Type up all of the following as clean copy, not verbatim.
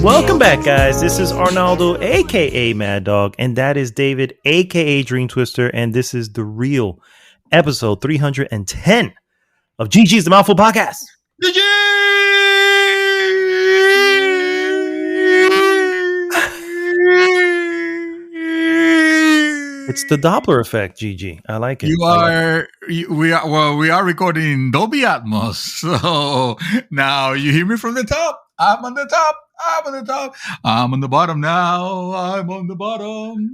Welcome back, guys. This is Arnaldo, aka Mad Dog, and that is David, aka Dream Twister, and this is the real episode 310 of GG's the Mouthful Podcast. GG! It's the Doppler effect, GG. I like it. We are recording in Dolby Atmos. So now you hear me from the top. I'm on the top. I'm on the top. I'm on the bottom now. I'm on the bottom.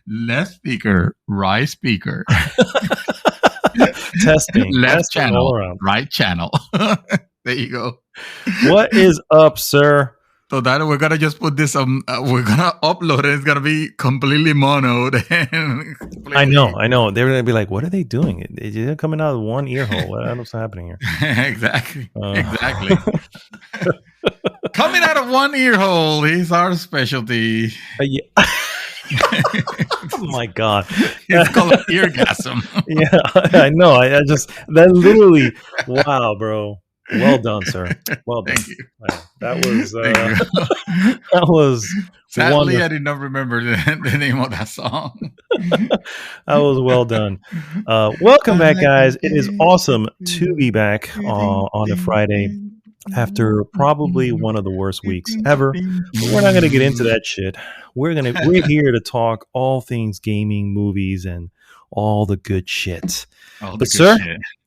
Left speaker, right speaker. Testing. Left Testing channel, right channel. There you go. What is up, sir? So that we're gonna just put this we're gonna upload it. It's gonna be completely monoed. I know. They're gonna be like, "What are they doing? They're coming out of one ear hole. What's happening here?" Exactly. Coming out of one ear hole is our specialty. Yeah. Oh my god, it's called an eargasm. Yeah, I know. I just that literally. Wow, bro. Well done, sir. Well done. Thank you. That was that was sadly wonderful. I did not remember the name of that song. That was well done. Welcome back, guys. It is awesome to be back on a Friday after probably one of the worst weeks ever. But we're not going to get into that shit. We're here to talk all things gaming, movies, and all the good shit. But sir,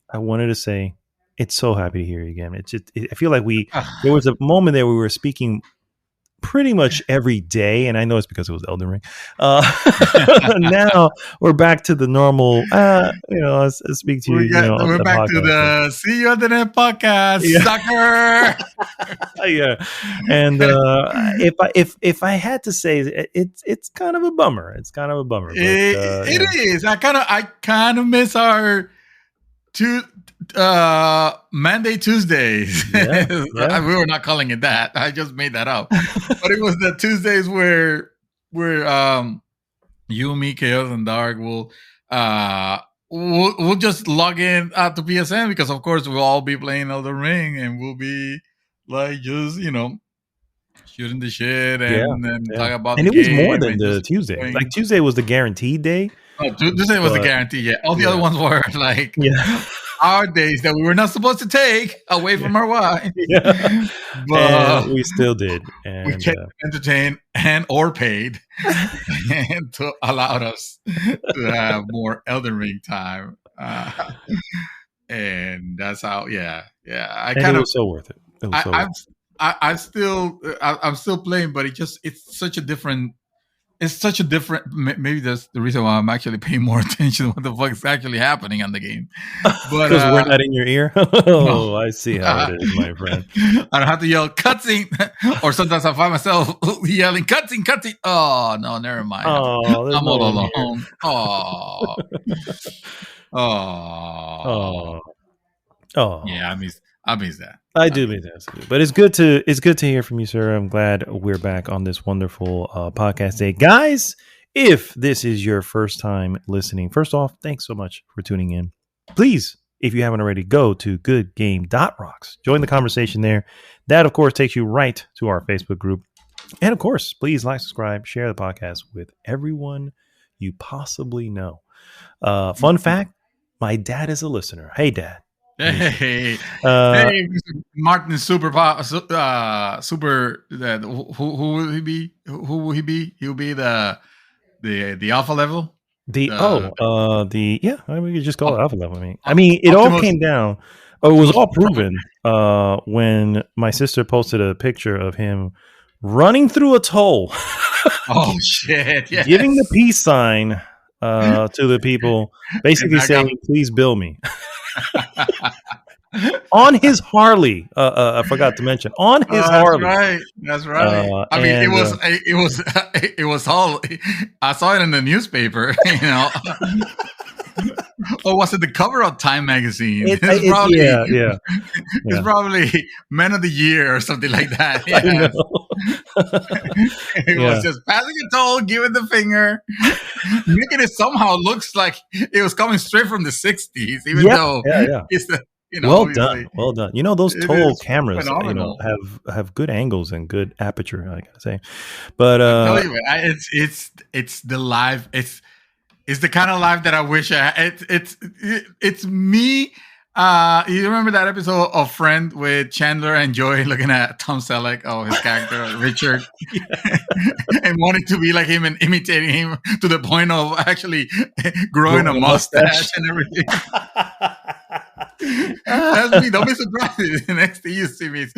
I wanted to say, it's so happy to hear you again. I feel like there was a moment there we were speaking pretty much every day, and I know it's because it was Elden Ring. Now we're back to the normal. I speak to you. We're back to the See You on the Net podcast, sucker. Yeah, and if I had to say, it's kind of a bummer. It's kind of a bummer. But, it is. I kind of miss our Monday Tuesdays. Yeah. We were not calling it that. I just made that up. But it was the Tuesdays where you, me, Chaos, and Dark will we'll just log in to PSN because of course we'll all be playing Elden Ring and we'll be like just shooting the shit and talk about and the it was game more than the Tuesday. Like Tuesday was the guaranteed day. Oh, Tuesday was the guarantee. Yeah, all the other ones were like our days that we were not supposed to take away from our wives. Yeah. But we still did. And we kept entertained and or paid and to allow us to have more Elden Ring time. And that's how. Yeah. It was so worth it. It was so worth it. I'm still playing, but it's such a different. Maybe that's the reason why I'm actually paying more attention to what the fuck is actually happening on the game. But because we're not in your ear. No. I see how it is, my friend. I don't have to yell cutscene, or sometimes I find myself yelling cutscene. Oh no, never mind. Oh, I'm all alone. Oh. Yeah, I miss that. I do miss that, but it's good to hear from you, sir. I'm glad we're back on this wonderful podcast day, guys. If this is your first time listening, first off, thanks so much for tuning in. Please, if you haven't already, go to goodgame.rocks. Join the conversation there. That, of course, takes you right to our Facebook group. And, of course, please like, subscribe, share the podcast with everyone you possibly know. Fun fact, my dad is a listener. Hey, Dad. Hey, Mr. Martin Super. Who will he be? Who will he be? He'll be the alpha level. We could just call it alpha level. I mean, it all came down. It was all proven when my sister posted a picture of him running through a toll. Oh shit! Yes. Giving the peace sign to the people, basically saying, "Please bill me." On his Harley, I forgot to mention on his Harley. That's right. I mean, it was all. I saw it in the newspaper. Or was it the cover of Time magazine? It's probably Man of the Year or something like that. Yeah. It was just passing a toll, giving the finger, making it somehow looks like it was coming straight from the 60s, even though it's the Well obviously, done, well done. Those it toll is cameras, phenomenal. have good angles and good aperture, I gotta say. But I'm telling you, man, it's the live. It's the kind of life that I wish I had. It's me. You remember that episode of Friend with Chandler and Joey looking at Tom Selleck, his character Richard, and wanting to be like him and imitating him to the point of actually growing a mustache and everything. That's me. Don't be surprised. The next thing you see me is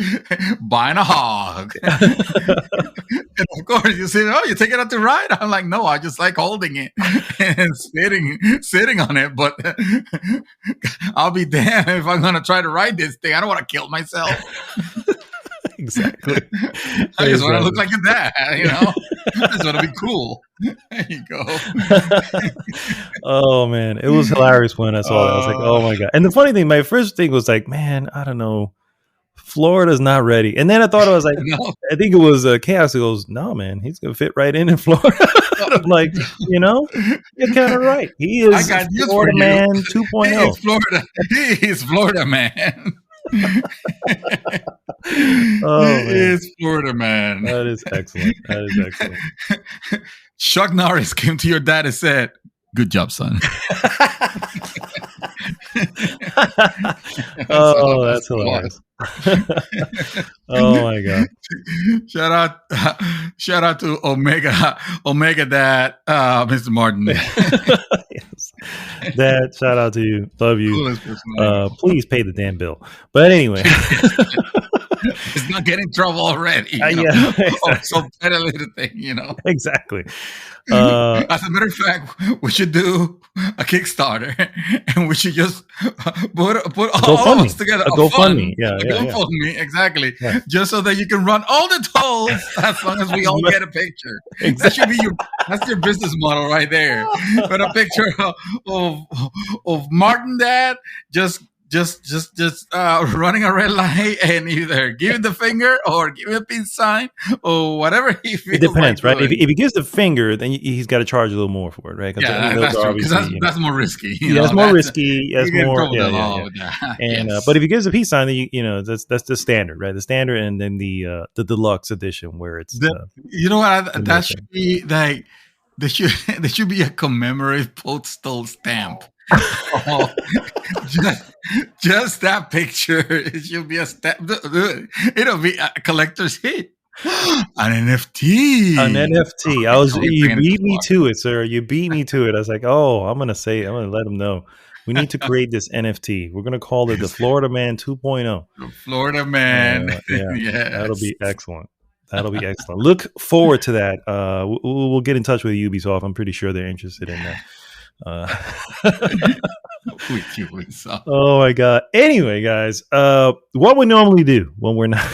buying a hog. And of course, you say, you take it out to ride? I'm like, no, I just like holding it and sitting on it. But I'll be damned if I'm going to try to ride this thing. I don't want to kill myself. Exactly. I just want to look like a dad, I just want to be cool. There you go. Oh man, it was hilarious when I saw that. I was like, oh my god. And the funny thing, my first thing was like, man, I don't know, Florida's not ready. And then I thought, I was like, No. I think it was Chaos. He goes, no man, he's gonna fit right in Florida. I'm like, you're kind of right. He is Florida man 2.0. He's Florida. He is Florida man. Is Florida man. That is excellent. Chuck Norris came to your dad and said, "Good job, son." That's hilarious. Oh my god! Shout out to Omega Dad, Mr. Martin. Yes. Dad, shout out to you. Love you. Please pay the damn bill. But anyway. It's not getting in trouble already. Yeah, exactly. So better little thing, Exactly. As a matter of fact, we should do a Kickstarter, and we should just put all of us together. A GoFundMe. Yeah. GoFundMe, exactly. Yeah. Just so that you can run all the tolls as long as we all get a picture. Exactly. That should be that's your business model right there. Put a picture of Martin Dad just running a red light and either give him the finger or give him a peace sign or whatever he feels. It depends, like right? If he gives the finger, then he's got to charge a little more for it, right? Yeah, that's true. Because that's more risky. That's more risky. That's more. Yeah. And yes. But if he gives a peace sign, then that's the standard, right? The standard, and then the deluxe edition where it's. That should be like there should be a commemorative postal stamp. Just that picture. It should be a step. It'll be a collector's hit. An NFT. You beat me to it, sir. You beat me to it. I was like, I'm gonna let him know. We need to create this NFT. We're gonna call it the Florida Man 2.0. The Florida Man. Yes. That'll be excellent. Look forward to that. We'll get in touch with Ubisoft. I'm pretty sure they're interested in that. Oh my god. Anyway, guys, what we normally do when we're not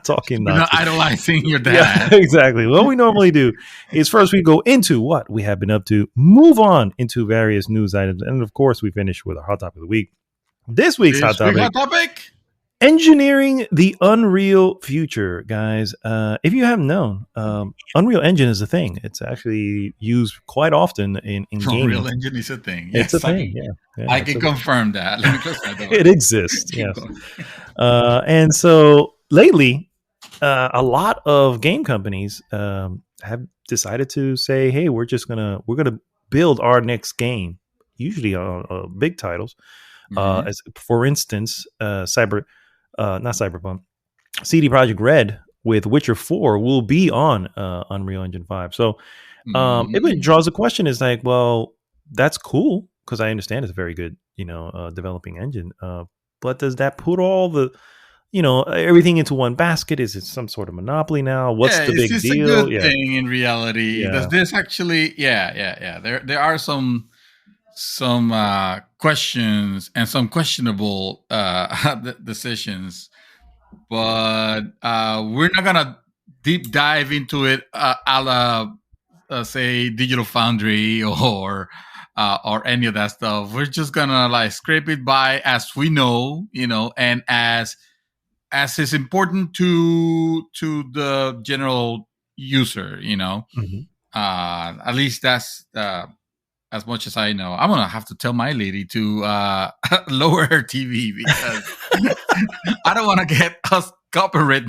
talking nonsense. We're not idolizing your dad. Yeah, exactly. What we normally do is first we go into what we have been up to, move on into various news items, and of course we finish with our hot topic of the week. This week's hot topic. Engineering the Unreal future, guys. If you haven't known, Unreal Engine is a thing. It's actually used quite often in gaming. Unreal Engine is a thing. Yes, it's a thing. Yeah, I can confirm that. Let me close my door. It exists. Yes. And so lately, a lot of game companies have decided to say, "Hey, we're gonna build our next game." Usually on big titles. As for instance, not Cyberpunk, CD Projekt Red with Witcher 4 will be on Unreal Engine 5. So it draws a question. Is like, well, that's cool because I understand it's a very good, developing engine. But does that put all the, everything into one basket? Is it some sort of monopoly now? What's the big deal? A good thing in reality. Does this actually? Yeah. There are some questions and some questionable decisions, but we're not gonna deep dive into it a la say Digital Foundry or any of that stuff. We're just gonna scrape it by as we know, and as is important to the general user, at least that's as much as I know, I'm gonna have to tell my lady to lower her TV because I don't want to get us copyright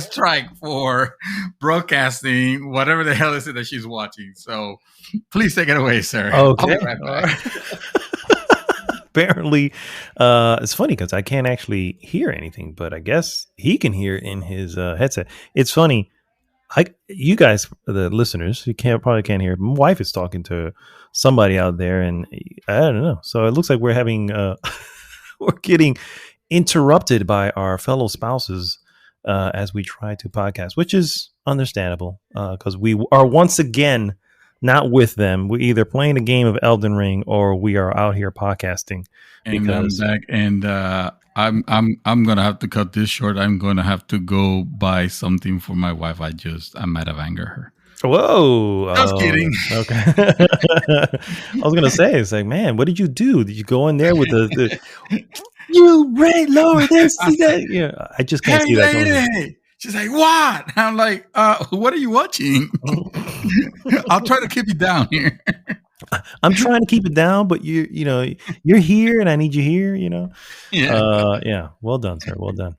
strike for broadcasting whatever the hell is it that she's watching. So please take it away, sir. I'll Okay. be right back. Apparently, it's funny because I can't actually hear anything, but I guess he can hear in his headset. It's funny. You guys, the listeners, you probably can't hear. My wife is talking to somebody out there, and I don't know. So it looks like we're having we're getting interrupted by our fellow spouses as we try to podcast, which is understandable because we are once again not with them. We're either playing a game of Elden Ring or we are out here podcasting. And I'm back, and I'm gonna have to cut this short. I'm gonna have to go buy something for my wife. I'm out of anger her. Whoa! Just kidding. Okay. I was gonna say, it's like, man, what did you do? Did you go in there with the you Ray lower this? See that? Yeah, I just can't see that. Hey. She's like, what? I'm like, what are you watching? I'll try to keep you down here. I'm trying to keep it down, but you're here, and I need you here. Yeah. Yeah. Well done, sir. Well done.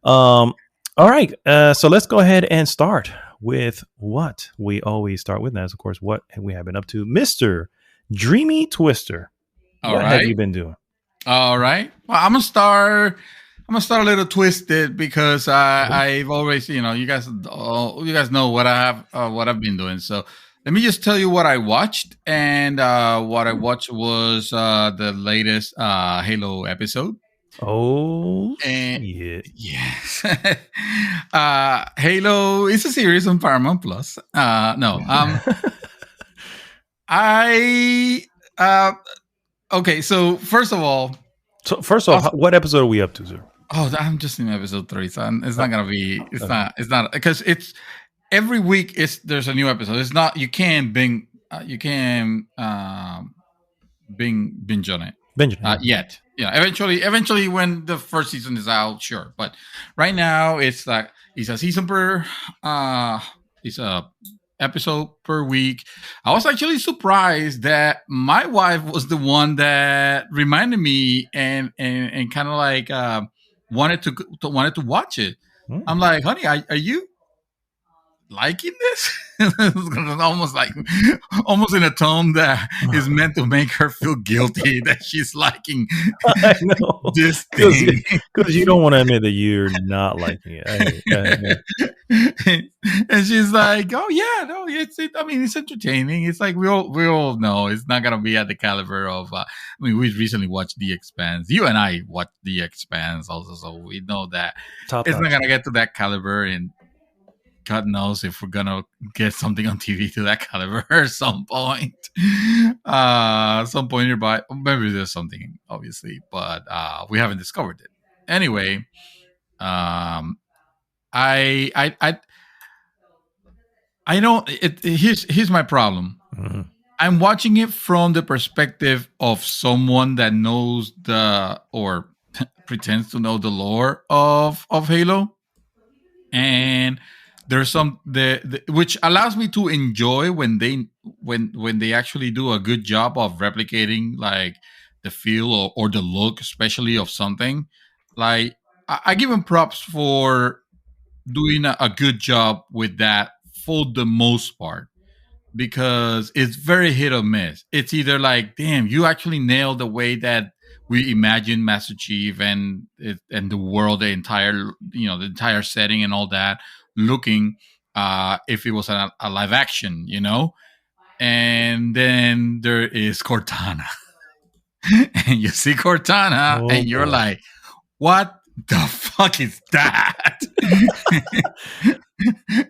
All right. So let's go ahead and start with what we always start with. And that's, of course, what we have been up to, Mr. Dreamy Twister. What have you been doing? All right. Well, I'm gonna start a little twisted because I've always, you guys know what I've been doing. So let me just tell you what I watched, and what I watched was the latest Halo episode. Oh, and yes. Halo is a series on Paramount Plus. Okay. So first off, what episode are we up to, sir? Oh, I'm just in episode 3, so it's not gonna be. It's not because it's every week. There's a new episode. It's not. You can't binge. Binge on it. Yet. Yeah. Eventually, when the first season is out, sure. But right now, it's like it's a season per. It's a episode per week. I was actually surprised that my wife was the one that reminded me and kind of like wanted to watch it. I'm like, honey, are you liking this? almost in a tone that is meant to make her feel guilty that she's liking this thing. Because you don't want to admit that you're not liking it. And she's like, oh yeah, no, it's entertaining. It's like we all know it's not gonna be at the caliber of we recently watched The Expanse. You and I watched The Expanse also, so we know that it's not gonna get to that caliber, and God knows if we're gonna get something on TV to that caliber at some point. Some point nearby. Maybe there's something, obviously, but we haven't discovered it. Anyway, I don't. Here's my problem. Mm-hmm. I'm watching it from the perspective of someone that knows or pretends to know the lore of Halo, and there's which allows me to enjoy when they actually do a good job of replicating like the feel or the look, especially of something. Like I give them props for doing a good job with that for the most part, because it's very hit or miss. It's either like, damn, you actually nailed the way that we imagine Master Chief and the world, the entire setting and all that looking, if it was a live action, and then there is Cortana. And you see Cortana and you're like, what the fuck is that?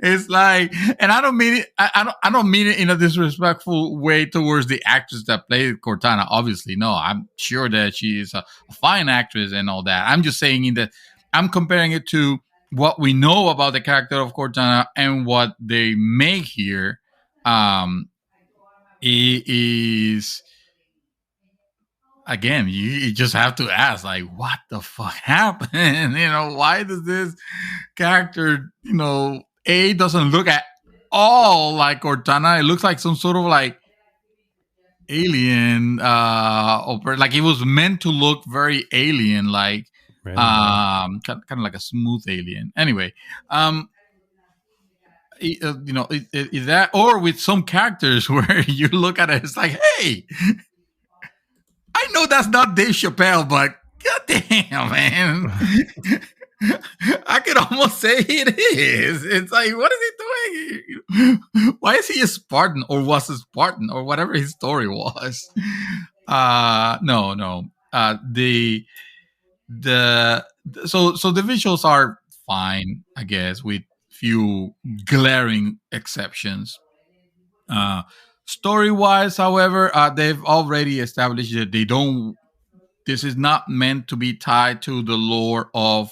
It's like, and I don't mean it. I don't mean it in a disrespectful way towards the actress that played Cortana. Obviously, no. I'm sure that she is a fine actress and all that. I'm just saying that I'm comparing it to what we know about the character of Cortana and what they make here. It is, again, you just have to ask, like, what the fuck happened? Why does this character, doesn't look at all like Cortana? It looks like some sort of like alien, like it was meant to look very alien, like Right. kind of like a smooth alien. Anyway, um, that, or with some characters where you look at it, it's like, hey, I know that's not Dave Chappelle, but goddamn, man. I could almost say it is. It's like, what is he doing? Why is he a Spartan, or was a Spartan, or whatever his story was? No. The so the visuals are fine, I guess, with few glaring exceptions. Uh, Story wise, however, they've already established that they don't. This is not meant to be tied to the lore of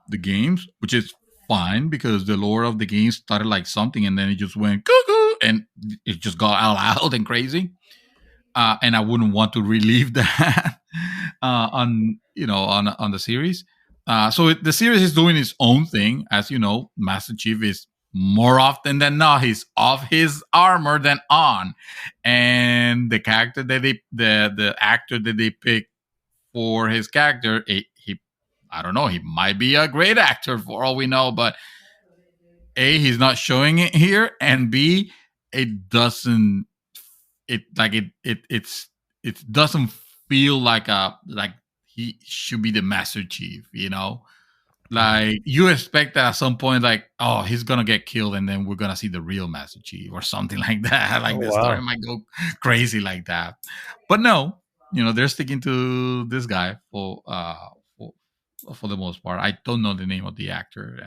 the games, which is fine because the lore of the game started like something and then it just went cuckoo and it just got all out and crazy. And I wouldn't want to relieve that on the series. The series is doing its own thing, as you know. Master Chief is more often than not he's off his armor than on, and the character that the actor that they pick for his character, he I don't know, he might be a great actor for all we know, but A, he's not showing it here, and B, it doesn't it doesn't feel like he should be the Master Chief, you know? Like you expect that at some point, like, oh, he's gonna get killed, and then we're gonna see the real Master Chief or something like that. Like the story might go crazy like that. But no, they're sticking to this guy for the most part. I don't know the name of the actor.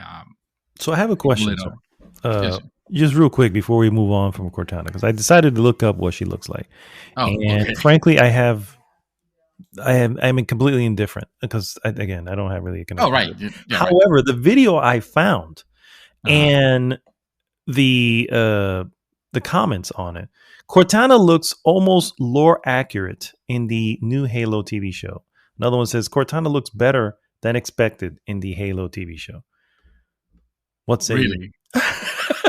So I have a question, sir. Yes, just real quick before we move on from Cortana, because I decided to look up what she looks like, and frankly, I'm completely indifferent because I don't have really a connection. Oh, right. Yeah, however, right. The video I found and the comments on it, Cortana looks almost lore accurate in the new Halo TV show. Another one says Cortana looks better than expected in the Halo TV show. What say really?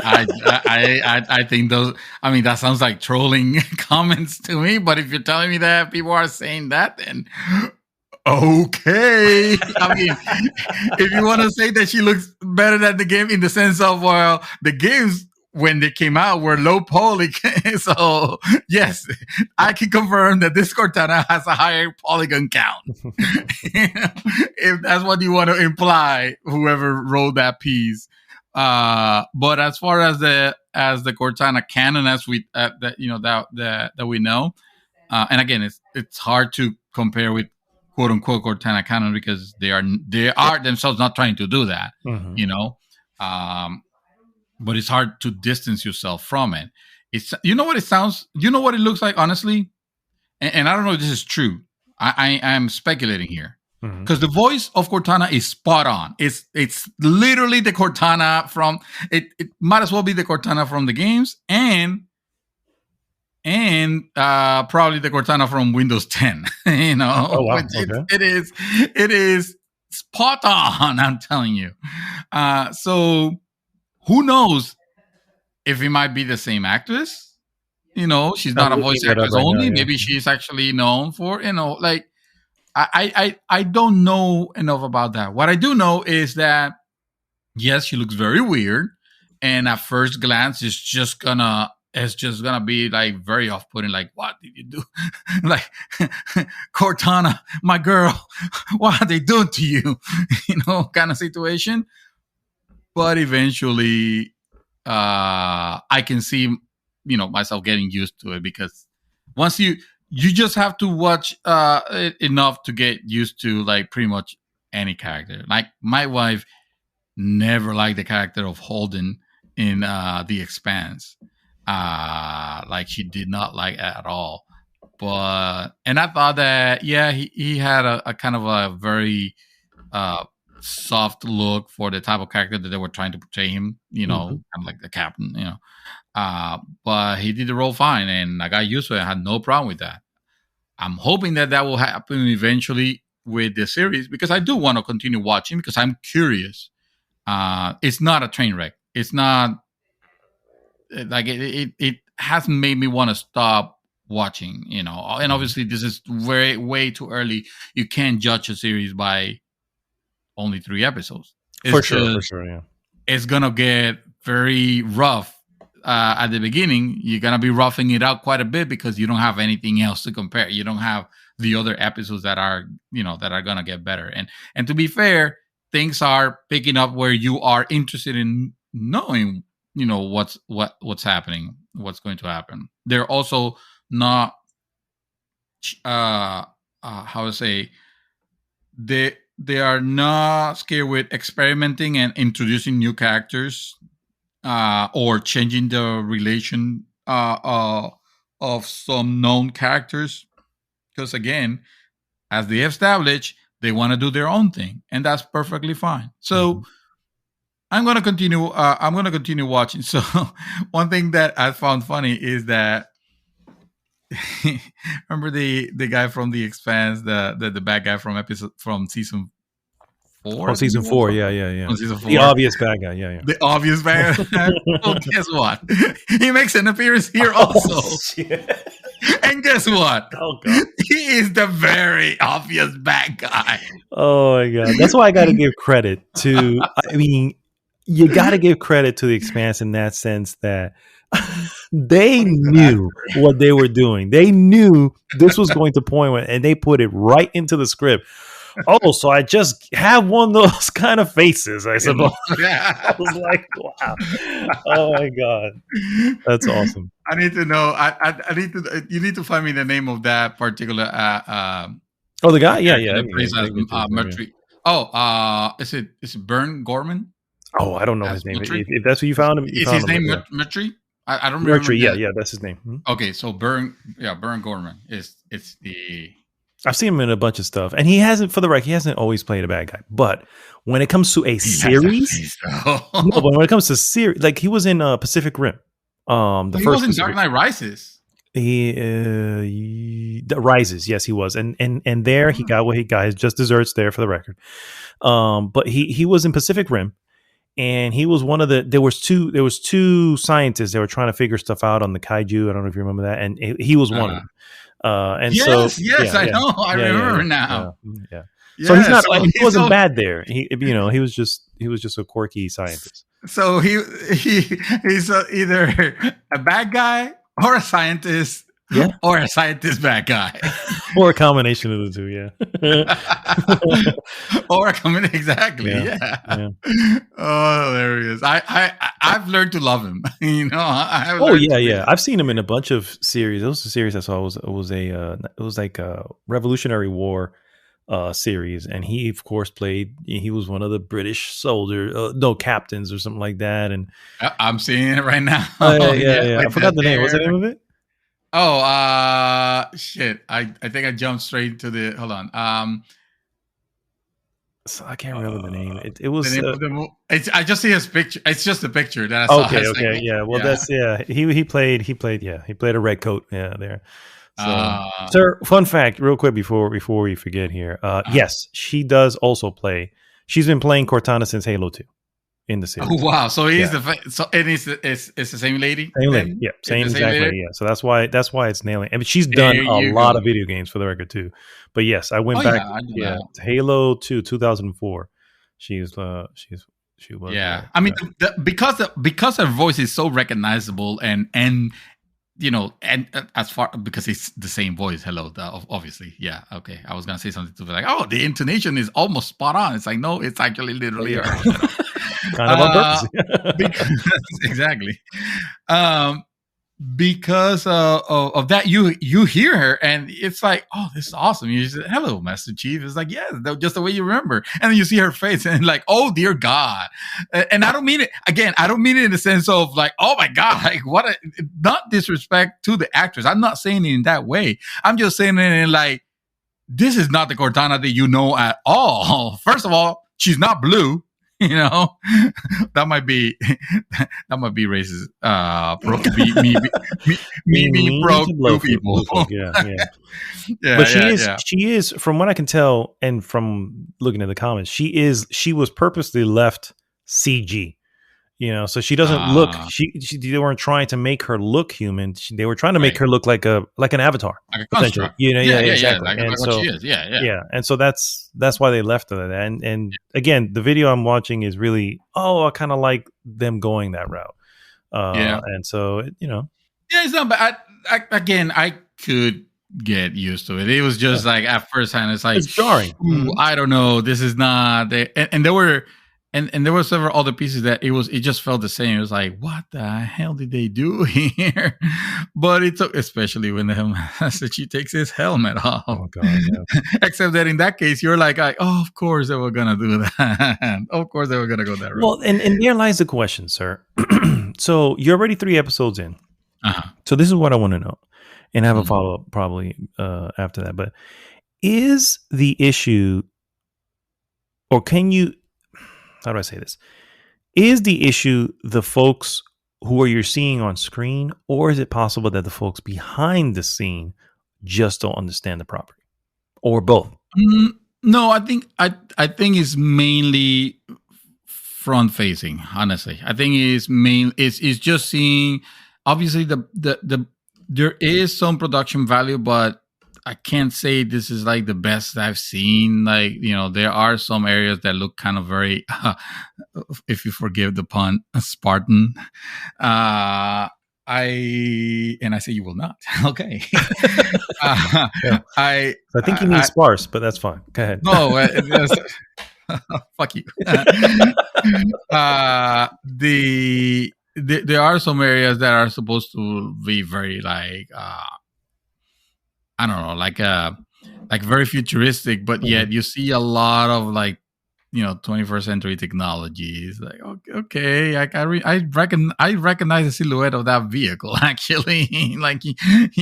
I think those. I mean, that sounds like trolling comments to me. But if you're telling me that people are saying that, then okay. I mean, if you want to say that she looks better than the game in the sense of, well, the games when they came out were low poly, so yes, I can confirm that this Cortana has a higher polygon count. If that's what you want to imply, whoever wrote that piece. But as far as the Cortana canon, as we that we know, and again, it's hard to compare with quote unquote Cortana canon because they are themselves not trying to do that, but it's hard to distance yourself from it. It's what it sounds, what it looks like, honestly, and I don't know if this is true. I am speculating here. Because the voice of Cortana is spot on. It's literally the Cortana from it. It might as well be the Cortana from the games and probably the Cortana from Windows 10. Oh, wow. It is spot on. I'm telling you. So who knows if it might be the same actress? She's not a voice actress only. Now, yeah. Maybe she's actually known for like. I don't know enough about that. What I do know is that yes, she looks very weird, and at first glance, it's just gonna be like very off-putting. Like, what did you do? Like, Cortana, my girl, what are they doing to you? Kind of situation. But eventually, I can see myself getting used to it because once you just have to watch enough to get used to like pretty much any character. Like my wife never liked the character of Holden in The Expanse. Like she did not like it at all. And I thought that he had a kind of a very soft look for the type of character that they were trying to portray him. Kind of like the captain. But he did the role fine, and I got used to it. I had no problem with that. I'm hoping that will happen eventually with the series because I do want to continue watching because I'm curious. It's not a train wreck. It's not like it hasn't made me want to stop watching, and obviously this is way too early. You can't judge a series by only 3 episodes. For sure, yeah. It's gonna get very rough at the beginning. You're gonna be roughing it out quite a bit because you don't have anything else to compare. You don't have the other episodes that are gonna get better. And to be fair, things are picking up where you are interested in knowing, what's happening, what's going to happen. They're also not, how to say, they are not scared with experimenting and introducing new characters, or changing the relation of some known characters. Because again, as they established, they want to do their own thing, and that's perfectly fine. So I'm gonna continue. I'm gonna continue watching. So one thing that I found funny is that remember the guy from The Expanse, the bad guy from season 4. Oh, season 4, yeah. From season 4. The obvious bad guy, yeah. The obvious bad guy. Well, guess what? He makes an appearance here also. Shit. And guess what? Oh god, he is the very obvious bad guy. Oh my god, that's why I got to give credit to. I mean, you got to give credit to The Expanse in that sense that they knew what they were doing. They knew this was going to point, and they put it right into the script. Oh, so I just have one of those kind of faces, I suppose. I was like, wow. Oh my god, that's awesome. I need to know. I need to. You need to find me the name of that particular. The guy, yeah. Mertry. Oh, is it Bern Gorman? Oh, I don't know his name. If that's who you found him, is his name Mertry? I don't remember. Mertry, yeah, that's his name. Mm-hmm. Okay, so Bern Gorman it's the. I've seen him in a bunch of stuff, and he hasn't always played a bad guy. But when it comes to a series, no, but when it comes to series, like he was in Pacific Rim. He was in Dark Knight Rises. Rises, yes, he was, and there he got what he got. His just desserts there for the record. But he was in Pacific Rim, and he was one of the. There was two scientists that were trying to figure stuff out on the kaiju. I don't know if you remember that, and he was one of them. And yes, I know. I remember now. Yeah. So he's not. He wasn't bad there. He was just a quirky scientist. So he's either a bad guy or a scientist, or a scientist bad guy, or a combination of the two. Yeah. Or a combination. Exactly. Yeah. Oh, there he is. I've learned to love him. I've seen him in a bunch of series. It was a series I saw. It was like a Revolutionary War series, and he of course played. He was one of the British captains or something like that. And I'm seeing it right now. I forgot the name. What's the name of it? Oh, shit! I think I jumped straight to the. Hold on. So I can't remember the name. It was. I just see his picture. It's just a picture that I saw. Okay. Yeah. Well, that's He played. He played a red coat. Yeah, there. So, sir, fun fact, real quick before we forget here. Yes, she does also play. She's been playing Cortana since Halo 2 in the series. Oh, wow! So he's it's the same lady. Same lady. Yeah, same exact lady. Yeah. So that's why it's nailing. I mean, she's done a lot of video games for the record too. But yes, I went back. To Halo 2, 2004. She was. Yeah, I mean, because her voice is so recognizable and as far because it's the same voice. Hello, obviously, yeah. Okay, I was gonna say something to be like, oh, the intonation is almost spot on. It's like, no, it's actually literally her. Kind of on purpose. Exactly. Because of that, you hear her, and it's like, oh, this is awesome. You say, hello, Master Chief. It's like, yeah, just the way you remember. And then you see her face, and like, oh, dear God. And I don't mean it, again, I don't mean it in the sense of like, oh my God, like not disrespect to the actress. I'm not saying it in that way. I'm just saying it in like, this is not the Cortana that you know at all. First of all, she's not blue. That might be racist. Me pro blue people. Yeah. But she is, from what I can tell, and from looking at the comments, she was purposely left CG. So she doesn't look. They weren't trying to make her look human. They were trying to make her look like an avatar, like a essentially. construct. Exactly. Like and what so she is. Yeah. and so that's why they left her that. And again, the video I'm watching is really I kind of like them going that route. And so yeah, it's not bad. I could get used to it. It was just like at first hand, it's like it's jarring. I don't know. This is not. And there were. And there were several other pieces that it just felt the same. It was like, what the hell did they do here? But it took, especially when she takes his helmet off. Oh God! Yeah. Except that in that case, you're like, of course they were gonna do that. Of course they were gonna go that route. Well, and there lies the question, sir. So you're already 3 episodes in. So this is what I want to know, and I have a follow up probably after that. But is the issue, or can you? How do I say this? Is the issue the folks who you're seeing on screen, or is it possible that the folks behind the scene just don't understand the property, or both? No, I think it's mainly front facing. Honestly, I think it's just seeing. Obviously, there is some production value, but I can't say this is like the best I've seen. Like, there are some areas that look kind of very, if you forgive the pun, Spartan. I say you will not. Okay. I think you mean sparse, but that's fine. Go ahead. No, fuck you. There are some areas that are supposed to be very like, I don't know, like very futuristic, but yet you see a lot of like, 21st century technologies. Like, okay, I recognize the silhouette of that vehicle. Actually, like you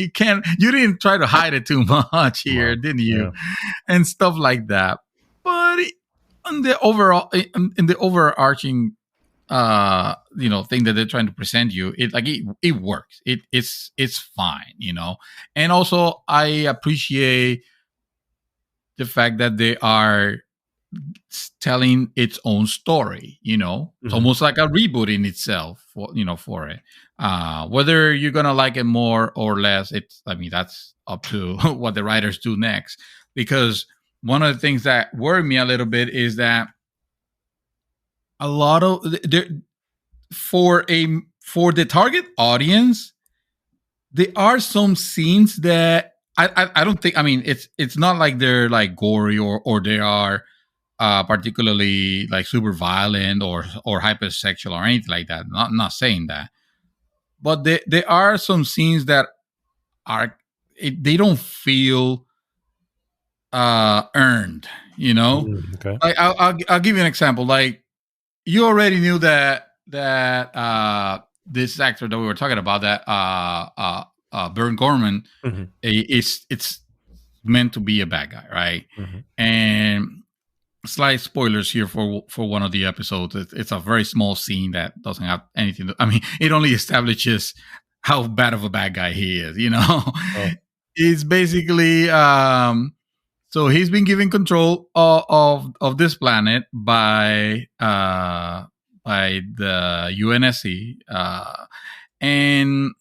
didn't try to hide it too much here, didn't you? Yeah. And stuff like that. But in the overarching thing that they're trying to present you, it works. It's fine, And also I appreciate the fact that they are telling its own story, It's almost like a reboot in itself for it. Whether you're gonna like it more or less, that's up to what the writers do next. Because one of the things that worry me a little bit is that a lot of for the target audience, there are some scenes that I don't think. It's not like they're like gory or they are particularly like super violent or hypersexual or anything like that. Not saying that, but there are some scenes that they don't feel earned. Okay. Like I'll give you an example. Like, you already knew that this actor that we were talking about, that Baron Gorman, it's meant to be a bad guy, right? And slight spoilers here for one of the episodes. It's a very small scene that doesn't have anything to, it only establishes how bad of a bad guy he is, It's basically so he's been given control of this planet by the UNSC, and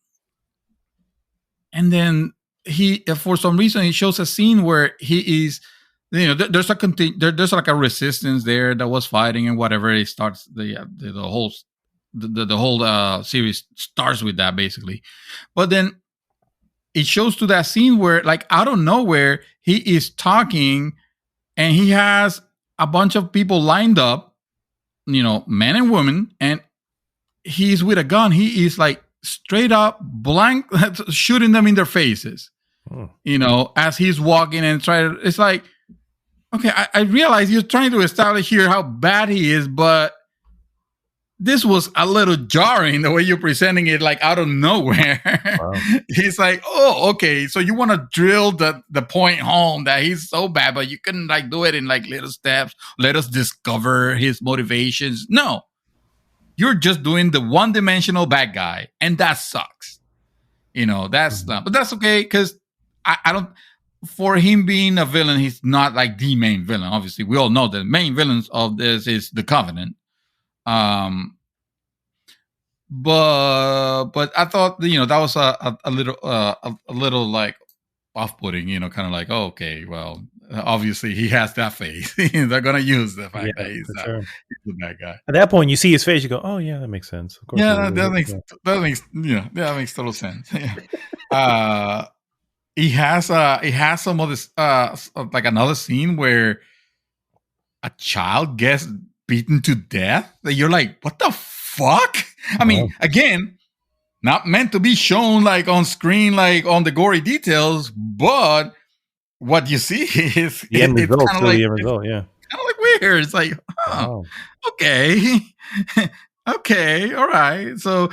then he, for some reason, he shows a scene where he is, there's like a resistance there that was fighting and whatever. It starts the whole series starts with that basically, but then it shows to that scene where, like, out of nowhere, he is talking and he has a bunch of people lined up, men and women, and he's with a gun. He is like straight up blank shooting them in their faces, as he's walking and it's like, okay, I realize you're trying to establish here how bad he is, but this was a little jarring the way you're presenting it, like out of nowhere. Wow. He's like, oh, okay, so you want to drill the point home that he's so bad, but you couldn't like do it in like little steps. Let us discover his motivations. No, you're just doing the one-dimensional bad guy, and that sucks. That's not, but that's okay, because I don't. For him being a villain, he's not like the main villain. Obviously, we all know the main villains of this is the Covenant. but I thought that was a little like off-putting, kind of like, oh, okay, well, obviously he has that face. They're gonna use the Yeah, fact that for sure. he's a bad guy. At that point, you see his face, you go, "Oh yeah, that makes sense." Of course, Yeah, yeah. that makes total sense. Yeah. He has some of this like another scene where a child gets beaten to death. That you're like, what the fuck? I mean, again, not meant to be shown like on screen, like on the gory details, but what you see is the end result. Kind of like the end result, yeah. Kind of like weird. It's like, oh, okay, okay, all right. So,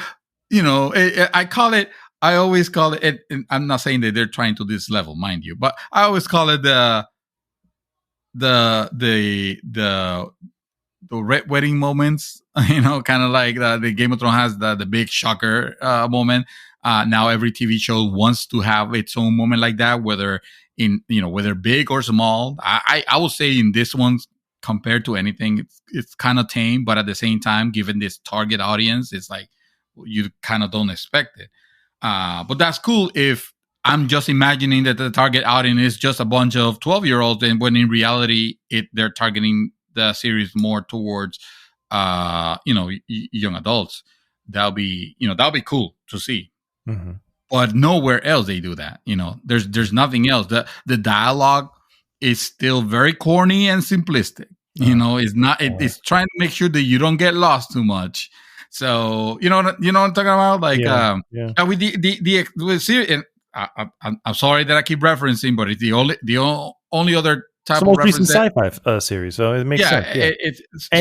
I call it. I always call it. I'm not saying that they're trying to this level, mind you, but I always call it the red wedding moments. Kind of like the Game of Thrones has the big shocker moment. Now every TV show wants to have its own moment like that, whether whether big or small. I will say in this one, compared to anything, it's kind of tame, but at the same time, given this target audience, it's like you kind of don't expect it. But that's cool if I'm just imagining that the target audience is just a bunch of 12-year-olds, and when in reality, they're targeting the series more towards, young adults. That'll be cool to see. Mm-hmm. But nowhere else they do that. There's nothing else. The dialogue is still very corny and simplistic. It's not. It's trying to make sure that you don't get lost too much. So you know what I'm talking about. Like with the series. And I'm sorry that I keep referencing, but it's the only other type of most recent sci-fi series, so it makes sense. Yeah.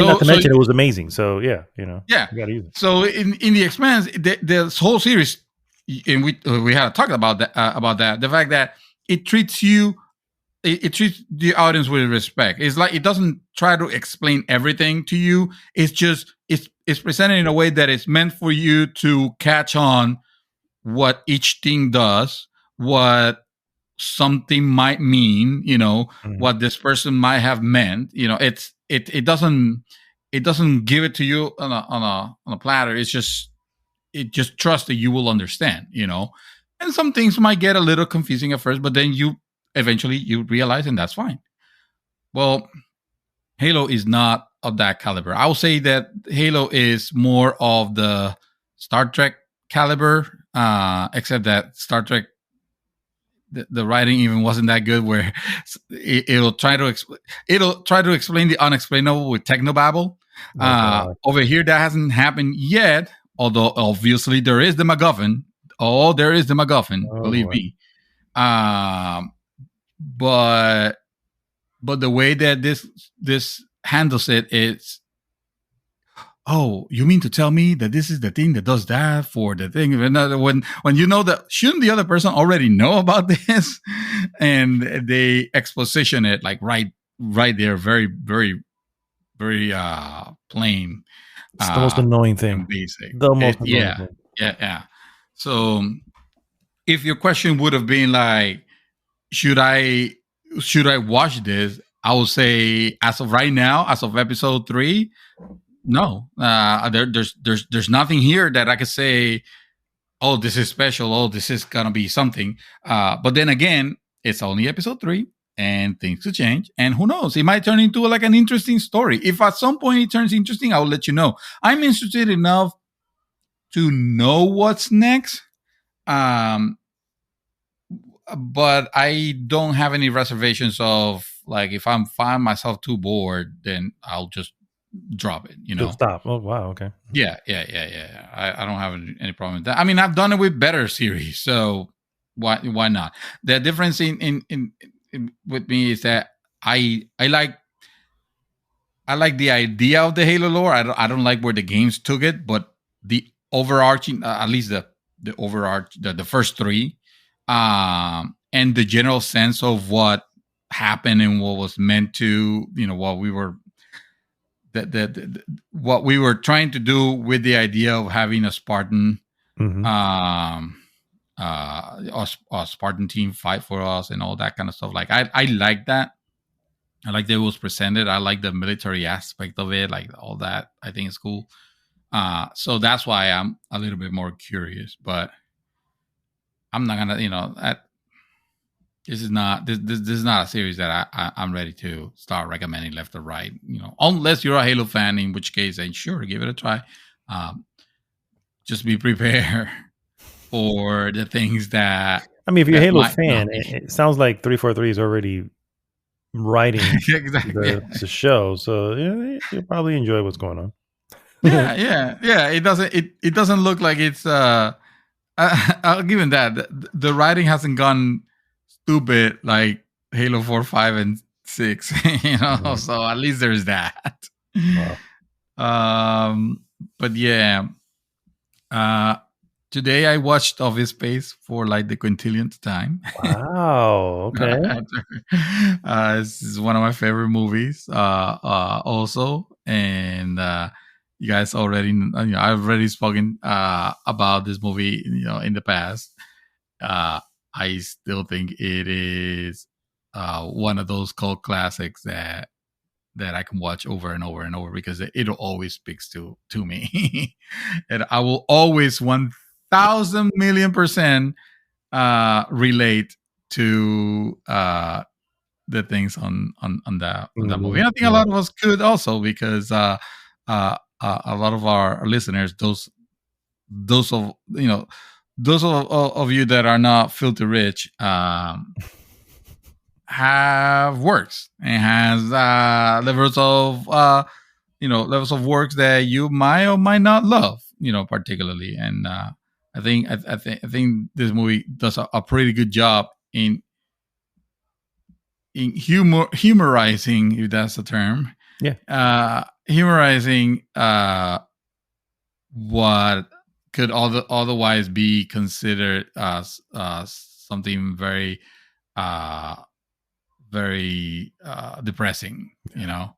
Not to mention it was amazing. So yeah, yeah. You gotta use it. So in the Expanse, the whole series, and we had to talk about that. The fact that it treats you. It treats the audience with respect. It's like it doesn't try to explain everything to you. It's just it's presented in a way that it's meant for you to catch on what each thing does, what something might mean, what this person might have meant. It doesn't give it to you on a platter. It just trusts that you will understand, and some things might get a little confusing at first, but then eventually you realize, and that's fine. Well, Halo is not of that caliber. I will say that Halo is more of the Star Trek caliber, except that Star Trek, the writing even wasn't that good, where it'll try to explain the unexplainable with technobabble. Over here, that hasn't happened yet, although obviously there is the MacGuffin. There is the MacGuffin, believe me. But the way that this handles it is, oh, you mean to tell me that this is the thing that does that for the thing? When you know that, shouldn't the other person already know about this? And they exposition it like right there, very, very, very plain. It's the most annoying thing. Basic. The most annoying thing. Yeah. So if your question would have been like, should I watch this? I would say, as of right now, as of episode 3, no. There's nothing here that I could say, oh, this is special. Oh, this is gonna be something. But then again, it's only episode 3, and things could change. And who knows? It might turn into like an interesting story. If at some point it turns interesting, I will let you know. I'm interested enough to know what's next. But I don't have any reservations of, like, if I find myself too bored, then I'll just drop it. Just stop. Oh wow, okay. Yeah. I don't have any problem with that. I mean, I've done it with better series, so why not? The difference in with me is that I like the idea of the Halo lore. I don't like where the games took it, but the overarching, at least the first 3. And the general sense of what happened and what was meant to, what we were, what we were trying to do with the idea of having a Spartan, a Spartan team fight for us and all that kind of stuff. Like I like that. I like that it was presented. I like the military aspect of it, like all that. I think it's cool. So that's why I'm a little bit more curious. But I'm not gonna, this is not a series that I'm ready to start recommending left or right. Unless you're a Halo fan, in which case, sure, give it a try. Just be prepared for the things that. I mean, if you're a Halo fan, it sounds like 343 is already writing exactly the show, so you'll probably enjoy what's going on. yeah. It doesn't look like it's. I'll give it that the writing hasn't gone stupid like Halo 4, 5, and 6. Mm-hmm. So at least there's that. Wow. But yeah. Today I watched Office Space for like the quintillionth time. Wow. Okay. This is one of my favorite movies. Also, and you guys already, I've already spoken about this movie, in the past. I still think it is one of those cult classics that I can watch over and over and over because it always speaks to me. And I will always 1,000,000,000% relate to the things on that movie. And I think a lot of us could also because a lot of our listeners, those of you that are not filter rich, have works and has levels of works that you might or might not love, particularly. And I think this movie does a pretty good job in humorizing, if that's the term. Yeah. Humorizing what could otherwise be considered as something very very depressing, Yeah.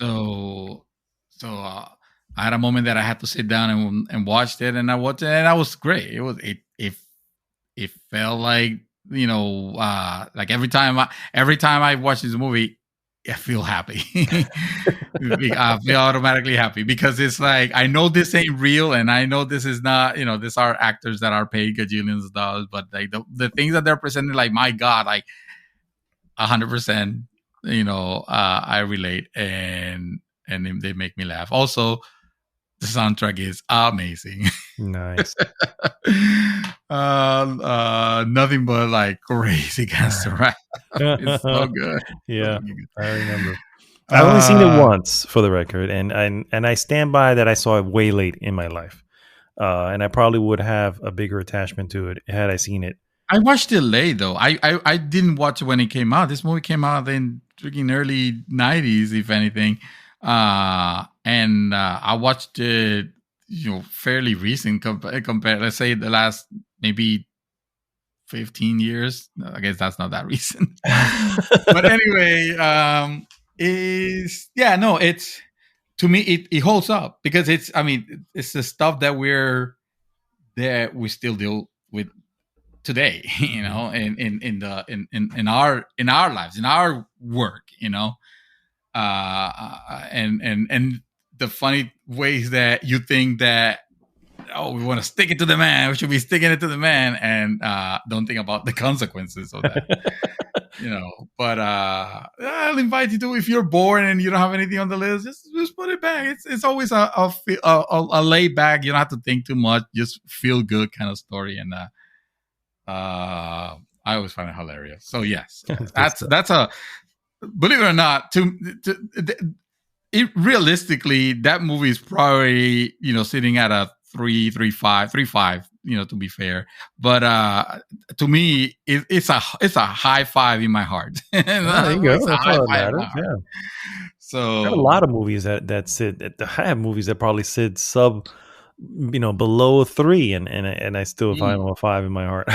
So I had a moment that I had to sit down and watched it, and I watched it, and that was great. It felt like, like every time I watch this movie, I feel happy. I feel automatically happy because it's like, I know this ain't real, and I know this is not, these are actors that are paid gajillions of dollars, but like the things that they're presenting, like, my God, like 100%, I relate, and they make me laugh. Also, the soundtrack is amazing. Nice. Nothing but like crazy gangster rap. It's so good. Yeah, I remember. I've only seen it once, for the record, and I stand by that. I saw it way late in my life, and I probably would have a bigger attachment to it had I seen it. I watched it late though. I didn't watch it when it came out. This movie came out in freaking early 90s, if anything. And I watched it, fairly recent compared, let's say, the last maybe 15 years. I guess that's not that recent. But anyway, it's, to me, it holds up because it's the stuff that we still deal with today, in our lives, in our work, and the funny ways that you think that, we want to stick it to the man, we should be sticking it to the man, and don't think about the consequences of that. But I'll invite you to, if you're bored and you don't have anything on the list, just put it back. It's always a laid back, you don't have to think too much, just feel good kind of story. And I always find it hilarious. So yes, that's a, believe it or not, realistically, that movie is probably, sitting at a 3.5, to be fair. But to me, it's a high five in my heart. There you go. That's all that matters. Yeah. So I have a lot of movies that sit. I have movies that probably sit sub, below 3, and I still find them a 5 in my heart.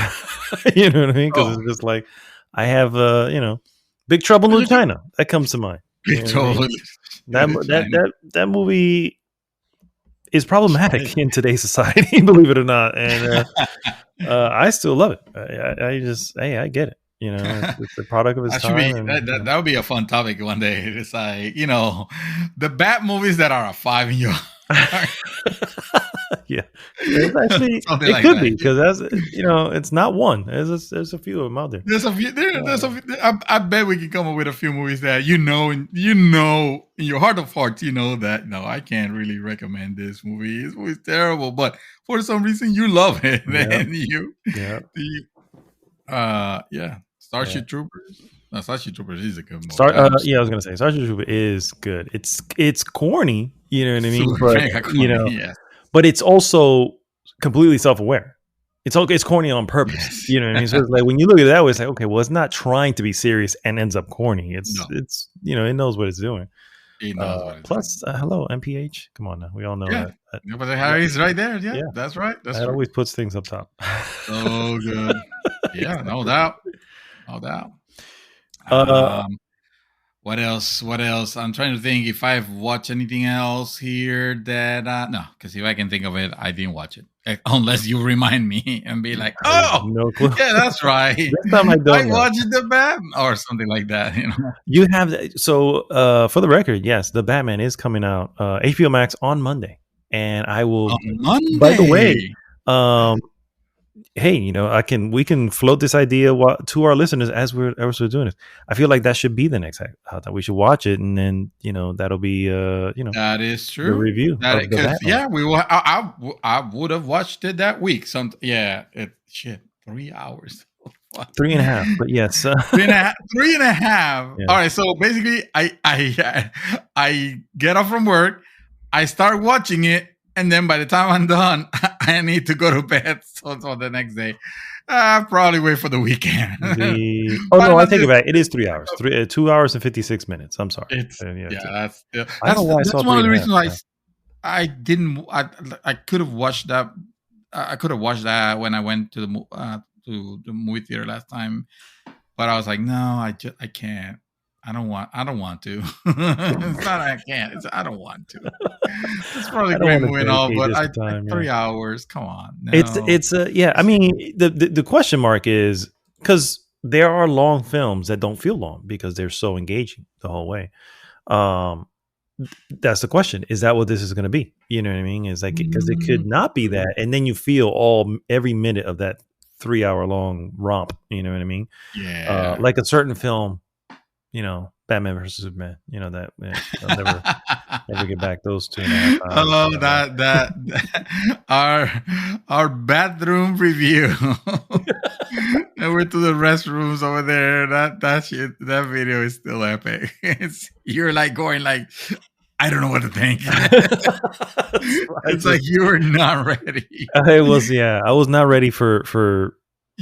You know what I mean? Because it's just like, I have Big Trouble in Little China. That comes to mind. Big Trouble. That movie is problematic in today's society, believe it or not, and I still love it. I get it. It's a product of its time. That would be a fun topic one day. It's like, the bad movies that are a 5 in your Yeah, it's actually Something it like could that. be because it's not one. There's a few of them out there. There's a few. There's a few, I bet we can come up with a few movies that in your heart of hearts, that no, I can't really recommend this movie. This movie's terrible, but for some reason you love it, Yeah. and Yeah. Starship Troopers. No, Starship Troopers is a good movie. I was gonna say Starship Trooper is good. It's corny, you know what I mean? Super But mega corny, yes. but it's also completely self-aware. It's corny on purpose. Yes. You know what I mean? So it's like when you look at it that way, it's like, okay, well, it's not trying to be serious and ends up corny. It's it knows what it's doing. It knows what it's plus, hello, MPH. Come on now, we all know that. But Harry's right there. Yeah, that's right. That always puts things up top. So good. Yeah, no doubt. No doubt. What else? I'm trying to think if I've watched anything else here that no, because if I can think of it, I didn't watch it. Unless you remind me and be like, oh, no clue. Yeah, that's right. This time I watched the Batman or something like that. You have for the record, yes, the Batman is coming out HBO Max on Monday, and I will. On Monday. By the way, hey, we can float this idea to our listeners as we're doing this. I feel like that should be the next that we should watch it, and then that'll be that is true. The review. We will. I would have watched it that week. 3 hours. 3.5, but yes, 3.5. Yeah. All right, so basically, I get off from work, I start watching it. And then by the time I'm done, I need to go to bed. So the next day, I'll probably wait for the weekend. I take it back. It is 3 hours. 2 hours and 56 minutes. I'm sorry. That's one of the reasons why I didn't. I could have watched that. I could have watched that when I went to the movie theater last time, but I was like, no, I can't. I don't want to. It's not I can't. It's I don't want to. It's probably great movie and all, but 3 hours. Come on. No. It's I mean, the question mark is because there are long films that don't feel long because they're so engaging the whole way. That's the question. Is that what this is going to be? You know what I mean? It's like because it could not be that, and then you feel every minute of that 3 hour long romp. You know what I mean? Yeah. Like a certain film. Batman versus Superman. That they'll never get back those 2.5 hours. That our bathroom review. And we're to the restrooms over there. That video is still epic. You're like going like, I don't know what to think. It's like you were not ready. I was not ready for.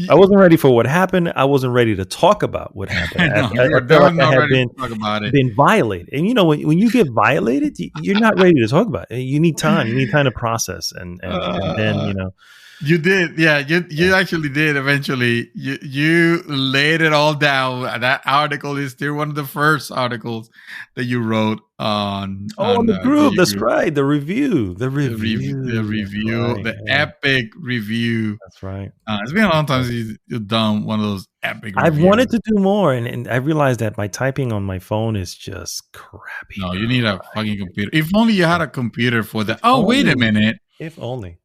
I wasn't ready for what happened. I wasn't ready to talk about what happened. I felt like I had been violated. And when you get violated, you're not ready to talk about it. You need time. You need time to process, and then You did, yeah. You actually did. Eventually, you laid it all down. That article is still one of the first articles that you wrote on the group. That's right. The review, the epic review. That's right. It's been a long time since you've done one of those epic. I've wanted to do more, and I realized that my typing on my phone is just crappy. No, you need a fucking computer. If only you had a computer for that. Oh, wait a minute. If only.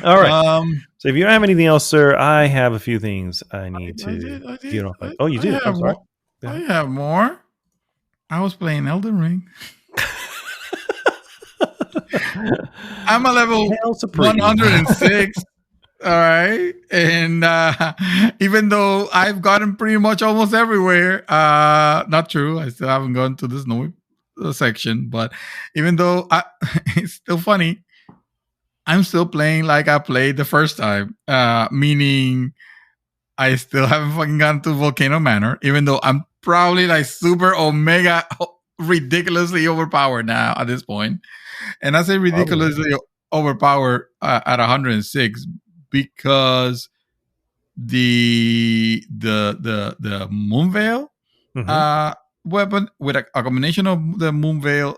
All right. So if you don't have anything else, sir, I have a few things I need to get off. Oh, you do? I'm sorry. I have more. I was playing Elden Ring. I'm a level 106. All right. And even though I've gotten pretty much almost everywhere, not true. I still haven't gone to the snowy section, but even though it's still funny, I'm still playing like I played the first time, meaning I still haven't fucking gotten to Volcano Manor, even though I'm probably like super omega ridiculously overpowered now at this point. And I say ridiculously overpowered at 106 because the Moonveil weapon with a combination of the Moonveil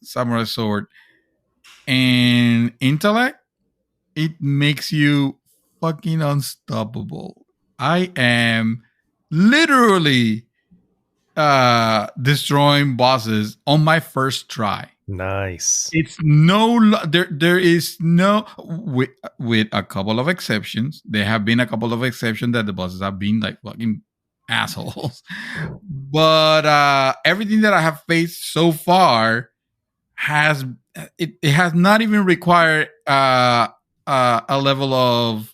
samurai sword and intellect, it makes you fucking unstoppable. I am literally destroying bosses on my first try. Nice. It's no there is no with a couple of exceptions. There have been a couple of exceptions that the bosses have been like fucking assholes. But everything that I have faced so far has it has not even required a level of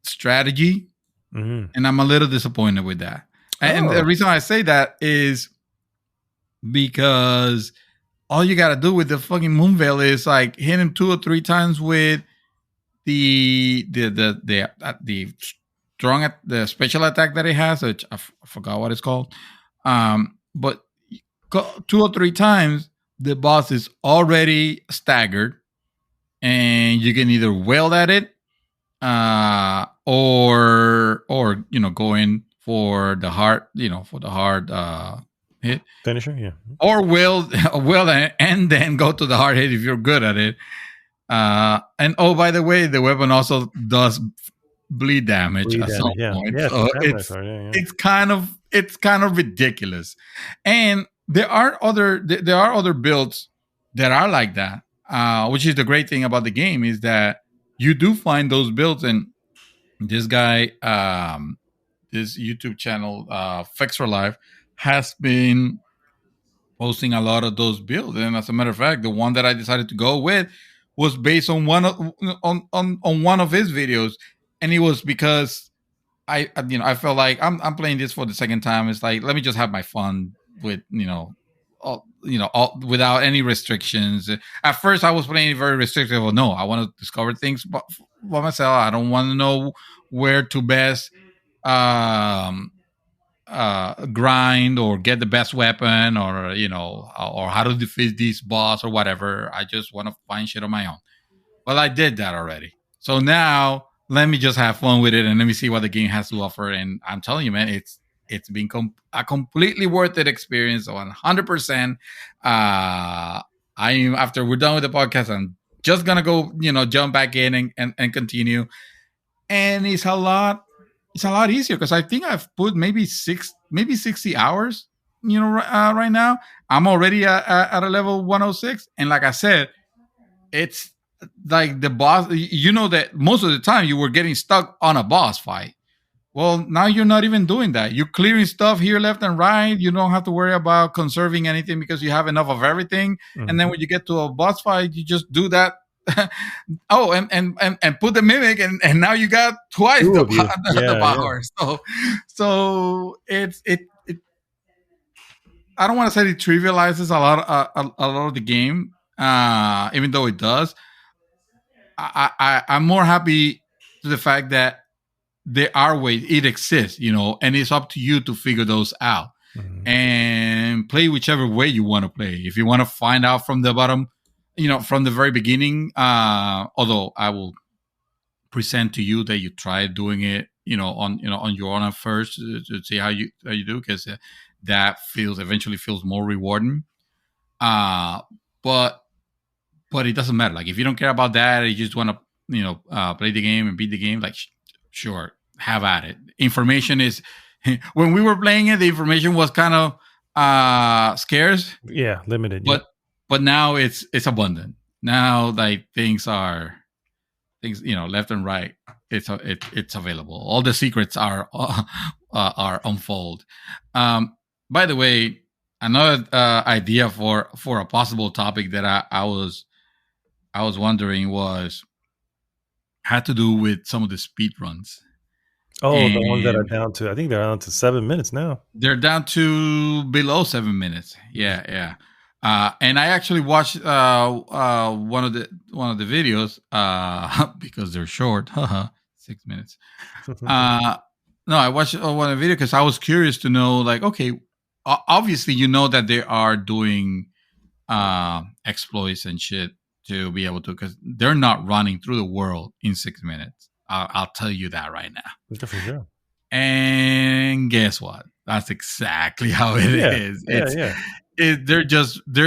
strategy, and I'm a little disappointed with that. And the reason I say that is because all you gotta do with the fucking Moonveil is like hit him 2 or 3 times with the strong the special attack that it has, which I forgot what it's called. But 2 or 3 times the boss is already staggered, and you can either wail at it, or go in for the hard hit finisher, yeah, or wail and then go to the hard hit if you're good at it. And oh, by the way, the weapon also does bleed damage at some point. Yeah, so it's kind of ridiculous. And there are other builds that are like that, which is the great thing about the game, is that you do find those builds. And this guy, this YouTube channel, Fix for Life, has been posting a lot of those builds. And as a matter of fact, the one that I decided to go with was based on one of his videos, and it was because I felt like I'm playing this for the second time. It's like, let me just have my fun with without any restrictions. At first, I was playing very restrictive. Well, no, I want to discover things by myself. I don't want to know where to best grind or get the best weapon, or or how to defeat this boss or whatever. I just want to find shit on my own. Well, I did that already. So now let me just have fun with it and let me see what the game has to offer. And I'm telling you, man, it's been a completely worth it experience, 100%. After we're done with the podcast, I'm just gonna go, jump back in and continue. And it's a lot easier because I think I've put maybe 60 hours, right now. I'm already at a level 106. And like I said, it's like the boss, that most of the time you were getting stuck on a boss fight. Well, now you're not even doing that. You're clearing stuff here, left and right. You don't have to worry about conserving anything because you have enough of everything. Mm-hmm. And then when you get to a boss fight, you just do that. Oh, and put the mimic, and now you got twice the power. Yeah. So it's I don't want to say it trivializes a lot of the game, even though it does. I'm more happy to the fact that there are ways, it exists, and it's up to you to figure those out, mm-hmm. and play whichever way you want to play. If you want to find out from the bottom, from the very beginning, although I will present to you that you try doing it, on your own at first to see how you do, because that eventually feels more rewarding. But it doesn't matter. Like, if you don't care about that, you just want to, play the game and beat the game, like, sure, have at it. Information is, when we were playing it, the information was kind of scarce. Yeah, limited. But now it's abundant. Now, like, things left and right. It's available. All the secrets are unfold. By the way, another idea for a possible topic that I was wondering had to do with some of the speed runs. Oh, and the ones that are down to, I think they're down to 7 minutes now. They're down to below 7 minutes. Yeah. And I actually watched one of the videos because they're short. 6 minutes. No, I watched one of the videos because I was curious to know, like, okay, obviously that they are doing exploits and shit to be able to, because they're not running through the world in 6 minutes. I'll tell you that right now. For sure. And guess what? That's exactly how it is. They're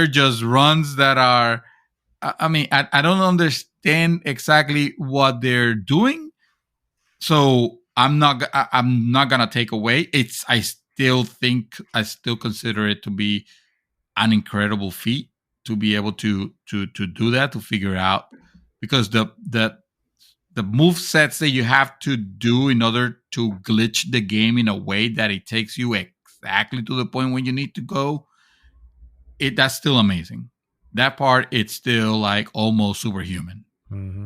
just runs that are. I mean, I don't understand exactly what they're doing, so I'm not gonna take away. still consider it to be an incredible feat to be able to do that, to figure out, because the move sets that you have to do in order to glitch the game in a way that it takes you exactly to the point when you need to go, that's still amazing. That part, it's still like almost superhuman. Mm-hmm.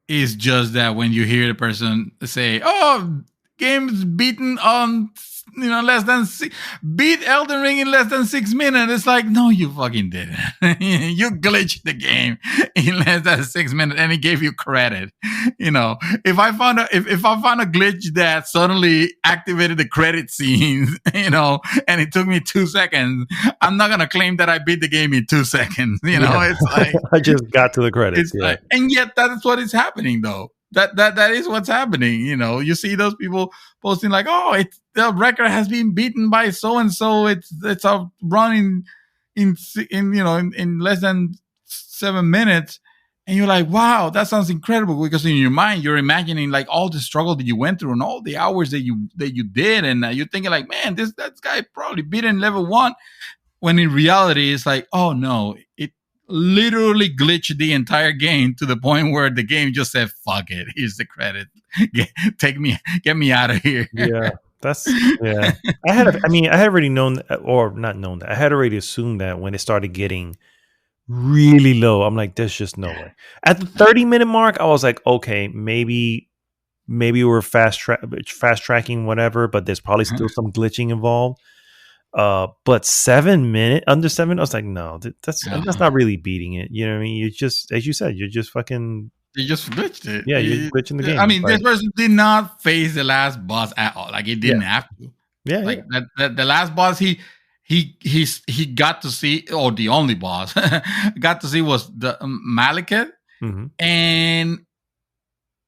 It's just that when you hear the person say, "Oh, game's beaten on less than beat Elden Ring in less than 6 minutes," it's like, no, you fucking didn't. You glitched the game in less than 6 minutes, and it gave you credit. If I found a glitch that suddenly activated the credit scenes, and it took me 2 seconds, I'm not gonna claim that I beat the game in 2 seconds. It's like I just got to the credits. It's like, and yet that's what is happening, though. That is what's happening. You see those people posting like, "Oh, the record has been beaten by so and so. It's a run in less than 7 minutes," and you're like, "Wow, that sounds incredible." Because in your mind, you're imagining like all the struggle that you went through and all the hours that you did, and you're thinking like, "Man, that guy probably beat in level 1." When in reality, it's like, "Oh no, it literally glitched the entire game to the point where the game just said, fuck it, here's the credit. Get me out of here." Yeah. I had already known that, or not known that. I had already assumed that when it started getting really low, I'm like, there's just no way. At the 30-minute mark, I was like, okay, maybe we're fast tracking whatever, but there's probably still some glitching involved. But 7 minutes, under 7, I was like, no, that's not really beating it. You know what I mean? You just, as you said, you're just fucking. You just glitched it. Yeah, you're glitching the game. I mean, this person did not face the last boss at all. Like, it didn't have to. Yeah, like the last boss he got to see, or the only boss got to see, was the Malekith, and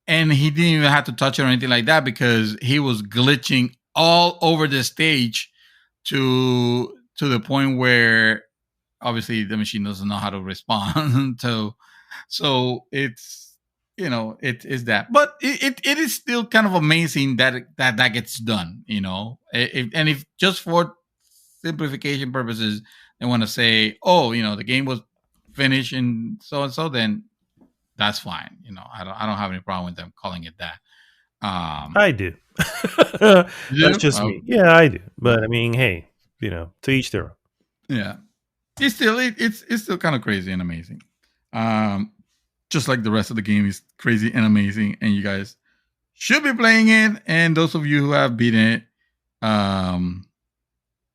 he didn't even have to touch it or anything like that, because he was glitching all over the stage to the point where obviously the machine doesn't know how to respond. So it's it is that, but it is still kind of amazing that gets done. If just for simplification purposes they want to say, oh, the game was finished and so, then that's fine. I don't have any problem with them calling it that. I do. That's just me. Yeah, I do. But I mean, hey, to each their own. Yeah, it's still kind of crazy and amazing. Just like the rest of the game is crazy and amazing, and you guys should be playing it. And those of you who have beaten it,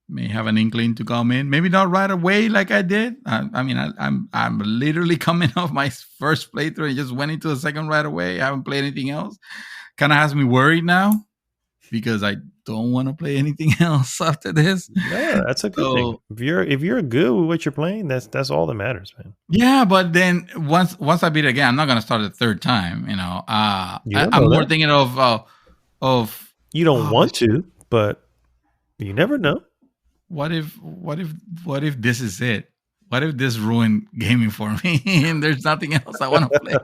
may have an inkling to come in. Maybe not right away like I did. I'm literally coming off my first playthrough and just went into the second right away. I haven't played anything else. Kind of has me worried now, because I don't want to play anything else after this. Yeah, that's a good thing. If you're good with what you're playing, that's all that matters, man. Yeah, but then once I beat it again, I'm not gonna start the third time. I'm more thinking of you don't want to, but you never know. What if this is it? What if this ruined gaming for me and there's nothing else I want to play?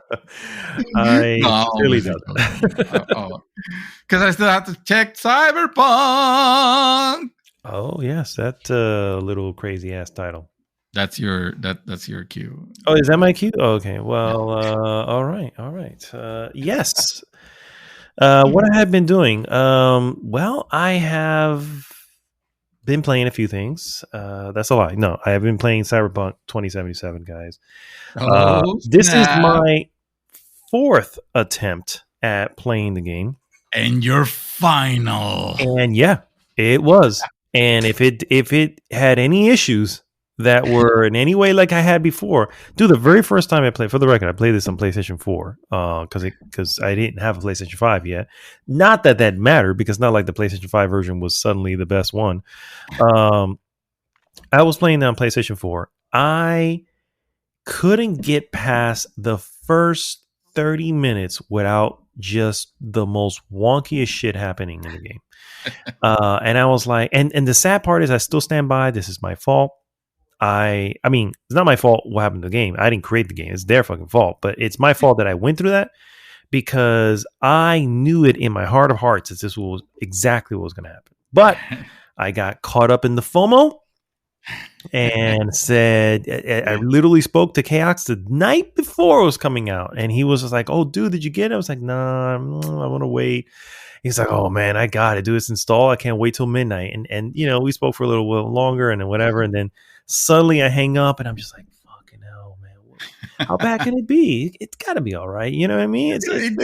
I really don't. Because I still have to check Cyberpunk. Oh yes, that little crazy ass title. That's your cue. Oh, is that my cue? Oh, okay. Well, all right. Yes. What I have been doing? Well, I have been playing a few things. That's a lie. No, I have been playing Cyberpunk 2077, guys. This is my 4th attempt at playing the game, and your final. And yeah, it was. And if it had any issues that were in any way like I had before, the very first time I played, for the record, I played this on PlayStation 4 because I didn't have a PlayStation 5 yet. Not that mattered, because not like the PlayStation 5 version was suddenly the best one. I was playing on PlayStation 4. I couldn't get past the first 30 minutes without just the most wonkiest shit happening in the game. And I was like, and the sad part is I still stand by, this is my fault. I mean, it's not my fault what happened to the game. I didn't create the game. It's their fucking fault. But it's my fault that I went through that, because I knew it in my heart of hearts that this was exactly what was going to happen. But I got caught up in the FOMO and said, I literally spoke to Chaos the night before it was coming out. And he was just like, oh, dude, did you get it? I was like, nah, I want to wait. He's like, oh, man, I got it. Do this install. I can't wait till midnight. And we spoke for a little while longer and then whatever. And then suddenly I hang up and I'm just like, fucking hell, man. How bad can it be? It's got to be all right. You know what I mean? It's trying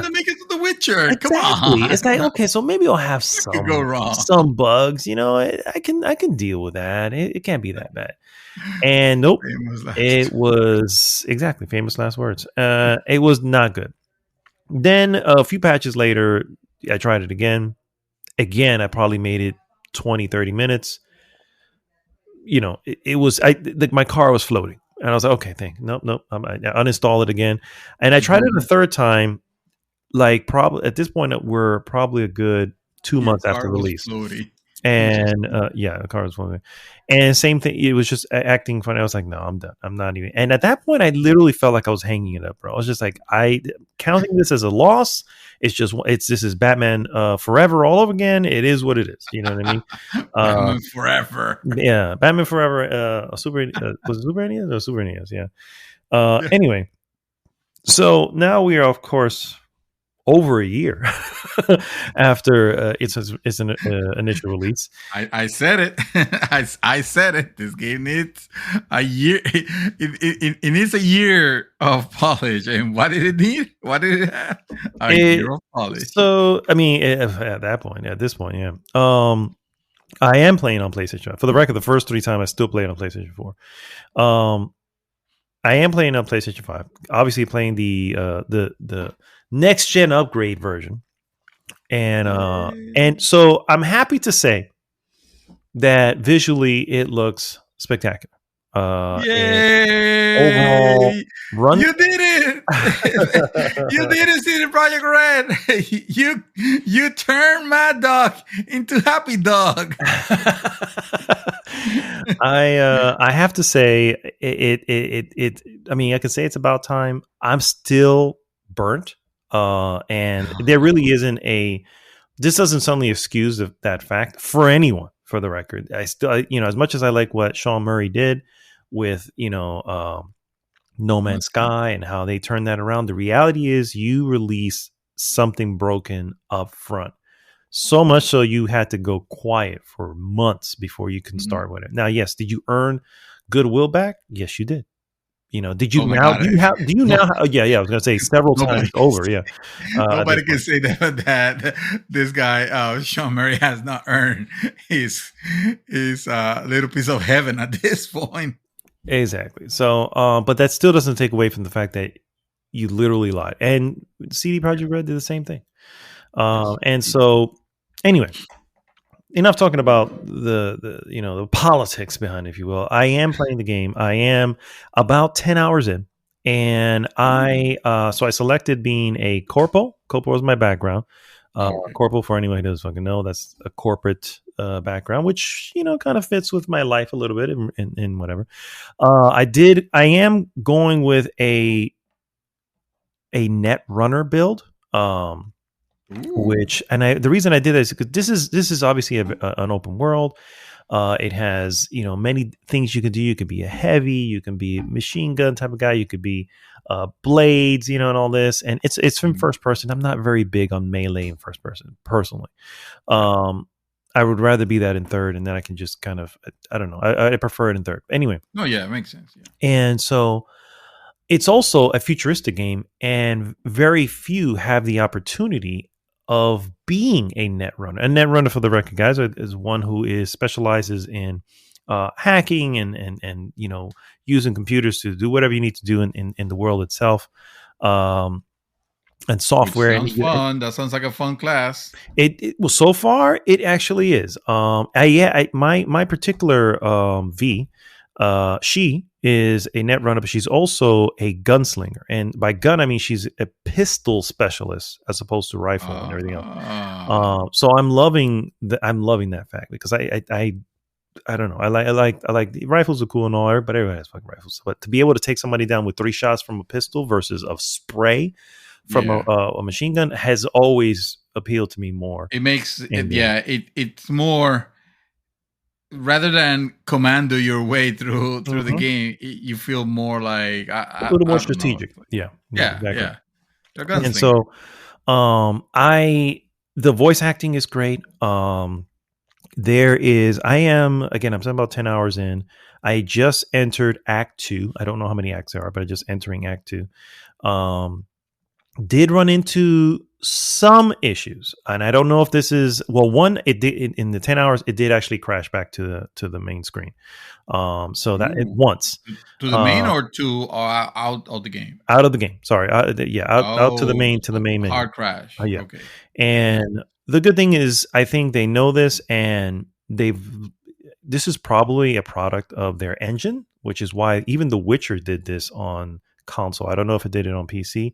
to make it to The Witcher. Exactly. Come on. It's like, okay, so maybe I'll have some bugs. I can deal with that. It can't be that bad. And nope, it was exactly famous last words. It was not good. Then a few patches later, I tried it again. Again, I probably made it 20, 30 minutes. It was my car was floating. And I was like, okay, nope. I uninstalled it again. And I tried it a third time, like probably at this point, we're probably a good 2 months after release. And the car was floating. And same thing, it was just acting funny. I was like, no, I'm done. I'm not even. And at that point, I literally felt like I was hanging it up, bro. I was just like, counting this as a loss. This is Batman Forever all over again. It is what it is. You know what I mean? Batman Forever. Yeah, Batman Forever. Was it Super NES or Super NES? Yeah. Anyway, so now we are, of course, over a year after its initial release. I said it. I said it. This game needs a year. It needs a year of polish. And what did it need? What did it have? A year of polish. So, I mean, at this point, yeah. I am playing on PlayStation. For the record, the first 3 times I still played on PlayStation 4. I am playing on PlayStation 5. Obviously, playing the next gen upgrade version, and so I'm happy to say that visually it looks spectacular. Yay! Overall run, you did it! You did it, CD Projekt Red. You turned Mad Dog into Happy Dog. I have to say it. I mean, I can say it's about time. I'm still burnt. And there really isn't this doesn't suddenly excuse that fact for anyone, for the record. I still, as much as I like what Sean Murray did with, No Man's Sky and how they turned that around, the reality is you release something broken up front. So much so you had to go quiet for months before you can start with it. Now, yes, did you earn goodwill back? Yes, you did. Did you now? Do you now? Yeah. I was gonna say several times over. Yeah. Nobody can say that this guy Sean Murray has not earned his little piece of heaven at this point. Exactly. So, but that still doesn't take away from the fact that you literally lied. And CD Projekt Red did the same thing. And so, anyway. Enough talking about the politics behind it, if you will. I am playing the game. I am about 10 hours in, and I selected being a corporal. Corporal was my background. Corporal, for anyone who doesn't fucking know, that's a corporate background, which kind of fits with my life a little bit in whatever. I am going with a net runner build. The reason I did this is because this is obviously an open world. It has many things you can do. You could be a heavy, you can be a machine gun type of guy, you could be blades, and all this. And it's from first person. I'm not very big on melee in first person personally. I would rather be that in third, and then I can just kind of I don't know. I prefer it in third. Anyway. No, yeah, it makes sense. Yeah. And so. It's also a futuristic game, and very few have the opportunity of being a net runner. A net runner, for the record, guys, is one who specializes in hacking and using computers to do whatever you need to do in the world itself, and software. Sounds fun. That sounds like a fun class. Well, so far it actually is. My particular V. She is a net runner, but she's also a gunslinger. And by gun, I mean she's a pistol specialist as opposed to rifle and everything else. So I'm loving that fact because I don't know. I like rifles are cool and all, but everybody has fucking rifles. But to be able to take somebody down with 3 shots from a pistol versus a spray from Yeah. a machine gun has always appealed to me more. It makes it, yeah, it's more, rather than commando your way through the Mhm. game, you feel more like A little more I don't know. strategic. Yeah, yeah, Yeah, exactly. yeah. You're a And gunslinger. so, I the voice acting is great. I am again. I'm saying about 10 hours in. I just entered Act Two. I don't know how many acts there are, but I just entering Act Two. Um, did run into some issues, and I don't know if this is one. It did in the 10 hours. It did actually crash back to the main screen. So that it Ooh. once. To the main Uh, or to out of the game? Out of the game. Sorry, out to the Oh, main menu. hard crash. Yeah, Okay. and the good thing is, I think they know this, and they've. This is probably a product of their engine, which is why even The Witcher did this on console. I don't know if it did it on PC,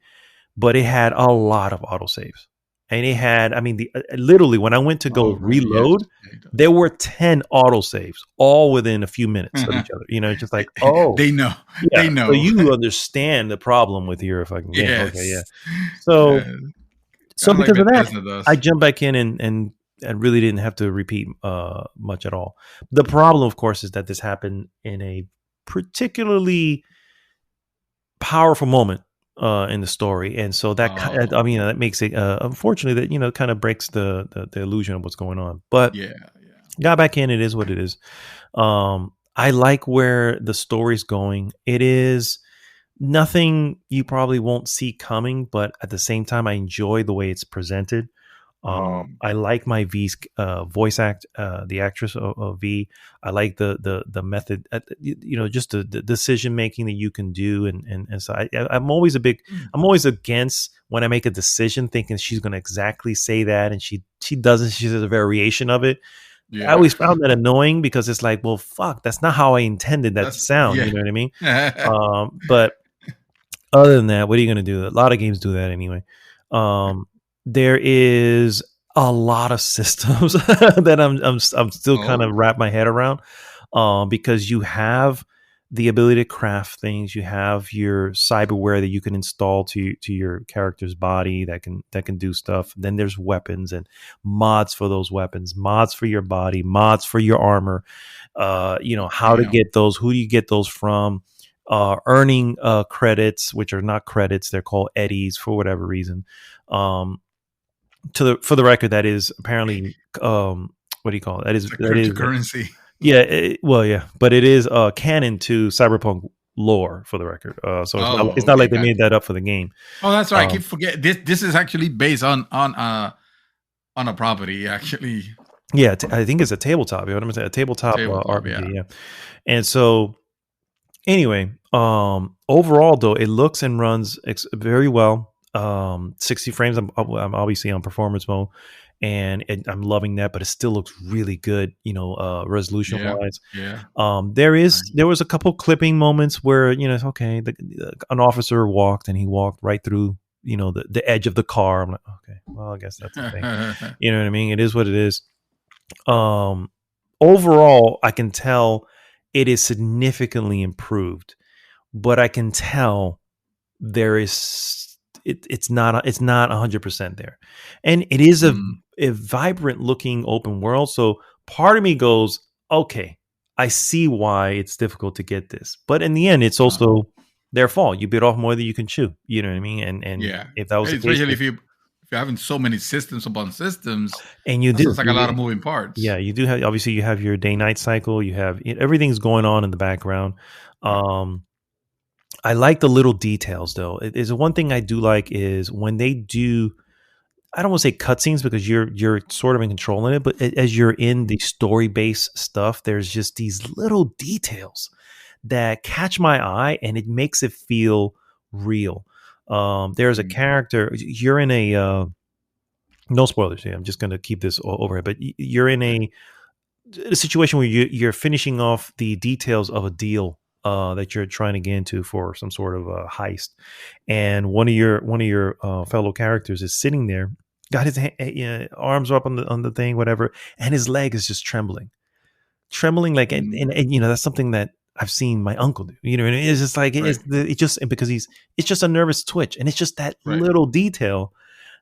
but it had a lot of autosaves. And it had, I mean, literally when I went to go Oh, really? Yes. reload, Yeah, it there does. were 10 autosaves, all within a few minutes of each other. Just like, oh, They know. yeah. They So know. you understand the problem with your fucking game. Okay, yeah. Yes. So, Yeah. so Kind of like because of that, Bethesda I does. jumped back in and really didn't have to repeat much at all. The problem, of course, is that this happened in a particularly powerful moment in the story, and so I Oh, mean that makes it unfortunately that kind of breaks the illusion of what's going on. But yeah, yeah. got back in. It is what it is. I like where the story's going. It is nothing you probably won't see coming, but at the same time, I enjoy the way it's presented. Mm, I like my V's voice act, the actress of V. I like the method, just the decision making that you can do, and so mm, I'm always against when I make a decision thinking she's going to exactly say that, and she doesn't. She says a variation of it. I yeah. always found that annoying because it's like, well, fuck, that's not how I intended that to That's sound. yeah. You know what I mean? But other than that, what are you going to do? A lot of games do that anyway. Um, there is a lot of systems that I'm still kind of Oh, wrap my head around, because you have the ability to craft things. You have your cyberware that you can install to your character's body that can do stuff. Then there's weapons and mods for those weapons, mods for your body, mods for your armor. How to damn. get those? Who do you get those from? Earning credits, which are not credits, they're called eddies for whatever reason. Um, for the record, that is apparently what do you call it? It's a That is cryptocurrency. yeah. Well, yeah, but it is canon to Cyberpunk lore for the record. So Oh, it's not okay, like they gotcha. made that up for the game. Oh, that's right. I Um, keep forget this is actually based on a property, actually. yeah, I think it's a tabletop. You know what I'm saying? A tabletop Tabletop, RPG. yeah. Yeah, and so anyway, overall though, it looks and runs very well. 60 frames. I'm obviously on performance mode, and I'm loving that. But it still looks really good, resolution Yeah. wise. Yeah. There was a couple clipping moments where it's okay. An officer walked and he walked right through the edge of the car. I'm like, okay, well, I guess that's the thing. You know what I mean? It is what it is. Um, Overall, I can tell it is significantly improved, but I can tell there is it's not 100% there, and it is Mm, a vibrant looking open world. So part of me goes, okay, I see why it's difficult to get this, but in the end, it's uh, also their fault. You bit off more than you can chew. You know what I mean? And yeah. if that was the case, Especially if you're having so many systems upon systems, and you that do, sounds like a lot of moving parts. yeah, you do have, obviously you have your day night cycle. You have everything's going on in the background. Yeah. Um, I like the little details though. Is one thing I do like is when they do. I don't want to say cutscenes because you're sort of in control in it, but as you're in the story based stuff, there's just these little details that catch my eye and it makes it feel real. There's a Mm, character. You're in a no spoilers. Yeah, I'm just going to keep this overhead, but you're in yeah. a situation where you're finishing off the details of a deal that you're trying to get into for some sort of heist, and one of your fellow characters is sitting there, got his arms up on the thing, whatever, and his leg is just trembling like, Mm, and that's something that I've seen my uncle do. You know, and it's just like Right. it's just because it's just a nervous twitch, and it's just that Right. little detail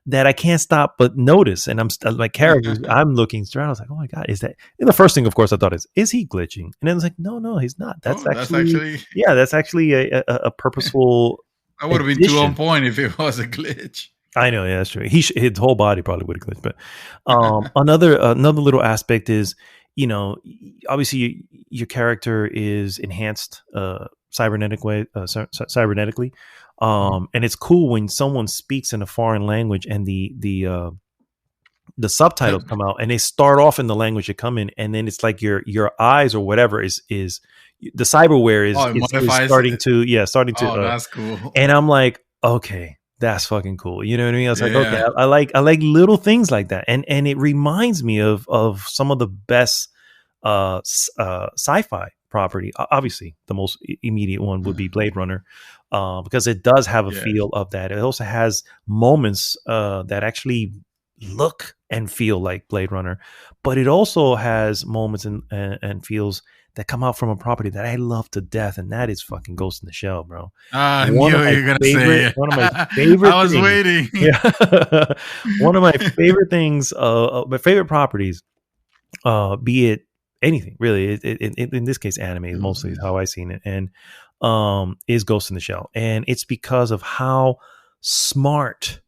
that I can't stop but notice. And my characters, I'm looking around. I was like, oh my god, is that? And the first thing, of course, I thought is he glitching? And then I was like, no, he's not. That's Oh, that's actually actually. yeah, that's actually a purposeful. That would have been too on point if it was a glitch. I know, yeah, that's true. His whole body probably would have glitched. But another little aspect is, obviously your character is enhanced cybernetically, and it's cool when someone speaks in a foreign language and the subtitles come out and they start off in the language you come in, and then it's like your eyes or whatever is the cyberware is starting to. That's cool. And I'm like, okay, that's fucking cool. You know what I mean? I was like, okay, I like little things like that, and it reminds me of some of the best sci-fi property. Obviously, the most immediate one would be Blade Runner, because it does have a feel of that. It also has moments that actually look and feel like Blade Runner, but it also has moments and feels that come out from a property that I love to death, and that is fucking Ghost in the Shell, bro. I knew you were gonna say it. One of my favorite. I was waiting. Yeah, one of my favorite things. My favorite properties. Be it anything really. In this case, anime mostly is how I seen it, and is Ghost in the Shell, and it's because of how smart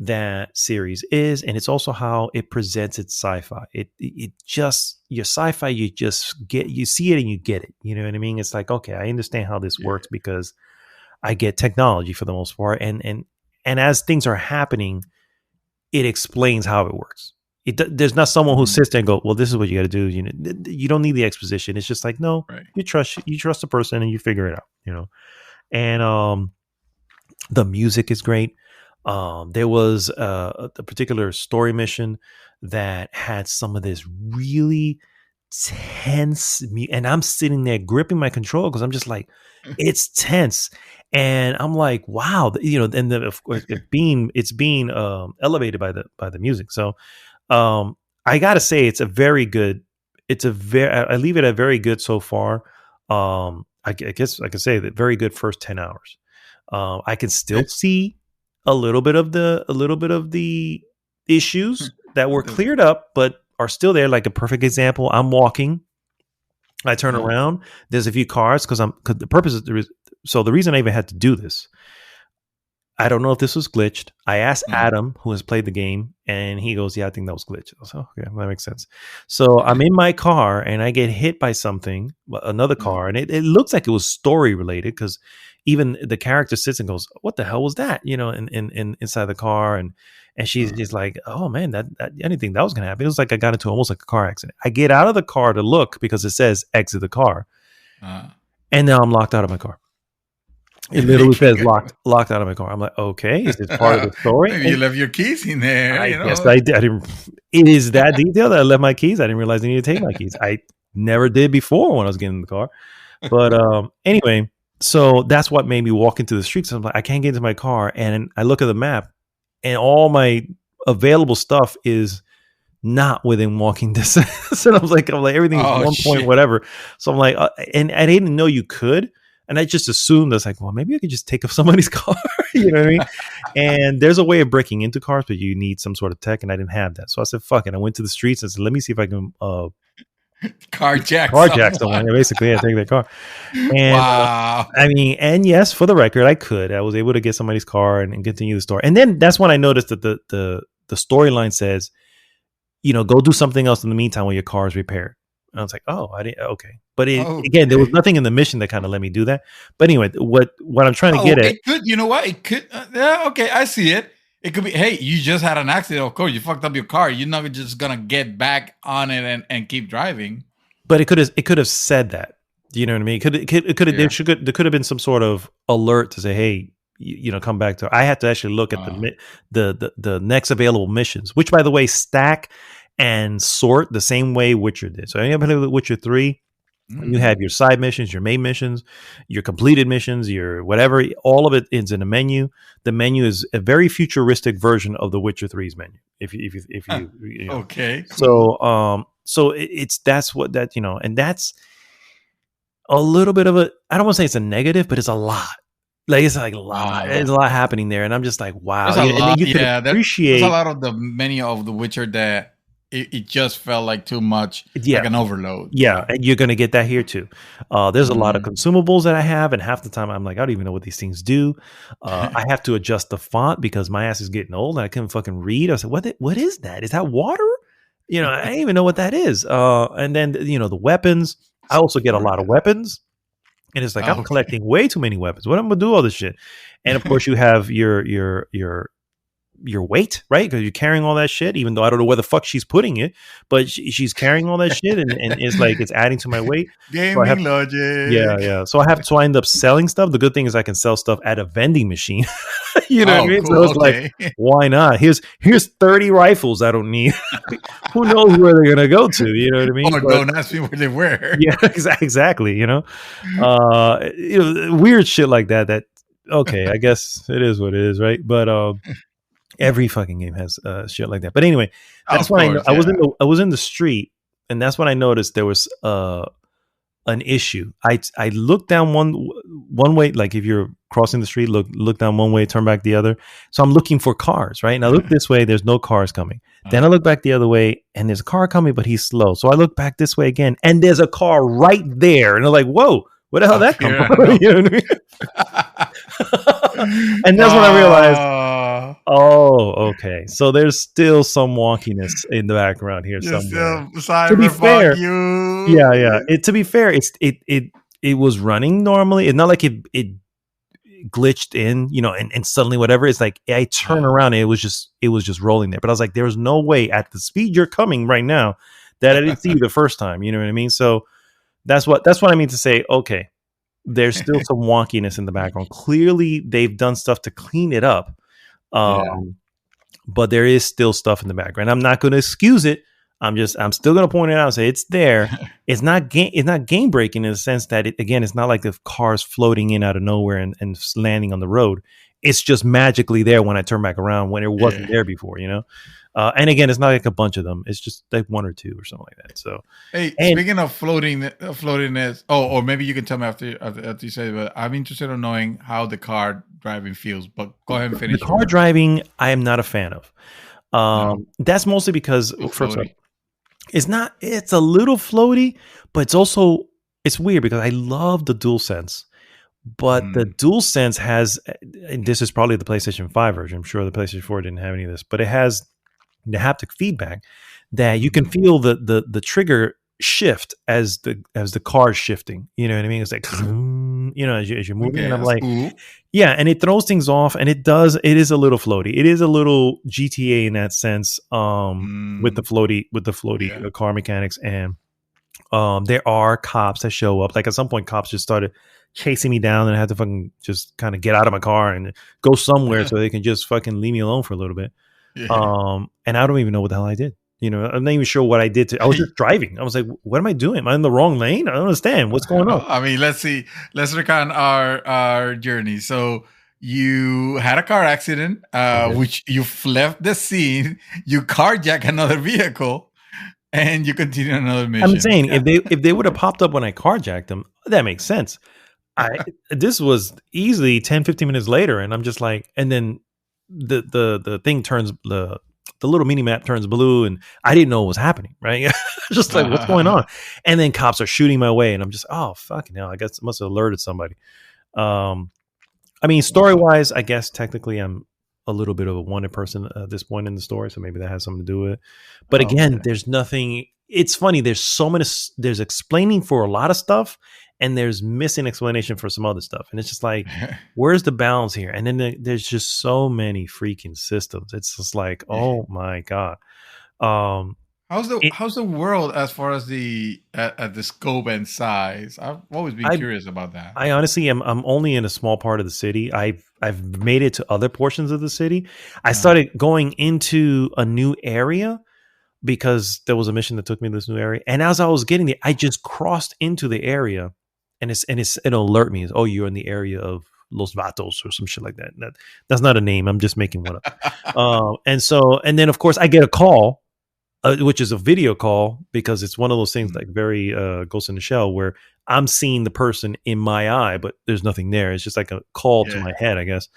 that series is, and it's also how it presents its sci-fi. It just your sci-fi, you see it and you get it. You know what I mean? It's like, okay, I understand how this works because I get technology for the most part, and as things are happening, it explains how it works. There's not someone who sits there and go, well, this is what you got to do. You don't need the exposition. It's just like, no, you trust the person and you figure it out. And the music is great. There was a particular story mission that had some of this really tense, and I'm sitting there gripping my controller because I'm just like, it's tense, and I'm like, wow, and of course it's being elevated by the music. So I gotta say, I leave it at very good so far. I guess I could say that very good first 10 hours. I can still see a little bit of the issues that were cleared up, but are still there. Like a perfect example, I'm walking, I turn around, there's a few cars because the purpose is so the reason I even had to do this, I don't know if this was glitched. I asked Adam, who has played the game, and he goes, yeah, I think that was glitched. I was like, okay, that makes sense. So I'm in my car and I get hit by something, another car, and it looks like it was story related because even the character sits and goes, what the hell was that? In inside the car, and she's just like, oh man, that anything that was gonna happen. It was like I got into almost like a car accident. I get out of the car to look because it says exit the car, and now I'm locked out of my car. It literally says locked out of my car. I'm like, okay, is this part of the story? Maybe you left your keys in there. Yes, I did. It is that detailed that I left my keys. I didn't realize I needed to take my keys. I never did before when I was getting in the car. But anyway, so that's what made me walk into the streets. So I'm like, I can't get into my car, and I look at the map, and all my available stuff is not within walking distance. And I'm like, everything's 1 point whatever. So I'm like, and I didn't know you could. And I just assumed that's like, well, maybe I could just take up somebody's car. You know what I mean? And there's a way of breaking into cars, but you need some sort of tech, and I didn't have that. So I said, fuck it. I went to the streets and said, let me see if I can carjack someone. Basically, I take their car. And wow. And yes, for the record, I could. I was able to get somebody's car and continue the story. And then that's when I noticed that the storyline says, go do something else in the meantime while your car is repaired. And I was like, oh, I didn't. Okay. But again, there was nothing in the mission that kind of let me do that. But anyway, what I'm trying to get at. It could, you know what? It could. Okay, I see it. It could be, hey, you just had an accident. Of course, you fucked up your car. You're not just going to get back on it and keep driving. But it could have said that. Do you know what I mean? There could have been some sort of alert to say, hey, come back to. I had to actually look at the next available missions, which, by the way, stack and sort the same way Witcher did. So anybody with Witcher 3, you have your side missions, your main missions, your completed missions, your whatever. All of it is in a menu. The menu is a very futuristic version of the Witcher 3's menu. If you okay. So that's what and that's a little bit of a, I don't want to say it's a negative, but it's a lot. Like it's like a lot. There's a lot happening there, and I'm just like, wow. There's a And then lot. you could Yeah, there's a appreciate. lot of the many of The Witcher that it just felt like too much, Yeah, like an overload. yeah, and you're gonna get that here too. There's a lot of Mm. consumables that I have, and half the time I'm like, I don't even know what these things do. I have to adjust the font because my ass is getting old and I couldn't fucking read. I said, what is that? Is that water? I didn't even know what that is. And then the weapons. I also get a lot of weapons, and it's like I'm Okay. collecting way too many weapons. What am I gonna do all this shit? And of course, you have your weight, right? Because you're carrying all that shit, even though I don't know where the fuck she's putting it, but she's carrying all that shit, and it's like it's adding to my weight. So I have, Gaming logic. yeah. So I end up selling stuff. The good thing is I can sell stuff at a vending machine. You know what I Oh, mean? So cool. it's like, Okay. why not? Here's 30 rifles I don't need. Who knows where they're gonna go to? You know what I mean? Oh, But don't ask me where they were. yeah, exactly. Weird shit like that. That okay, I guess it is what it is, right? But every fucking game has shit like that. But anyway, that's Of when I know course, yeah. I was in the street, and that's when I noticed there was an issue. I looked down one way, like if you're crossing the street, look down one way, turn back the other. So I'm looking for cars, right? And I look this way, there's no cars coming. Then I look back the other way, and there's a car coming, but he's slow. So I look back this way again, and there's a car right there, and I'm like, whoa. Where the hell that come from? You know what I mean? And that's when I realized, oh, okay. So there's still some wonkiness in the background here You're somewhere. still To be fair, Cyberpunk, you. yeah. To be fair, it was running normally. It's not like it glitched in, and suddenly whatever. It's like I turn around and it was just rolling there. But I was like, there's no way at the speed you're coming right now that I didn't see you the first time. You know what I mean? So that's what I mean to say. Okay, there's still some wonkiness in the background. Clearly, they've done stuff to clean it up. But there is still stuff in the background. I'm not going to excuse it. I'm still going to point it out and say it's there. It's not game breaking in the sense that it's not like the car's floating in out of nowhere and landing on the road. It's just magically there when I turn back around when it wasn't there before, and again, it's not like a bunch of them. It's just like one or two or something like that. So, hey, speaking of floatiness, or maybe you can tell me after you say it, but I'm interested in knowing how the car driving feels. But go ahead and finish. The car driving, I am not a fan of. That's mostly because first off, it's a little floaty, but it's weird because I love the DualSense. But the DualSense has, and this is probably the PlayStation 5 version. I'm sure the PlayStation 4 didn't have any of this, but it has the haptic feedback that you can feel the trigger shift as the car is shifting. You know what I mean? It's like, as you're moving, and I'm like, yeah, and it throws things off, and it is a little floaty. It is a little GTA in that sense, with the floaty car mechanics, and there are cops that show up. Like at some point, cops just started chasing me down, and I had to fucking just kind of get out of my car and go somewhere so they can just fucking leave me alone for a little bit. And I don't even know what the hell I did. I'm not even sure what I did. I was just driving. I was like, what am I doing? Am I in the wrong lane? I don't understand. What's going on? I mean, let's see. Let's recount our journey. So you had a car accident, which you left the scene. You carjack another vehicle, and you continue another mission. I'm saying if they would have popped up when I carjacked them, that makes sense. This was easily 10, 15 minutes later, and I'm just like, and then the thing turns the little mini map turns blue, and I didn't know what was happening, right? Just like, what's going on? And then cops are shooting my way, and I'm just, oh, fucking hell, I guess I must have alerted somebody. I mean, story-wise, I guess technically I'm a little bit of a wanted person at this point in the story, so maybe that has something to do with it. But again, there's nothing. It's funny. There's explaining for a lot of stuff, and there's missing explanation for some other stuff. And it's just like, where's the balance here? And then there's just so many freaking systems. It's just like, oh my God. How's the world as far as the scope and size? I've always been curious about that. I honestly am. I'm only in a small part of the city. I've made it to other portions of the city. I started going into a new area because there was a mission that took me to this new area. And as I was getting there, I just crossed into the area, and it'll alert me. Oh, you're in the area of Los Vatos or some shit like that. That's not a name. I'm just making one up. And then of course I get a call which is a video call, because it's one of those things like very Ghost in the Shell, where I'm seeing the person in my eye, but there's nothing there. It's just like a call to my head, I guess.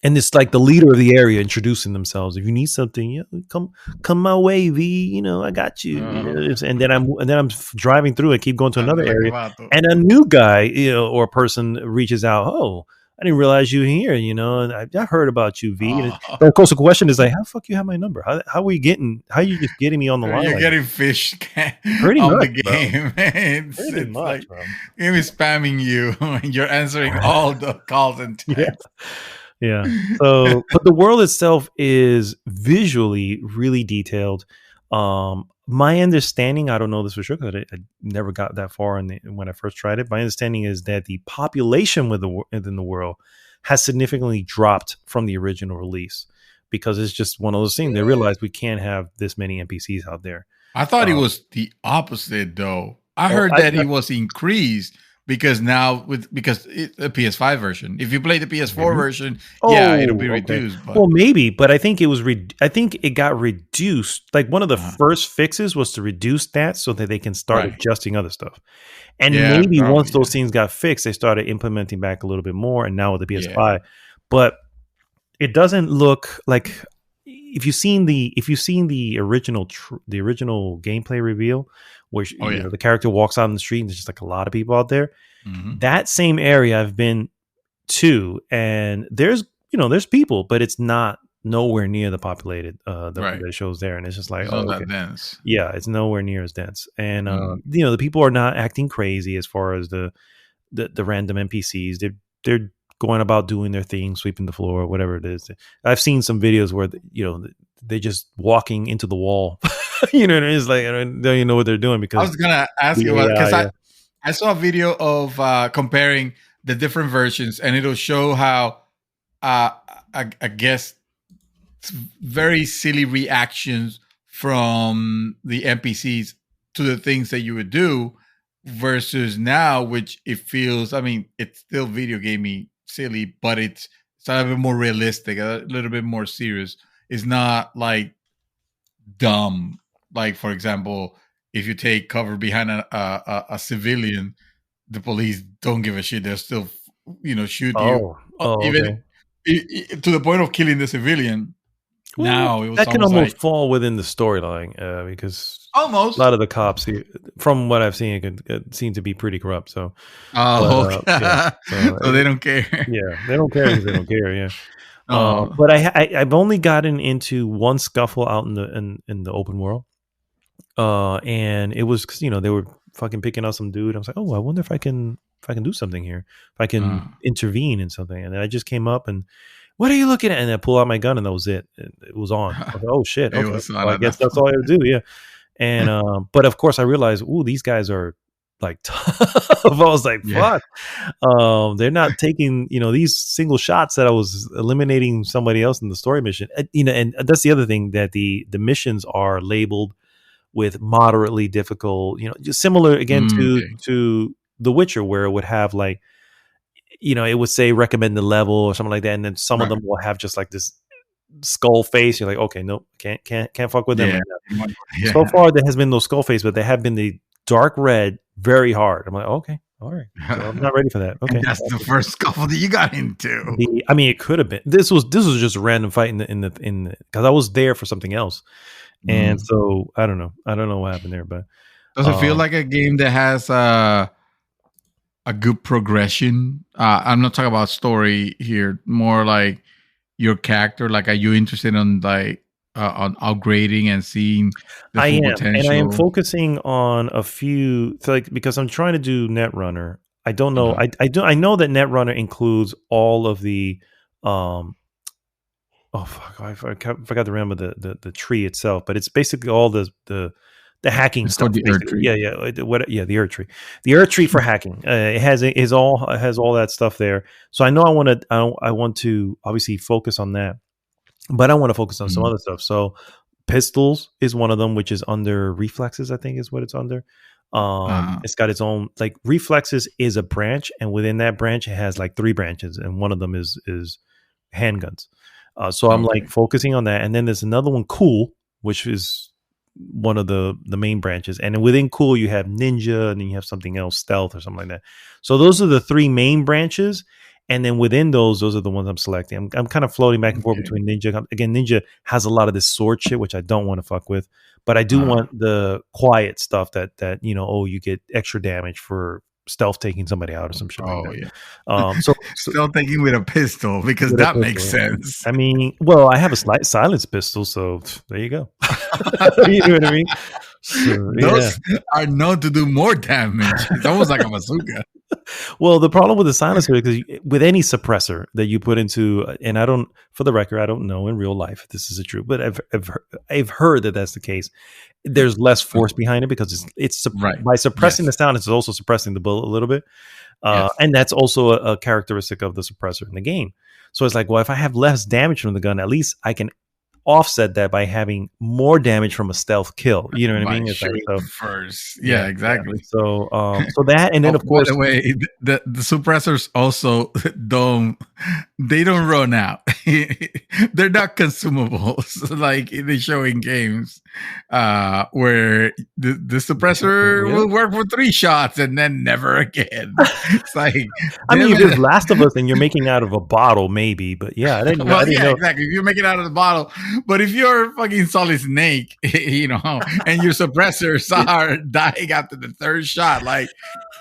And it's like the leader of the area introducing themselves. If you need something, come my way, V. I got you. And then I'm driving through and keep going to another area, and a new guy, or a person reaches out. Oh, I didn't realize you were here. And I heard about you, V. And of course, the question is like, how the fuck you have my number? How are you just getting me on the line? You're getting fish pretty on much, the game. It's much, like bro. him is spamming you, and you're answering all the calls and texts. Yeah. So, but the world itself is visually really detailed. My understanding, I don't know this for sure because I never got that far when I first tried it. My understanding is that the population within the world has significantly dropped from the original release, because it's just one of those things. They realized we can't have this many NPCs out there. I thought it was the opposite, though. I heard that it was increased. Because now because it's a PS5 version. If you play the PS4 version, it'll be reduced. But. Well, maybe, but I think I think it got reduced. Like one of the first fixes was to reduce that so that they can start adjusting other stuff. And maybe once those things got fixed, they started implementing back a little bit more. And now with the PS5, but it doesn't look like if you've seen the original gameplay reveal, where the character walks out in the street and there's just like a lot of people out there. Mm-hmm. That same area I've been to, and there's people, but it's not nowhere near the populated that shows there, and it's just like it's not that dense. Yeah, it's nowhere near as dense, and the people are not acting crazy as far as the random NPCs. They're going about doing their thing, sweeping the floor, whatever it is. I've seen some videos where they're just walking into the wall. It's like I don't even know what they're doing, because I was gonna ask you about, because I saw a video of comparing the different versions, and it'll show how I guess very silly reactions from the NPCs to the things that you would do versus now, which it feels. I mean, it's still video gamey silly, but it's a little bit more realistic, a little bit more serious. It's not like dumb. Like, for example, if you take cover behind a civilian, the police don't give a shit. They'll still, shoot you, even to the point of killing the civilian. Well, now it was that can almost fall within the storyline, because almost a lot of the cops, from what I've seen, it seem to be pretty corrupt. So, so they don't care. Yeah, they don't care because they don't care. Yeah. But I've only gotten into one scuffle out in the open world. And it was because they were fucking picking out some dude. I was like, oh, I wonder if I can do something here, if I can intervene in something. And then I just came up and, what are you looking at? And I pull out my gun, and that was it. It was on. I was like, oh shit! Okay. Well, I guess that's all I have to do. Yeah. And but of course I realized, these guys are like tough. I was like, fuck. They're not taking these single shots that I was eliminating somebody else in the story mission. And that's the other thing, that the missions are labeled with moderately difficult, just similar again to The Witcher, where it would have like, it would say recommended level or something like that, and then some of them will have just like this skull face. You're like, okay, nope, can't fuck with them. Right now. So far, there has been no skull face, but there have been the dark red, very hard. I'm like, okay, all right, so I'm not ready for that. Okay, and that's the first scuffle that you got into. It could have been. This was just a random fight in the because I was there for something else. And so I don't know what happened there, but does it feel like a game that has a good progression? I'm not talking about story here, more like your character. Like, are you interested in on upgrading and seeing the full potential? And I am focusing on a few, because I'm trying to do Netrunner. I don't know. I know that Netrunner includes all of the oh fuck! I forgot to remember the tree itself, but it's basically all the hacking stuff. The Earth tree. The Earth tree. The Earth tree for hacking. It has all that stuff there. So I know I want to obviously focus on that, but I want to focus on some other stuff. So pistols is one of them, which is under reflexes. I think is what it's under. It's got its own, like, reflexes is a branch, and within that branch it has like 3 branches, and one of them is handguns. So I'm like focusing on that, and then there's another one, cool, which is one of the main branches, and then within cool you have ninja, and then you have something else, stealth or something like that. So those are the three main branches, and then within those are the ones I'm selecting. I'm kind of floating back and forth between ninja. Again, ninja has a lot of this sword shit, which I don't want to fuck with, but I do want the quiet stuff that you get extra damage for stealth taking somebody out or some shit like that. Yeah. So stealth taking with a pistol, because that makes sense. I mean, well, I have a silence pistol, so there you go. You know what I mean? So, those are known to do more damage. It's almost like a bazooka. Well, the problem with the silencer is because with any suppressor that you put into, and for the record, I don't know in real life if this is true, but I've heard that that's the case. There's less force behind it because it's by suppressing the sound, it's also suppressing the bullet a little bit, and that's also a characteristic of the suppressor in the game. So it's like, well, if I have less damage from the gun, at least I can offset that by having more damage from a stealth kill. You know what I mean? First, exactly. Yeah. So that, and then of course, by the way, the suppressors also don't run out. They're not consumables like they show in games, where the suppressor will work for 3 shots and then never again. It's like, I mean, if it's Last of Us and you're making out of a bottle, maybe, but I didn't know. Exactly. If you're making out of the bottle. But if you're fucking Solid Snake, and your suppressors are dying after the 3rd shot, like,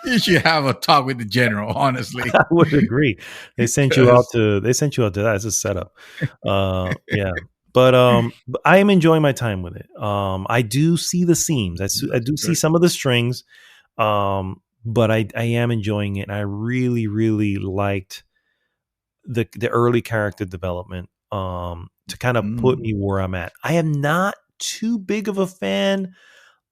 you should have a talk with the general, honestly. I would agree. They sent you out to that as a setup. But I am enjoying my time with it. I do see the seams. I do see some of the strings. But I am enjoying it. And I really, really liked the early character development. To kind of put me where I'm at. I am not too big of a fan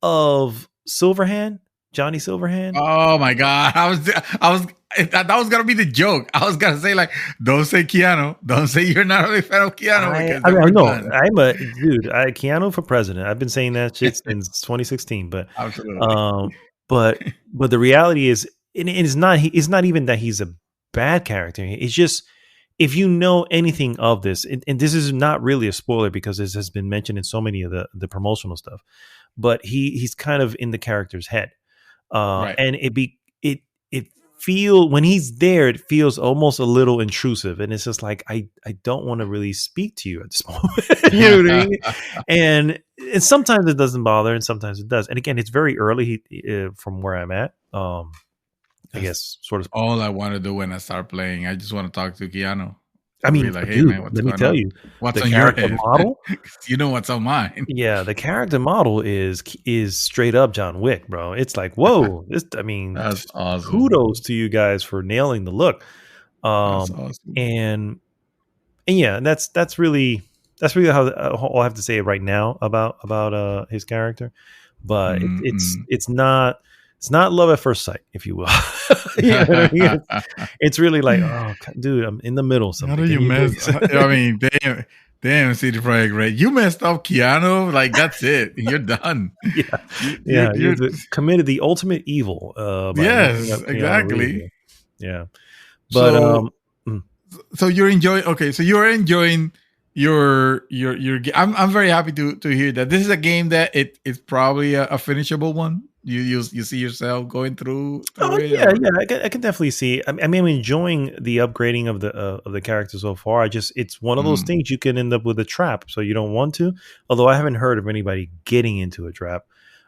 of Silverhand, Johnny Silverhand. Oh my God. That was gonna be the joke. I was gonna say, like, don't say Keanu. Don't say you're not a big fan of Keanu. I'm a dude. Keanu for president. I've been saying that shit since 2016. But absolutely. But the reality is, it's not even that he's a bad character. It's just, if you know anything of this, and this is not really a spoiler because this has been mentioned in so many of the promotional stuff, but he's kind of in the character's head, and it feel, when he's there, it feels almost a little intrusive, and it's just like, I don't want to really speak to you at this moment. You know what I mean? And sometimes it doesn't bother, and sometimes it does. And again, it's very early from where I'm at. I guess sort of all I want to do when I start playing. I just want to talk to Keanu. I mean, like, hey, man, let me tell you, what's on your head model? You know what's on mine. Yeah, the character model is straight up John Wick, bro. It's like, whoa, that's awesome. Kudos to you guys for nailing the look. That's awesome. And yeah, that's really how all I have to say right now about his character. But it's not love at first sight, if you will. You know what I mean? It's really like, oh, dude, I'm in the middle. How do you mess? I mean, damn, CD Projekt Red, you messed up Keanu. Like, that's it. You're done. You committed the ultimate evil. Yes, exactly. Yeah, but so you're enjoying. Okay, so you're enjoying your. I'm very happy to hear that. This is a game that it's probably a finishable one. You see yourself going through it? Yeah. I can definitely see. I mean, I'm enjoying the upgrading of the character so far. It's one of those things you can end up with a trap, so you don't want to. Although I haven't heard of anybody getting into a trap.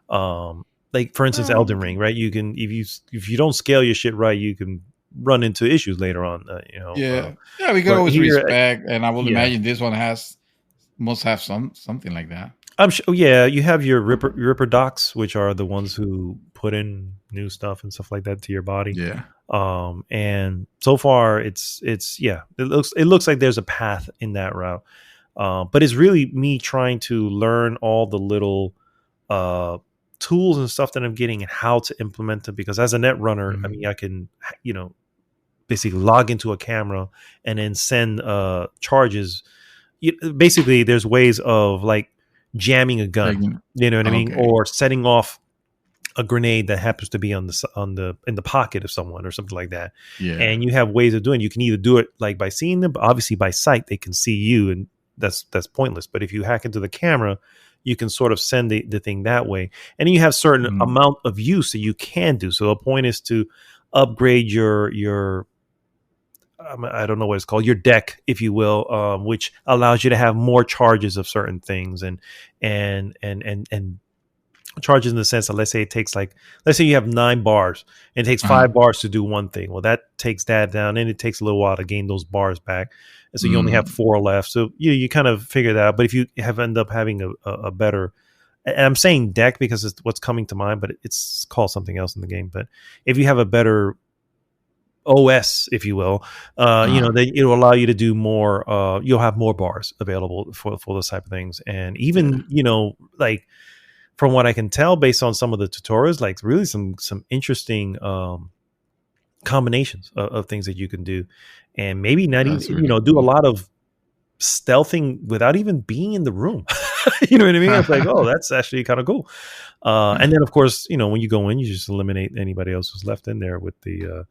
Like, for instance, Elden Ring, right? You can, if you don't scale your shit right, you can run into issues later on. We can always respect, and I will imagine this one must have something like that. I'm sure. Yeah, you have your Ripper docs, which are the ones who put in new stuff and stuff like that to your body. Yeah. And so far, it looks like there's a path in that route. But it's really me trying to learn all the little tools and stuff that I'm getting and how to implement them. Because as a net runner, I mean, I can, basically log into a camera and then send charges. Basically, there's ways of, like, jamming a gun, you know what I mean, or setting off a grenade that happens to be in the pocket of someone or something like that. Yeah. And you have ways of doing it. You can either do it like by seeing them, but obviously by sight they can see you, and that's pointless. But if you hack into the camera, you can sort of send the thing that way, and you have certain amount of use that you can do. So the point is to upgrade your I don't know what it's called, your deck, if you will, which allows you to have more charges of certain things, and charges in the sense that let's say you have 9 bars and it takes 5 bars to do one thing. Well, that takes that down, and it takes a little while to gain those bars back, and so you only have 4 left. So you kind of figure that out. But if you end up having a better, and I'm saying deck because it's what's coming to mind, but it's called something else in the game. But if you have a better OS, if you will, then it'll allow you to do more. You'll have more bars available for those type of things, and even like from what I can tell, based on some of the tutorials, like really some interesting combinations of things that you can do, and maybe not even do a lot of stealthing without even being in the room. You know what I mean? It's like, oh, that's actually kind of cool. And then of course, when you go in, you just eliminate anybody else who's left in there with the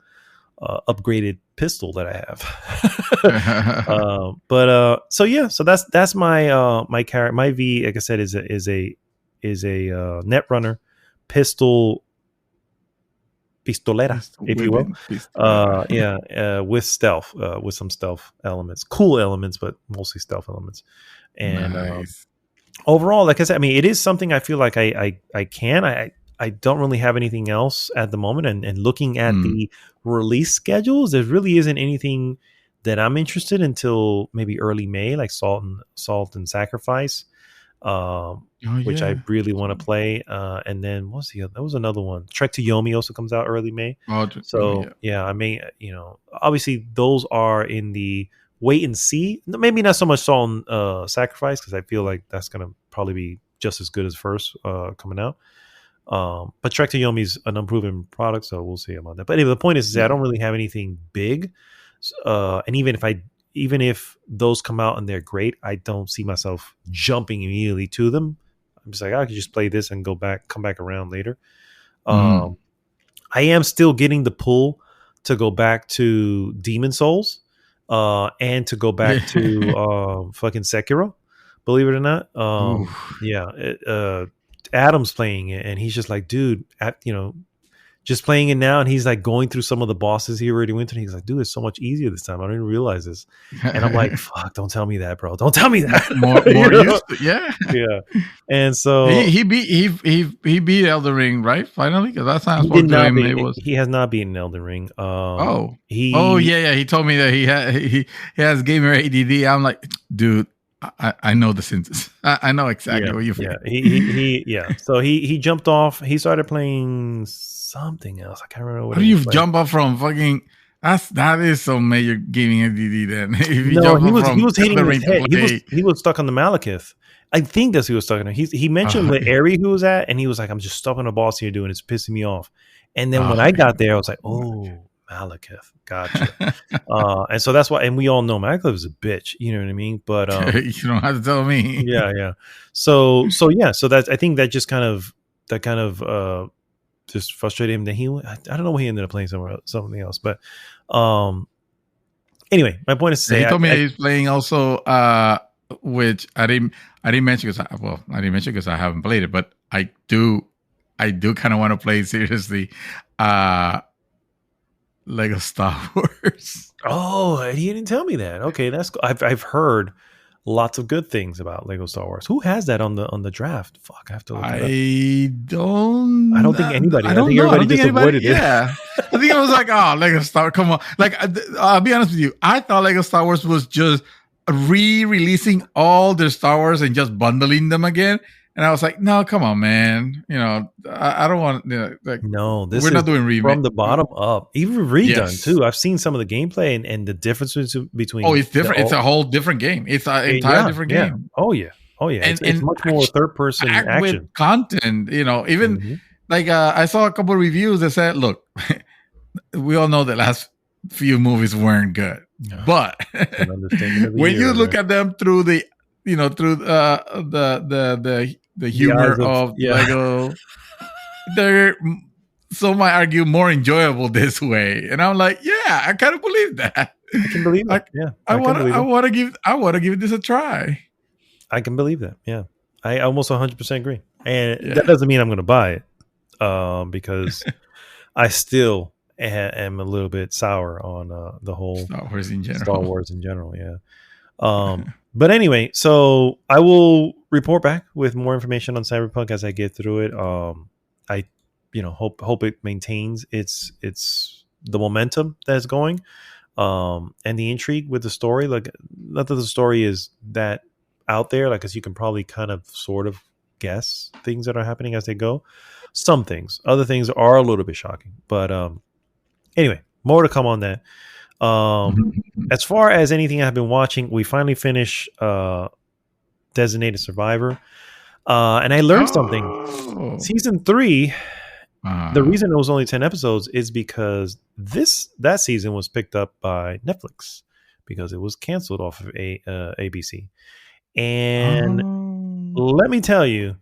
upgraded pistol that I have. So that's my my character. My V, like I said, is a Netrunner pistolera, if you will. With stealth, with some stealth elements, cool elements, but mostly stealth elements. And overall, like I said, I mean, it is something I feel like I don't really have anything else at the moment. And looking at the release schedules, there really isn't anything that I'm interested in until maybe early May, like Salt and Sacrifice, which I really want to play. And then what's the other? There was another one. Trek to Yomi also comes out early May. I may, obviously those are in the wait and see. Maybe not so much Salt and Sacrifice, because I feel like that's going to probably be just as good as first coming out. But Trek to Yomi's an unproven product, so we'll see about that. But anyway, the point is I don't really have anything big, and even if those come out and they're great, I don't see myself jumping immediately to them. I'm just like, I could just play this and come back around later. I am still getting the pull to go back to Demon Souls, and to go back to fucking Sekiro. Believe it or not, Adam's playing it, and he's just like, dude, just playing it now, and he's like going through some of the bosses he already went through. And he's like, dude, it's so much easier this time. I didn't realize this. And I'm like, fuck, don't tell me that, bro. Don't tell me that. more used to, yeah. And so he beat Elden Ring, right? Finally, because that's not he has not beaten Elden Ring. He told me that he has gamer ADD. I'm like, dude, I know the synthesis. I know exactly what you feel. So he jumped off. He started playing something else. I can't remember what. How do you jump off from fucking? That is some major gaming ADD. Then he was hitting his head. He was stuck on the Malekith. I think that's who he was stuck on. He mentioned the area he was at, and he was like, "I'm just stuck on a boss here doing. It's pissing me off." And then when I got there, I was like, "Oh, Malekith, gotcha." And so that's why, and we all know Malekith is a bitch, you know what I mean? But you don't have to tell me. So that's, I think that just kind of just frustrated him. That I don't know why he ended up playing something else. But anyway, my point is to say, he told me he's playing also, which I didn't mention because I haven't played it, but I do kind of want to play seriously. Lego Star Wars. Oh, he didn't tell me that. Okay, that's cool. I've heard lots of good things about Lego Star Wars. Who has that on the draft? Fuck, I have to look it up. I don't think anybody. I think everybody just avoided it. Yeah, I think it was like, oh, Lego Star. Come on, like I'll be honest with you. I thought Lego Star Wars was just re-releasing all their Star Wars and just bundling them again. And I was like, no, come on, man. I don't want this we're is not doing remake. From the bottom up. Even redone too. I've seen some of the gameplay and the differences between. Oh, it's different. It's a whole different game. It's an entire different game. Oh yeah. It's much more third person action with content. Even like I saw a couple of reviews that said, look, we all know the last few movies weren't good, but when you look at them through the the humor of Lego, they're, some might argue, more enjoyable this way. And I'm like, yeah, I kind of believe that. I can believe I it. Yeah, I I can want believe I it. want to give this a try. I can believe that. Yeah, I almost 100% agree. And that Yeah. doesn't mean I'm going to buy it, because I still am a little bit sour on the whole Star Wars in Star general. Wars in general. Yeah. But anyway, so I will report back with more information on Cyberpunk as I get through it. I, hope it maintains its the momentum that's going, and the intrigue with the story. Like, not that the story is that out there, like, as you can probably kind of sort of guess things that are happening as they go. Some things, other things are a little bit shocking, but anyway, more to come on that. As far as anything I've been watching, we finally finished Designated Survivor, and I learned something. Oh. Season 3, the Uh, reason it was only 10 episodes is because that season was picked up by Netflix because it was canceled off of ABC. And oh. let me tell you,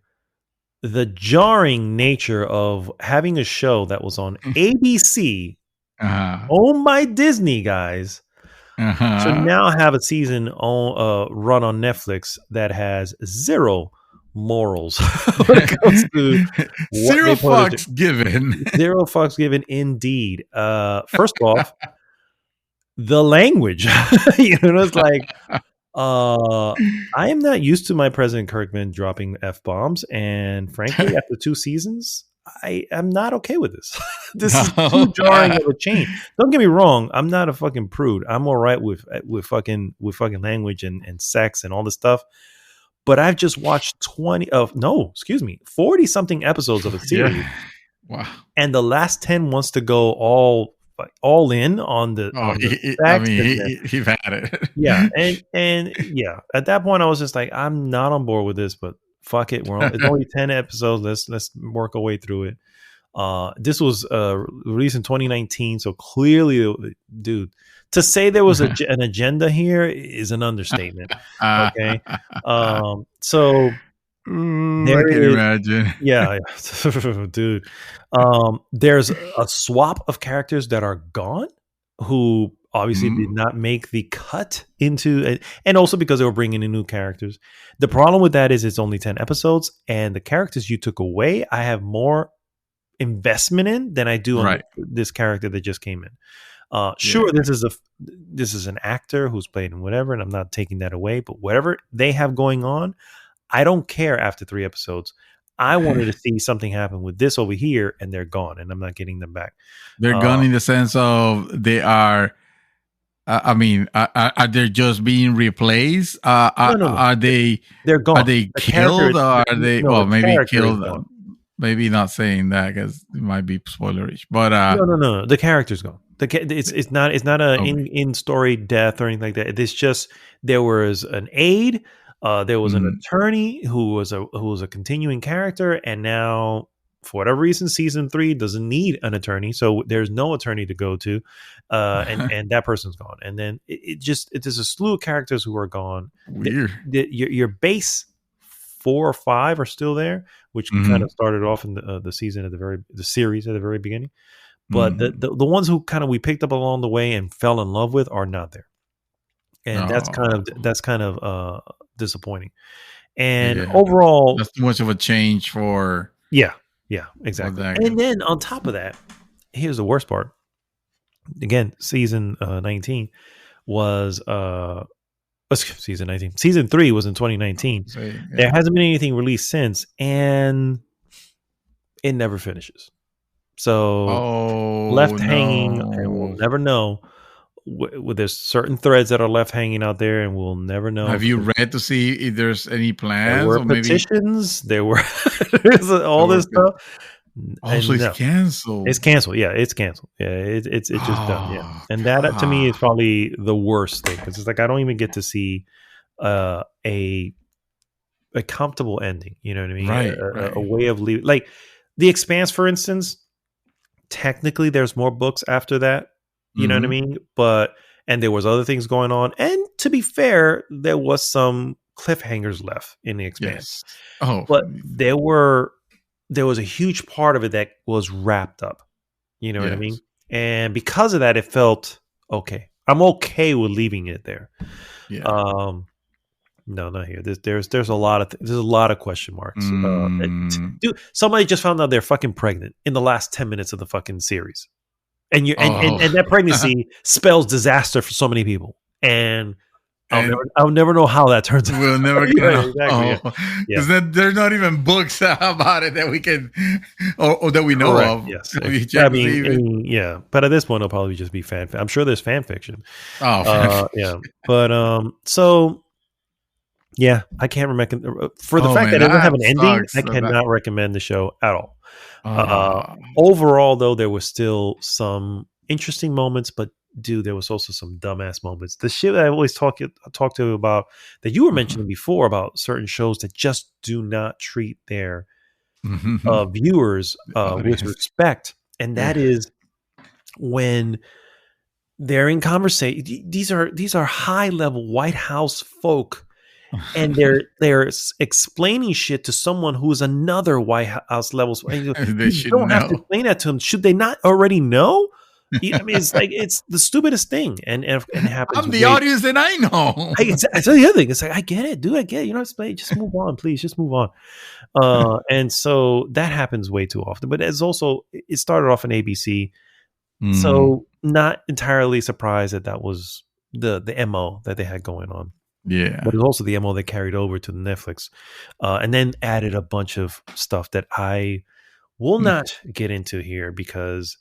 the jarring nature of having a show that was on ABC, Uh-huh. oh my Disney guys, to Uh-huh. now have a season on run on Netflix that has zero morals when it comes to what Zero they put it. fucks given. Zero fucks given, indeed. First off, the language. It's like, I am not used to my President Kirkman dropping F bombs, and frankly, after 2 seasons, I am not okay with this. This is too No. jarring of a change. Don't get me wrong, I'm not a fucking prude. I'm all right with fucking language and sex and all this stuff. But I've just watched 40 something episodes of a series, Yeah. Wow. and the last 10 wants to go all in on the Oh, I sex mean, and the, he had it. yeah, and yeah, at that point I was just like, I'm not on board with this, but fuck it. It's only 10 episodes. Let's work our way through it. This was released in 2019, so clearly, dude, to say there was an agenda here is an understatement. Okay. So Ooh, I can imagine. yeah, dude. There's a swap of characters that are gone, who obviously did not make the cut into, and also because they were bringing in new characters. The problem with that is it's only 10 episodes, and the characters you took away, I have more investment in than I do on this character that just came in. Sure, this is an actor who's played in whatever, and I'm not taking that away, but whatever they have going on, I don't care after 3 episodes. I wanted to see something happen with this over here, and they're gone, and I'm not getting them back. They're gone in the sense of they are. I mean, are they just being replaced? No. Are they? They're gone. Are they killed, or are they? No, well, maybe killed. Gone. Maybe not saying that because it might be spoilerish. But no. The character's gone. It's not a in story death or anything like that. It's just there was an aide. There was an attorney who was a continuing character, and now for whatever reason, season 3 doesn't need an attorney, so there's no attorney to go to, and that person's gone. And then there's a slew of characters who are gone. Weird. Your base 4 or 5 are still there, which kind of started off in the season the series at the very beginning. But the ones who kind of we picked up along the way and fell in love with are not there, and that's kind of disappointing. And overall, that's too much of a change for yeah, exactly. And then on top of that, here's the worst part. Again, season 19 was season 19. Season 3 was in 2019. There hasn't been anything released since, and it never finishes. So left hanging, and we'll never know. There's certain threads that are left hanging out there, and we'll never know. Have you read to see if there's any plans? There were petitions. There were all this stuff. So it's canceled. It's canceled. Yeah, it's canceled. Yeah, it's just done. Yeah, and that to me is probably the worst thing, because it's like I don't even get to see a comfortable ending. You know what I mean? Right. A way of leaving. Like The Expanse, for instance. Technically, there's more books after that. You know what I mean? And there was other things going on. And to be fair, there was some cliffhangers left in The Expanse. Yes. But there was a huge part of it that was wrapped up. You know what I mean? And because of that, it felt okay. I'm okay with leaving it there. Yeah. No, not here. There's a lot of there's a lot of question marks. Mm. Dude, somebody just found out they're fucking pregnant in the last 10 minutes of the fucking series, and Oh. and that pregnancy spells disaster for so many people, and And I'll never know how that turns out. we'll never Yeah, know. exactly. Yeah, yeah. Because there's not even books about it that we can or that we know Correct. of. Yes. So you I check to see mean, yeah. But at this point, it'll probably just be fan. I'm sure there's fan fiction. Oh, Yeah. But so yeah, I can't recommend for the fact man, that it doesn't have that an ending. sucks. I cannot recommend the show at all. Uh, Overall, though, there was still some interesting moments, but dude, there was also some dumbass moments. The shit I always talk to you about that you were mentioning before about certain shows that just do not treat their viewers with respect, and that is when they're in conversation. These are high level White House folk. And they're explaining shit to someone who is another White House level. They should don't have to know. explain that to them. Should they not already know? I mean, it's like it's the stupidest thing, and it happens. I'm the audience, and I know. I tell you the other thing. It's like I get it, dude. I get it. You know, explain. Just move on, please. Just move on. And so that happens way too often. But it's also it started off in ABC, so not entirely surprised that was the MO that they had going on. Yeah. But it's also the MO that carried over to the Netflix, and then added a bunch of stuff that I will not get into here because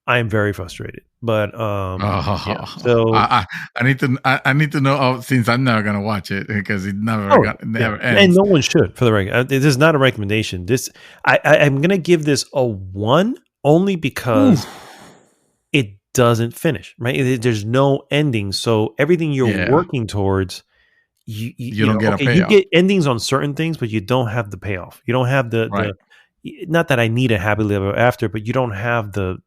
I am very frustrated. But yeah, so I need to know since I'm never gonna watch it because it never ends. And no one should. For the record, this is not a recommendation. This I'm gonna give this a 1 only because it doesn't finish. Right? There's no ending, so everything you're working towards. You don't get a payoff. You get endings on certain things, but you don't have the payoff. You don't have the not that I need a happily ever after, but you don't have the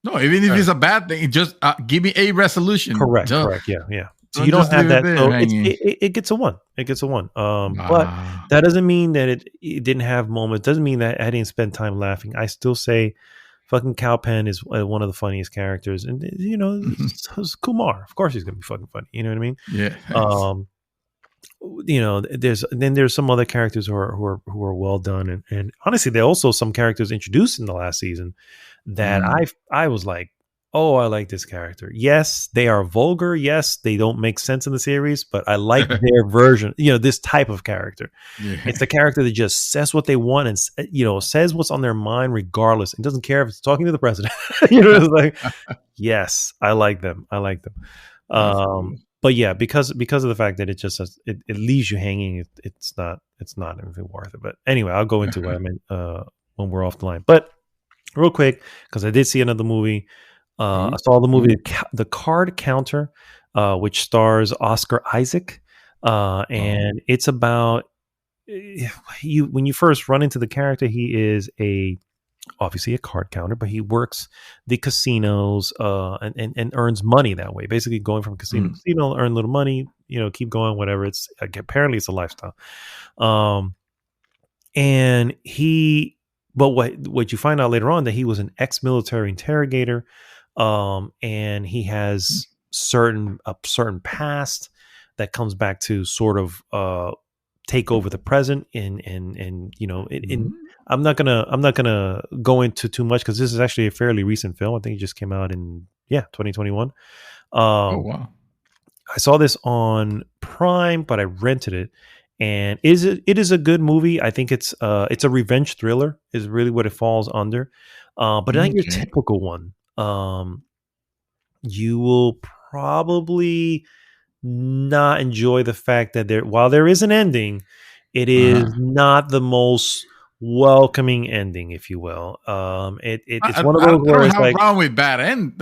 no, even if it's a bad thing, just give me a resolution. Correct. Yeah. So you don't have that. So it gets a 1. It gets a 1. But that doesn't mean that it didn't have moments. Doesn't mean that I didn't spend time laughing. I still say fucking Kal Penn is one of the funniest characters, and you know, it's Kumar. Of course, he's gonna be fucking funny. You know what I mean? Yeah. You know, there's some other characters who are well done, and honestly, there are also some characters introduced in the last season that I was like, oh, I like this character. Yes, they are vulgar. Yes, they don't make sense in the series, but I like their version. You know, this type of character. Yeah. It's the character that just says what they want and, you know, says what's on their mind regardless. It doesn't care if it's talking to the president. You know, it's like, yes, I like them. Cool. But yeah, because of the fact that it just it leaves you hanging. It's not anything worth it. But anyway, I'll go into what I meant when we're off the line. But real quick, because I did see another movie. I saw the movie The Card Counter, which stars Oscar Isaac, and it's about you. When you first run into the character, he is obviously a card counter, but he works the casinos and earns money that way. Basically, going from casino to casino, earn a little money, you know, keep going, whatever. It's apparently it's a lifestyle. And but what you find out later on that he was an ex-military interrogator. And he has a certain past that comes back to sort of take over the present and you know I'm not gonna go into too much because this is actually a fairly recent film. I think it just came out in 2021. Oh wow! I saw this on Prime, but I rented it, and it is a good movie. I think it's a revenge thriller is really what it falls under, but not your typical one. You will probably not enjoy the fact that while there is an ending, it is not the most welcoming ending, if you will. It's one of those where it's like, I don't have a problem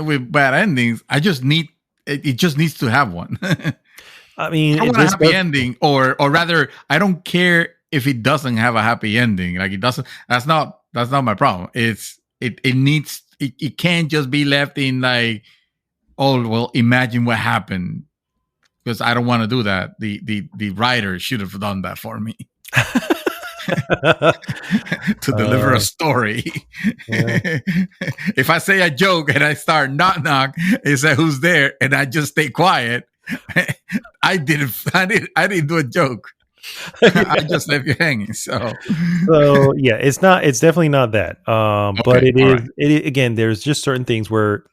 with bad endings. I just need it just needs to have one. I mean, I want a happy ending, or rather, I don't care if it doesn't have a happy ending. Like it doesn't. That's not my problem. It needs. It can't just be left in like, oh well, imagine what happened, because I don't want to do that. The writer should have done that for me. to deliver a story. If I say a joke and I start knock knock, it says who's there, and I just stay quiet. I didn't do a joke. I just left you hanging. So yeah, it's definitely not that. But it is. Right. It again. There's just certain things where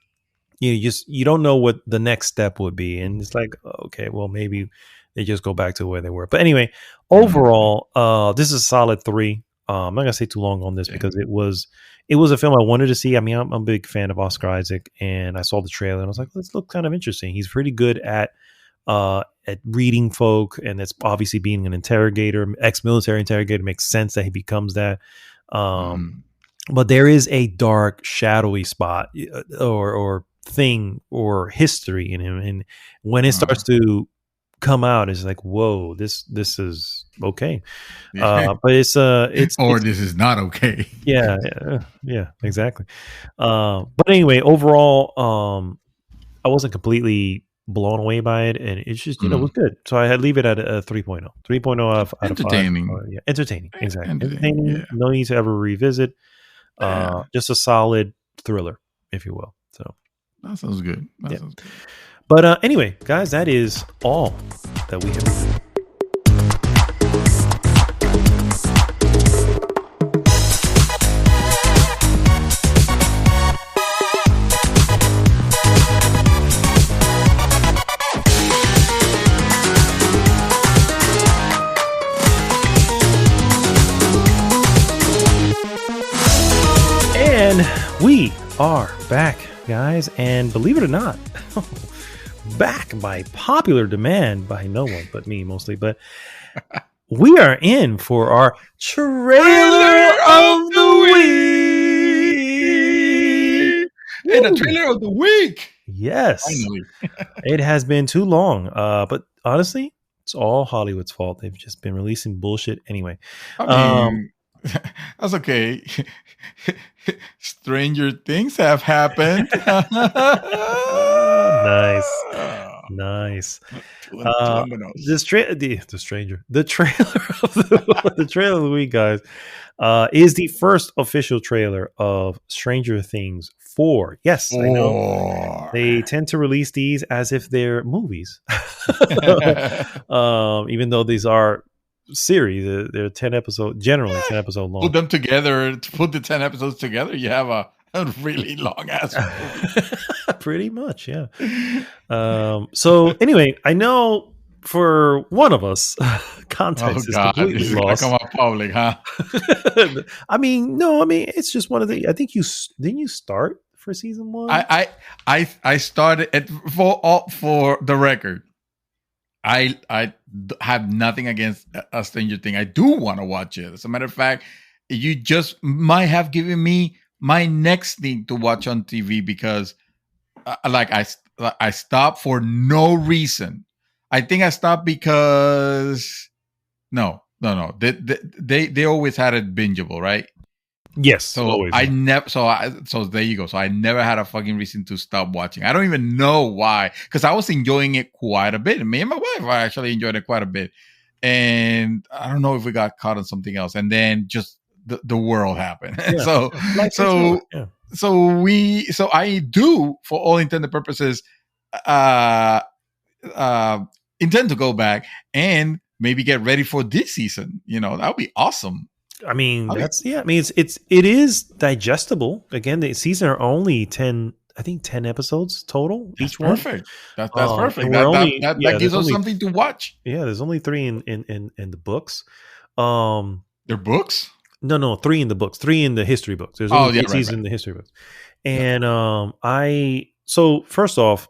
you don't know what the next step would be, and it's like, okay, well, maybe they just go back to where they were. But anyway, overall, this is a solid 3. I'm not gonna say too long on this because it was a film I wanted to see. I mean, I'm a big fan of Oscar Isaac, and I saw the trailer and I was like, let's look kind of interesting. He's pretty good at reading folk, and that's obviously being an interrogator, ex-military interrogator, makes sense that he becomes that. But there is a dark, shadowy spot or thing or history in him, and when it starts to come out, it's like, whoa, this is okay. But it's this is not okay. Yeah, exactly. But anyway, overall, I wasn't completely blown away by it, and it's just it was good. So I had leave it at a 3.0. 3.0 out of 5. Entertaining. Yeah, entertaining. Exactly. Entertaining. Yeah. No need to ever revisit. Just a solid thriller, if you will. So that sounds good. Sounds good. But anyway, guys, that is all that we have. And we are back, guys, and believe it or not, back by popular demand by no one but me mostly, but we are in for our trailer of the week. Hey, the trailer of the week. Yes. Finally. It has been too long, but honestly, it's all Hollywood's fault. They've just been releasing bullshit anyway. I mean, that's okay. Stranger things have happened. Nice. The trailer of the trailer of the week, guys, is the first official trailer of Stranger Things 4. Yes, I know they tend to release these as if they're movies, even though these are series. They're 10 episodes, generally 10 episodes long. Put them together, put the 10 episodes together, you have a really long ass movie. Pretty much, yeah. So anyway, I know for one of us, context is completely lost. Come up public, huh? I mean, it's just one of the. I think didn't you start for season 1? I started for the record. I have nothing against a Stranger Thing. I do want to watch it. As a matter of fact, you just might have given me my next thing to watch on TV because, I stopped for no reason. I think I stopped because no. They always had it bingeable, right? Yes. So always. I never. So there you go. So I never had a fucking reason to stop watching. I don't even know why, because I was enjoying it quite a bit. Me and my wife I actually enjoyed it quite a bit, and I don't know if we got caught on something else, and then just the world happened. Yeah. So I do, for all intended purposes, intend to go back and maybe get ready for this season. That would be awesome. I mean, it is digestible. Again, the season are only 10 episodes total. That's each perfect. One. That's perfect. That gives us something to watch. Yeah, there's only 3 in the books. They're books? No, 3 in the books. 3 in the history books. There's only 3 seasons in the history books. And so first off,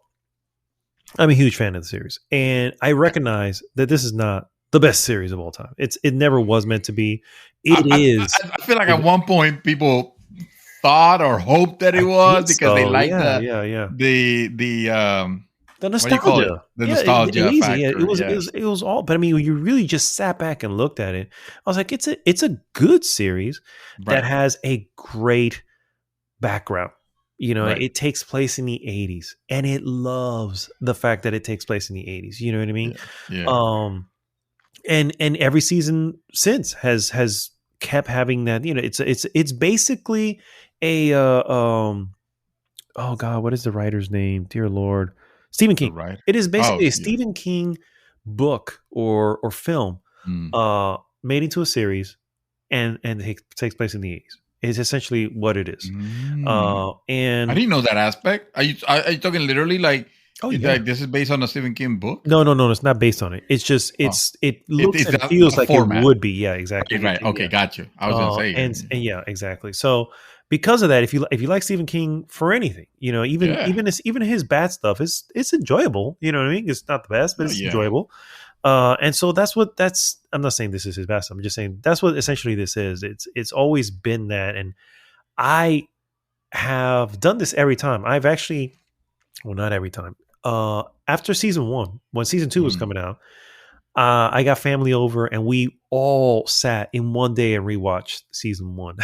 I'm a huge fan of the series, and I recognize that this is not the best series of all time. It never was meant to be. I feel like at one point people thought or hoped that it was because they liked the nostalgia. The nostalgia factor. It was all. But I mean, when you really just sat back and looked at it, I was like, it's a good series that has a great background. It takes place in the 80s, and it loves the fact that it takes place in the 80s. You know what I mean? Yeah. And every season since has kept having that. It's basically a oh God, what is the writer's name? Dear Lord, Stephen The King. right. It is Oh, basically a yeah. Stephen King book or film Mm. made into a series, and takes place in the 80s. Is essentially what it is. Mm. I And didn't know that aspect. Are you talking literally like oh yeah, like this is based on a Stephen King book? no, it's not based on it. It's just Oh, it looks it's and a feels like it format. would be. Yeah, exactly. Right, right. Okay, Yeah. got you. I was gonna say. And yeah, exactly. So because of that, if you like Stephen King for anything, Yeah. even his bad stuff is it's enjoyable. You know what I mean? It's not the best, but Oh, it's yeah. enjoyable. And so that's I'm not saying this is his best. I'm just saying that's what essentially this is. It's always been that, and I have done this every time. I've actually, well, not every time. After season one, when season two was Mm. coming out, I got family over, and we all sat in one day and rewatched season one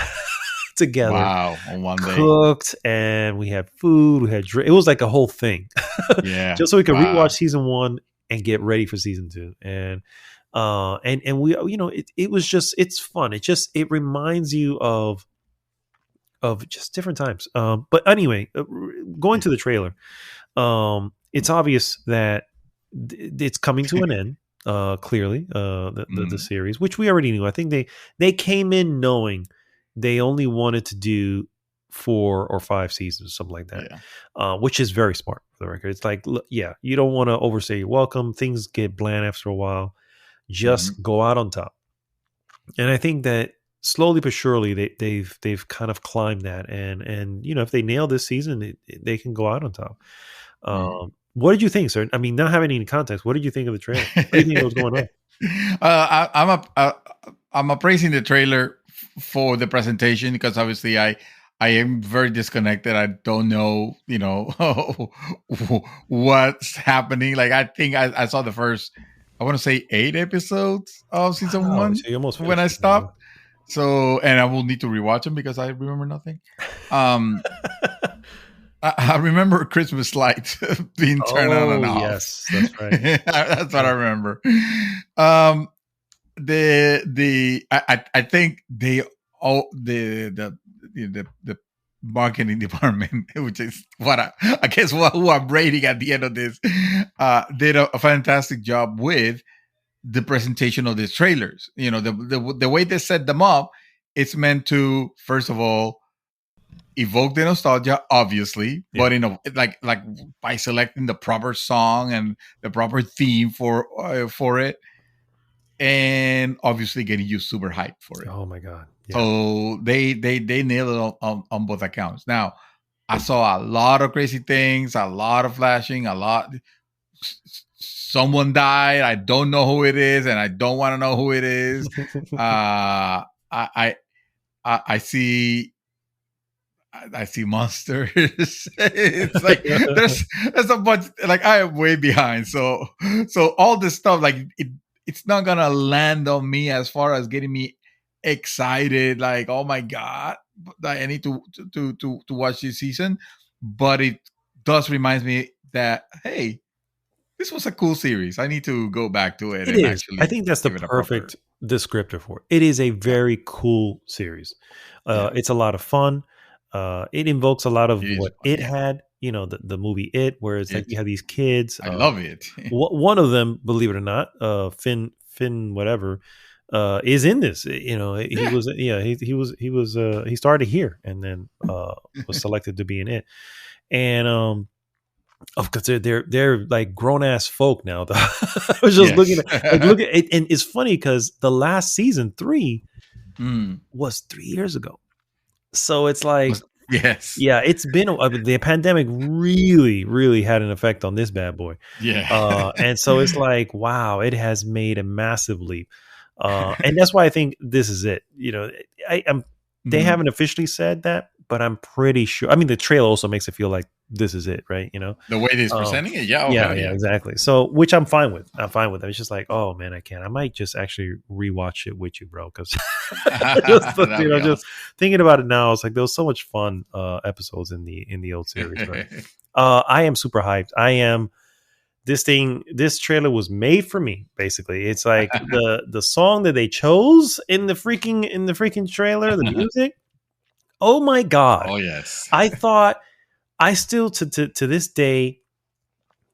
together. Wow. On one day. Cooked, and we had food, we had drink. It was like a whole thing, Yeah. just so we could rewatch Wow. season one and get ready for season two. And we, it was just, it's fun. It reminds you of just different times. But anyway, going to the trailer, it's obvious that it's coming to an end. Clearly, the Mm. series, which we already knew. I think they came in knowing they only wanted to do 4 or 5 seasons, something like that, Yeah. which is very smart for the record. It's like, look, yeah, you don't want to overstay your welcome. Things get bland after a while. Mhm. Just go out on top. And I think that slowly but surely they've kind of climbed that, and if they nail this season, they can go out on top. Mm. What did you think, sir? I mean, not having any context, what did you think of the trailer? What do you think was going on? I'm appraising the trailer for the presentation because obviously I am very disconnected. I don't know, what's happening. Like I think I saw the first, I want to say 8 episodes of season Wow, one so you almost when finished I it now, stopped. So, and I will need to rewatch them because I remember nothing. Um, huh? I remember Christmas lights being turned on and Oh off. yes, that's right. That's what I Yeah. remember. I think they all the marketing department, which is what I guess who I'm rating at the end of this, did a fantastic job with the presentation of these trailers. The way they set them up, it's meant to first of all evoke the nostalgia, obviously, Yeah. but like by selecting the proper song and the proper theme for it, and obviously getting you super hyped for it. Oh my God. Yeah. So they nailed it on both accounts. Now, I saw a lot of crazy things, a lot of flashing, a lot. Someone died. I don't know who it is, and I don't want to know who it is. I see. I see monsters. It's like there's a bunch. Like I am way behind. So all this stuff, like it's not gonna land on me as far as getting me excited. Like, oh my god, I need to watch this season. But it does remind me that, hey, this was a cool series. I need to go back to it It and is. I actually think that's the give it a proper. perfect descriptor for it. It is a Yeah, very cool series. yeah. It's a lot of fun. It invokes a lot of It is what fun. it Yeah, had, the movie It, where it's like it. you have these kids. I love it. One of them, believe it or not, Finn, whatever, is in this. He Yeah. was, yeah, he started here and then was selected to be in It, and of course they're like grown ass folk now. I was just looking Yes. at look at it, and it's funny because the last season 3 Mm. was 3 years ago, so it's like, Yes. yeah, it's been the pandemic really, really had an effect on this bad boy. Yeah. And so it's like, wow, it has made a massive leap. And that's why I think this is it. They Mhm. haven't officially said that, but I'm pretty sure. I mean, the trailer also makes it feel like this is it, right? The way he's Um, presenting it, yeah, oh yeah, hell yeah, yeah. exactly. So, which I'm fine with. I'm fine with it. It's just like, oh man, I can't. I might just actually rewatch it with you, bro, because just That'd be just awesome. thinking about it now, it's like there was so much fun episodes in the old series. But I am super hyped. I am this trailer was made for me. Basically, it's like the song that they chose in the freaking trailer, the music. Oh my god! Oh yes, I thought I still to this day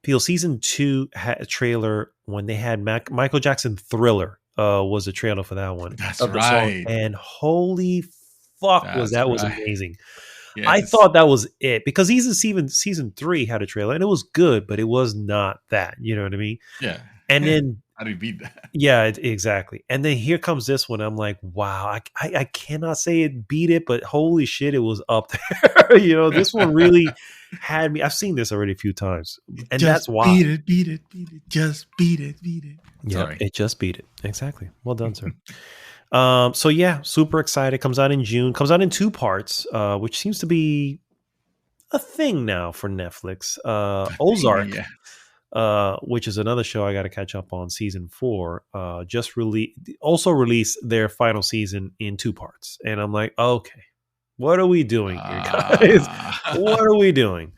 feel season 2 had a trailer when they had Michael Jackson Thriller was a trailer for that one. that's of the song, right. and holy fuck, was Right. amazing. Yes. I thought that was it because even season 3 had a trailer and it was good, but it was not that. You know what I mean? Yeah. And then how do you beat that? yeah, exactly. And then here comes this one. I'm like, wow, I cannot say it beat it, but holy shit, it was up there. You know, this one really had me. I've seen this already a few times, and that's why. Beat it, just beat it. Yeah, Sorry. it just beat it. Exactly. Well done, sir. So yeah, super excited. Comes out in June. Comes out in 2 parts, which seems to be a thing now for Netflix. Ozark. Yeah. Which is another show I got to catch up on. Season 4 just released their final season in 2 parts, and I'm like, okay, what are we doing here, guys? What are we doing?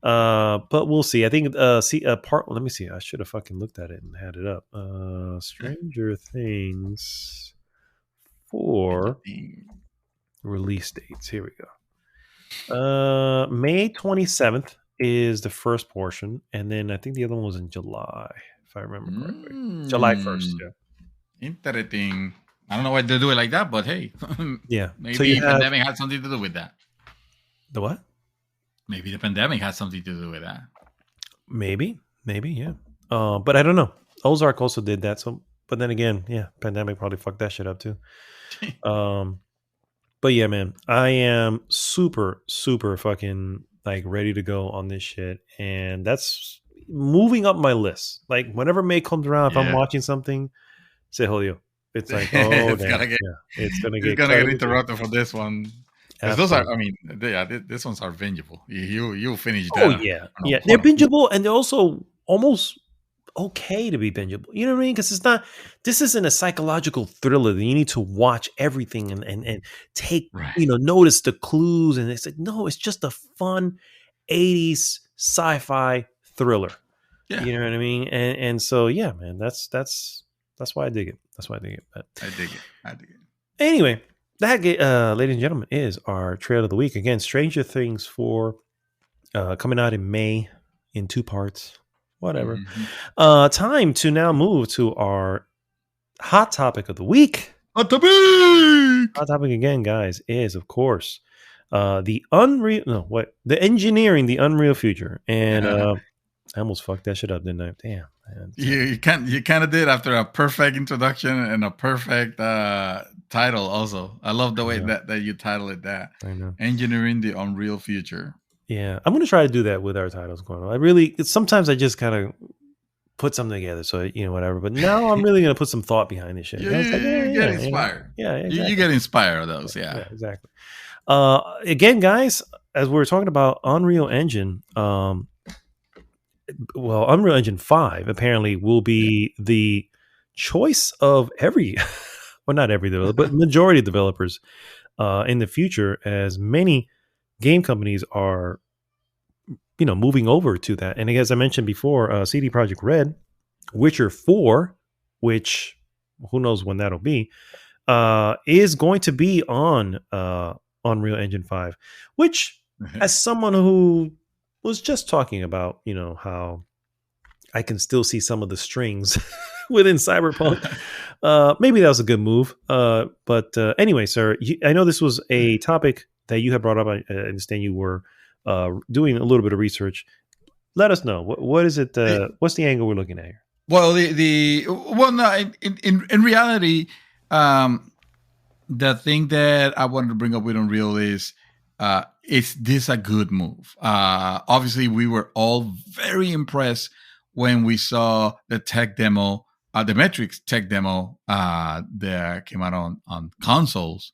But we'll see. I think part. Let me see. I should have fucking looked at it and had it up. Stranger Things 4 release dates. Here we go. May 27th. Is the first portion, and then I think the other one was in July, if I remember correctly. July 1st. Yeah. Interesting. I don't know why they do it like that, but hey, yeah. Maybe the pandemic had something to do with that. The what? Maybe the pandemic has something to do with that. Maybe, yeah. But I don't know. Ozark also did that. So, but then again, yeah, pandemic probably fucked that shit up too. But yeah, man, I am super, super fucking like ready to go on this shit, and that's moving up my list. Like whenever May comes around, if I'm watching something, say Julio. It's like, oh, it's gonna get interrupted for this one. Those are, I mean, these ones are bingeable. You finish that. Oh yeah, they're bingeable, and they're also almost okay to be bingeable. You know what I mean? Because this isn't a psychological thriller that you need to watch everything and take, notice the clues. And it's like, no, it's just a fun 80s sci-fi thriller. Yeah. You know what I mean? And so, yeah, man, that's why I dig it. That's why I dig it. But I dig it. Anyway, that, ladies and gentlemen, is our trailer of the week. Again, Stranger Things 4 coming out in May in 2 parts. Whatever. Mm-hmm. Time to now move to our hot topic of the week. Hot topic again, guys, is of course the engineering the Unreal Future. And I almost fucked that shit up, didn't I? Damn, man. You kind of did after a perfect introduction and a perfect title. Also, I love the way that you title it. That I know. Engineering the Unreal Future. Yeah, I'm going to try to do that with our titles going on. Sometimes I just kind of put something together, so whatever. But now I'm really going to put some thought behind this shit. You get inspired. Yeah, exactly. You get inspired of those. Yeah, exactly. Again, guys, as we're talking about Unreal Engine, Unreal Engine 5 apparently will be the choice of not every developer, but majority of developers in the future, as many game companies are, moving over to that. And as I mentioned before, CD Projekt Red, Witcher 4, which who knows when that'll be, is going to be on Unreal Engine 5, which as someone who was just talking about, how I can still see some of the strings within Cyberpunk, maybe that was a good move. But anyway, sir, I know this was a topic that you had brought up. I understand you were doing a little bit of research. Let us know. What is it? What's the angle we're looking at here? Well, in reality, the thing that I wanted to bring up with Unreal is this a good move? Obviously, we were all very impressed when we saw the tech demo, the Metrics tech demo that came out on consoles.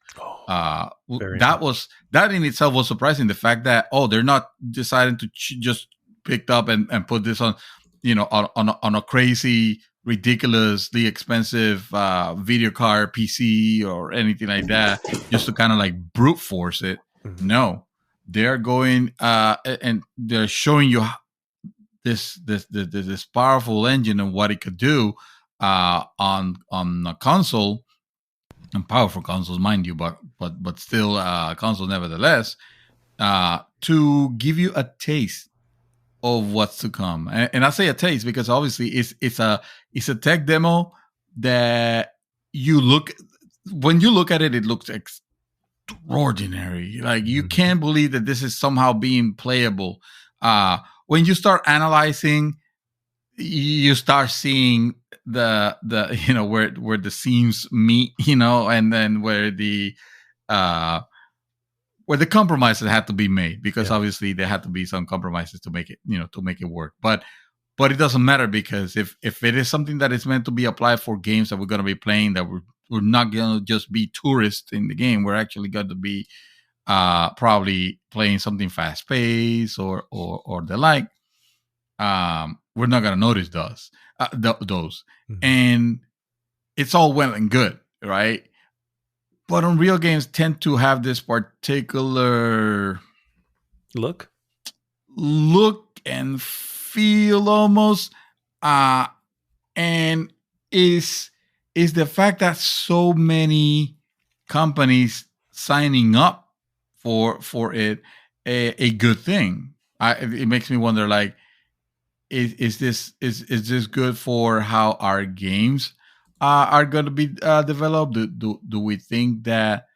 That in itself was surprising. The fact that they're not deciding to just pick up and put this on, on a crazy, ridiculously expensive video card, PC, or anything like that, just to kind of like brute force it. Mm-hmm. No, they're going and they're showing you this powerful engine and what it could do on a console, and powerful consoles, mind you, but still console nevertheless, to give you a taste of what's to come. And I say a taste because obviously it's a tech demo that when you look at it, it looks extraordinary. Like you can't believe that this is somehow being playable. When you start analyzing, you start seeing the where the seams meet, and then where the compromises had to be made, because obviously there had to be some compromises to make it work. But it doesn't matter, because if it is something that is meant to be applied for games that we're going to be playing, that we're not going to just be tourists in the game, we're actually going to be probably playing something fast paced or the like. We're not going to notice those. Mm-hmm. And it's all well and good, right? But Unreal games tend to have this particular look and feel almost, and is the fact that so many companies signing up for it a good thing. It makes me wonder, like, is this good for how our games are going to be developed? Do we think that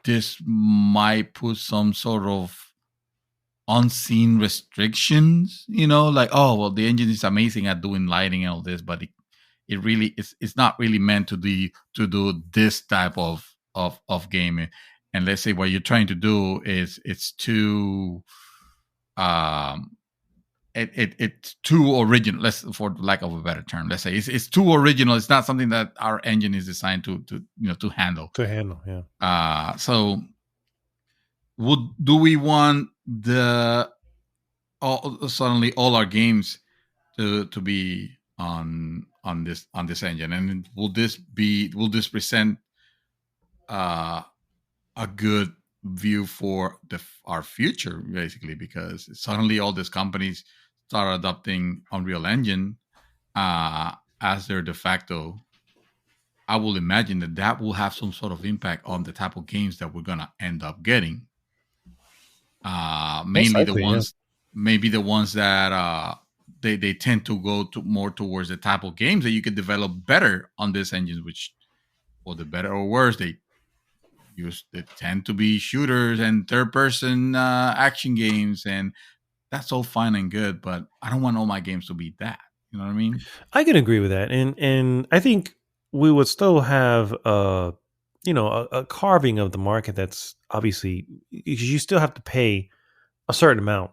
this might put some sort of unseen restrictions? Like, oh well, the engine is amazing at doing lighting and all this, but it really it's not really meant to do this type of gaming. And let's say what you're trying to do is it's too it's too original. Let's, for lack of a better term, let's say it's too original. It's not something that our engine is designed to handle. Yeah. So do we want suddenly all our games to be on this engine? And will this present a good view for our future, basically? Because suddenly all these companies start adopting Unreal Engine as their de facto. I will imagine that will have some sort of impact on the type of games that we're gonna end up getting. Mainly maybe the ones that they tend to go more towards the type of games that you could develop better on this engine, which, for the better or worse, they tend to be shooters and third-person action games, and that's all fine and good. But I don't want all my games to be that. You know what I mean? I can agree with that, and I think we would still have a carving of the market that's obviously, because you still have to pay a certain amount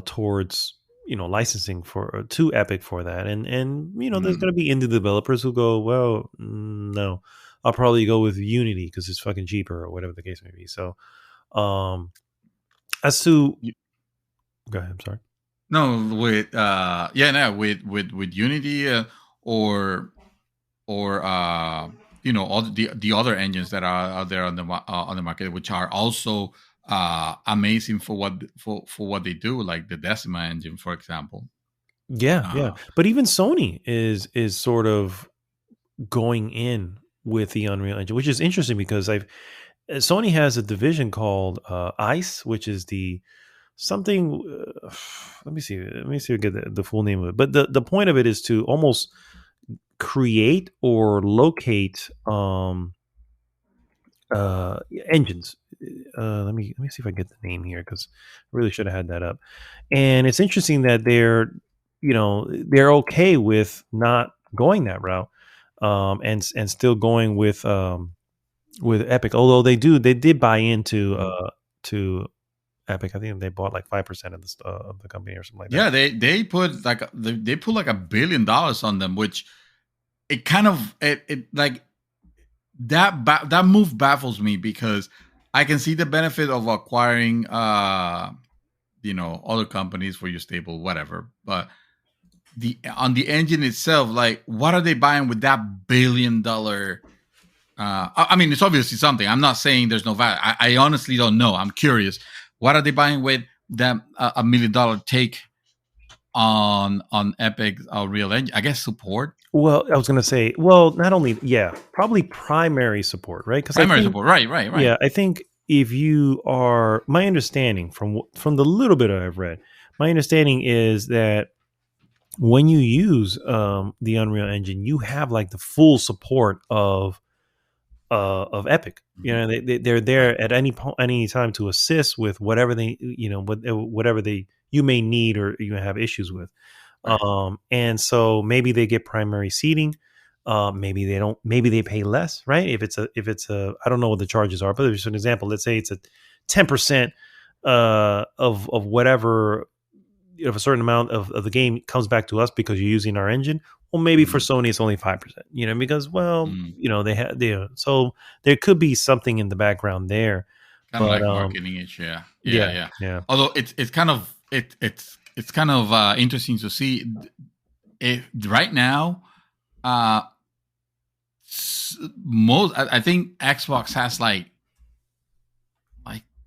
towards licensing to Epic for that, and there's going to be indie developers who go, well, no, I'll probably go with Unity because it's fucking cheaper, or whatever the case may be. So, as to, go ahead. I'm sorry. No, with with Unity or all the other engines that are out there on the market, which are also amazing for what they do, like the Decima engine, for example. Yeah. But even Sony is sort of going in with the Unreal Engine, which is interesting because Sony has a division called ICE, which is the something. Let me see if I get the full name of it. But the point of it is to almost create or locate engines. Let me see if I get the name here, because I really should have had that up. And it's interesting that they're okay with not going that route, and still going with Epic. Although they did buy into to Epic. I think they bought like 5% of the company or something like that. Yeah, they put like $1 billion on them, which it kind of it like that move baffles me, because I can see the benefit of acquiring other companies for your stable, whatever, but on the engine itself, like, what are they buying with that $1 billion? I mean, it's obviously something. I'm not saying there's no value. I honestly don't know. I'm curious. What are they buying with that $1 million take on Epic Unreal Engine? I guess support. Well, I was going to say, well, not only, probably primary support, right? Because I Primary think, support. Right. I think if you are, my understanding from the little bit I've read, my understanding is that when you use the Unreal Engine, you have like the full support of Epic. You know, they're there at any time to assist with whatever they, whatever you may need or you have issues with. Right. And so maybe they get primary seating. Maybe they don't. Maybe they pay less, right? If it's a, I don't know what the charges are, but there's an example. Let's say it's a 10% of whatever, if a certain amount of the game comes back to us because you're using our engine. Well, maybe for Sony it's only 5%. Because so there could be something in the background there. Kind of like marketing it, yeah. Yeah. Although it's kind of it's kind of interesting to see if right now, most I think Xbox has like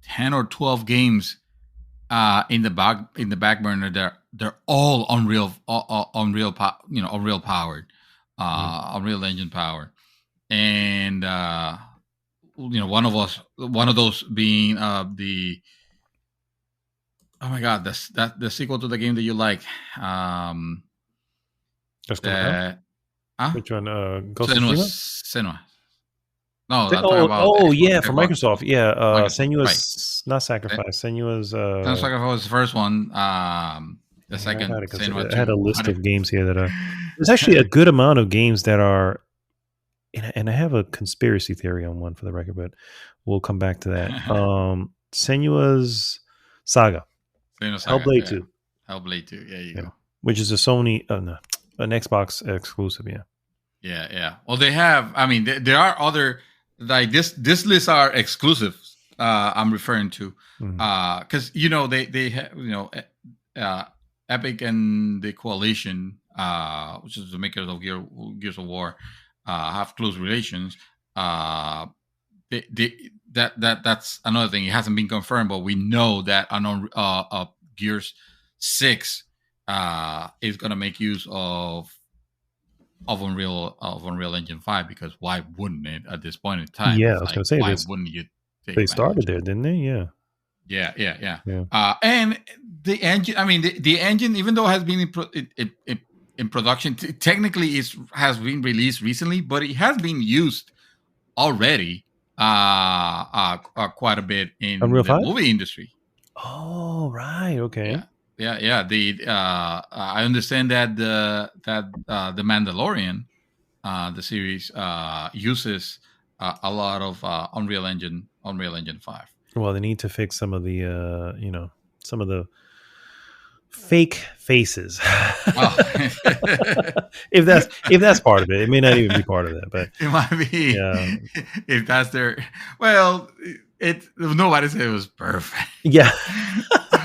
10 or 12 games in the back burner. They're all Unreal powered, Unreal Engine powered, and one of those being the, oh my god, the sequel to the game that you like, Just which one? Ghost of Senua. No, for Microsoft. Yeah, Senua's not Sacrifice. Senua's Sacrifice was the first one. The second, I had a list of games here that are. There's actually a good amount of games that are, and I have a conspiracy theory on one for the record, but we'll come back to that. Senua's Saga. Hellblade 2. Hellblade 2. Yeah, you go. Which is a Sony, an Xbox exclusive. Yeah. Well, they have. I mean, there are other, like this list are exclusives. I'm referring to because they have Epic and the Coalition, which is the makers of Gears of War, have close relations. That's another thing. It hasn't been confirmed, but we know that Gears 6 is going to make use of Unreal Engine 5, because why wouldn't it at this point in time? Yeah, I was going to say, why wouldn't you? They started there, didn't they? Yeah. And the engine, I mean, the engine, even though it has been in production, technically has been released recently, but it has been used already quite a bit in Unreal the 5? movie industry. Oh, right. Okay. Yeah. I understand that the Mandalorian, the series, uses a lot of Unreal Engine 5. Well, they need to fix some of the some of the fake faces. if that's part of it. It may not even be part of that, but it might be. Yeah. If that's their, well, nobody said it was perfect. Yeah.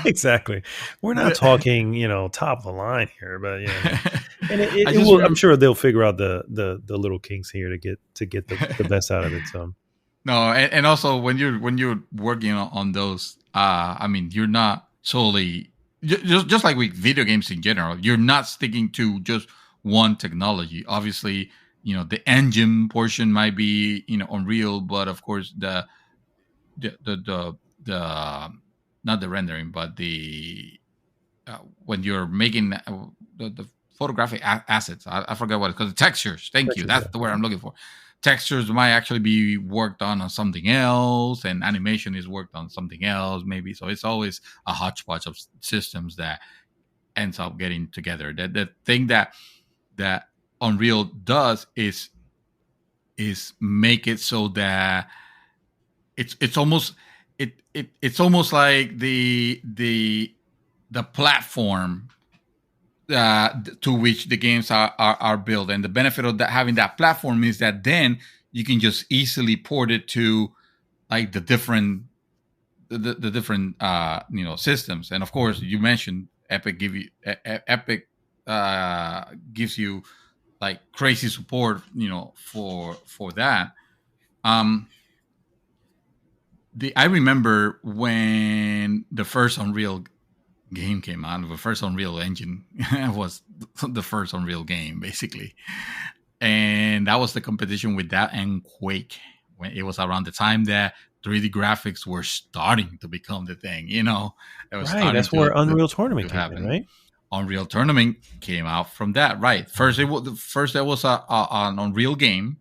Exactly. We're not talking, top of the line here, but and I'm sure they'll figure out the little kinks here to get the best out of it. So no, and also when you're working on those, I mean, you're not solely just like with video games in general. You're not sticking to just one technology. Obviously, the engine portion might be Unreal, but of course the not the rendering, but the when you're making the photographic assets, I forget what it's called. The textures. Thank you. That's the word I'm looking for. Textures might actually be worked on something else, and animation is worked on something else, maybe. So it's always a hodgepodge of systems that ends up getting together. The thing that Unreal does is make it so that it's almost like the platform to which the games are built, and the benefit of having that platform is that then you can just easily port it to like the different systems. And of course, you mentioned Epic gives you like crazy support for that. I remember when the first Unreal game came out, the first Unreal Engine was the first Unreal game, basically. And that was the competition with that and Quake. When it was around the time that 3D graphics were starting to become the thing, It was Right, that's where Unreal Tournament came in, right? Unreal Tournament came out from that, right? First, there was an Unreal game,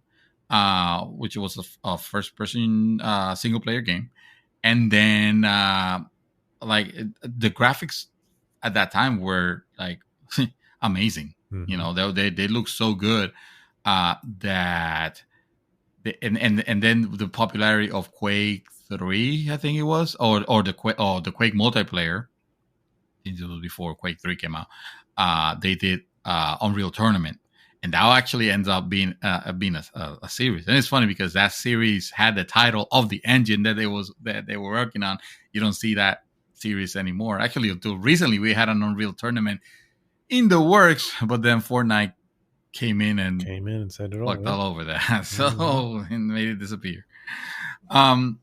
which was a first-person single-player game, and then like the graphics at that time were like amazing. Mm-hmm. They look so good that. And then the popularity of Quake 3, I think it was, or the Quake multiplayer, since it was before Quake 3 came out. They did Unreal Tournament, and that actually ends up being a series. And it's funny because that series had the title of the engine that they were working on. You don't see that series anymore. Actually, until recently, we had an Unreal Tournament in the works, but then Fortnite came in and said it all over that. So and made it disappear. But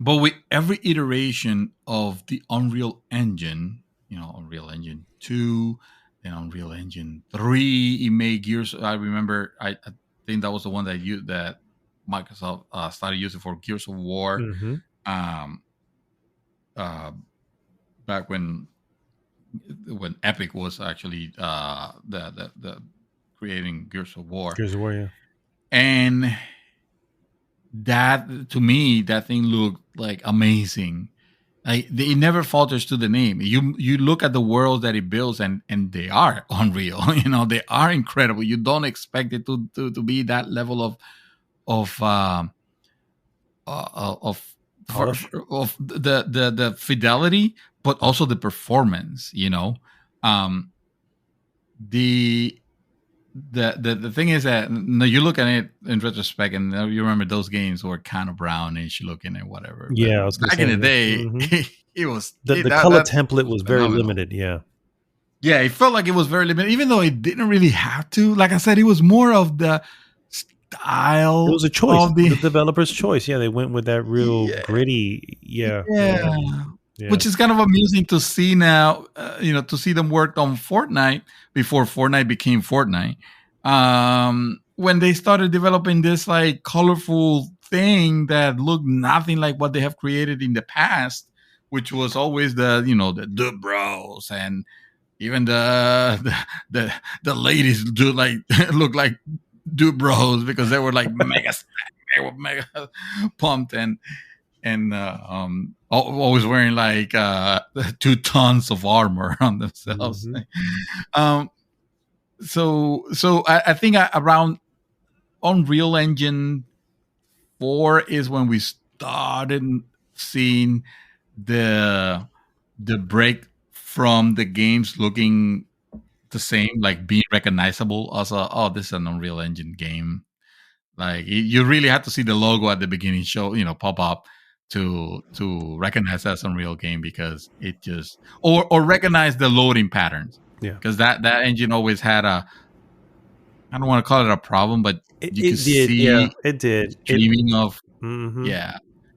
with every iteration of the Unreal Engine, Unreal Engine 2, then Unreal Engine 3, it made Gears. I remember, I think that was the one that Microsoft started using for Gears of War. Back when Epic was actually the creating Gears of War. Yeah. And that, to me, that thing looked like amazing. It never falters to the name. You look at the world that it builds, and they are unreal. They are incredible. You don't expect it to be that level of the fidelity, but also the performance. The thing is that you look at it in retrospect, and you remember those games were kind of brownish looking and whatever. Yeah, I was back in the day, it was the color template was very limited. Yeah, it felt like it was very limited, even though it didn't really have to. Like I said, it was more of the style. It was a choice, the developer's choice. Yeah, they went with that real gritty. Yeah. Which is kind of amusing to see now, to see them work on Fortnite before Fortnite became Fortnite. When they started developing this like colorful thing that looked nothing like what they have created in the past, which was always the dude bros, and even the ladies look like dude bros because they were like they were mega pumped and always wearing like 2 tons of armor on themselves. So I think around Unreal Engine 4 is when we started seeing the break from the games looking the same, like being recognizable as this is an Unreal Engine game. Like you really had to see the logo at the beginning pop up to recognize that's Unreal game, because it just or recognize the loading patterns. Yeah, because that engine always had I don't want to call it a problem, but it did. Yeah, it did. Streaming of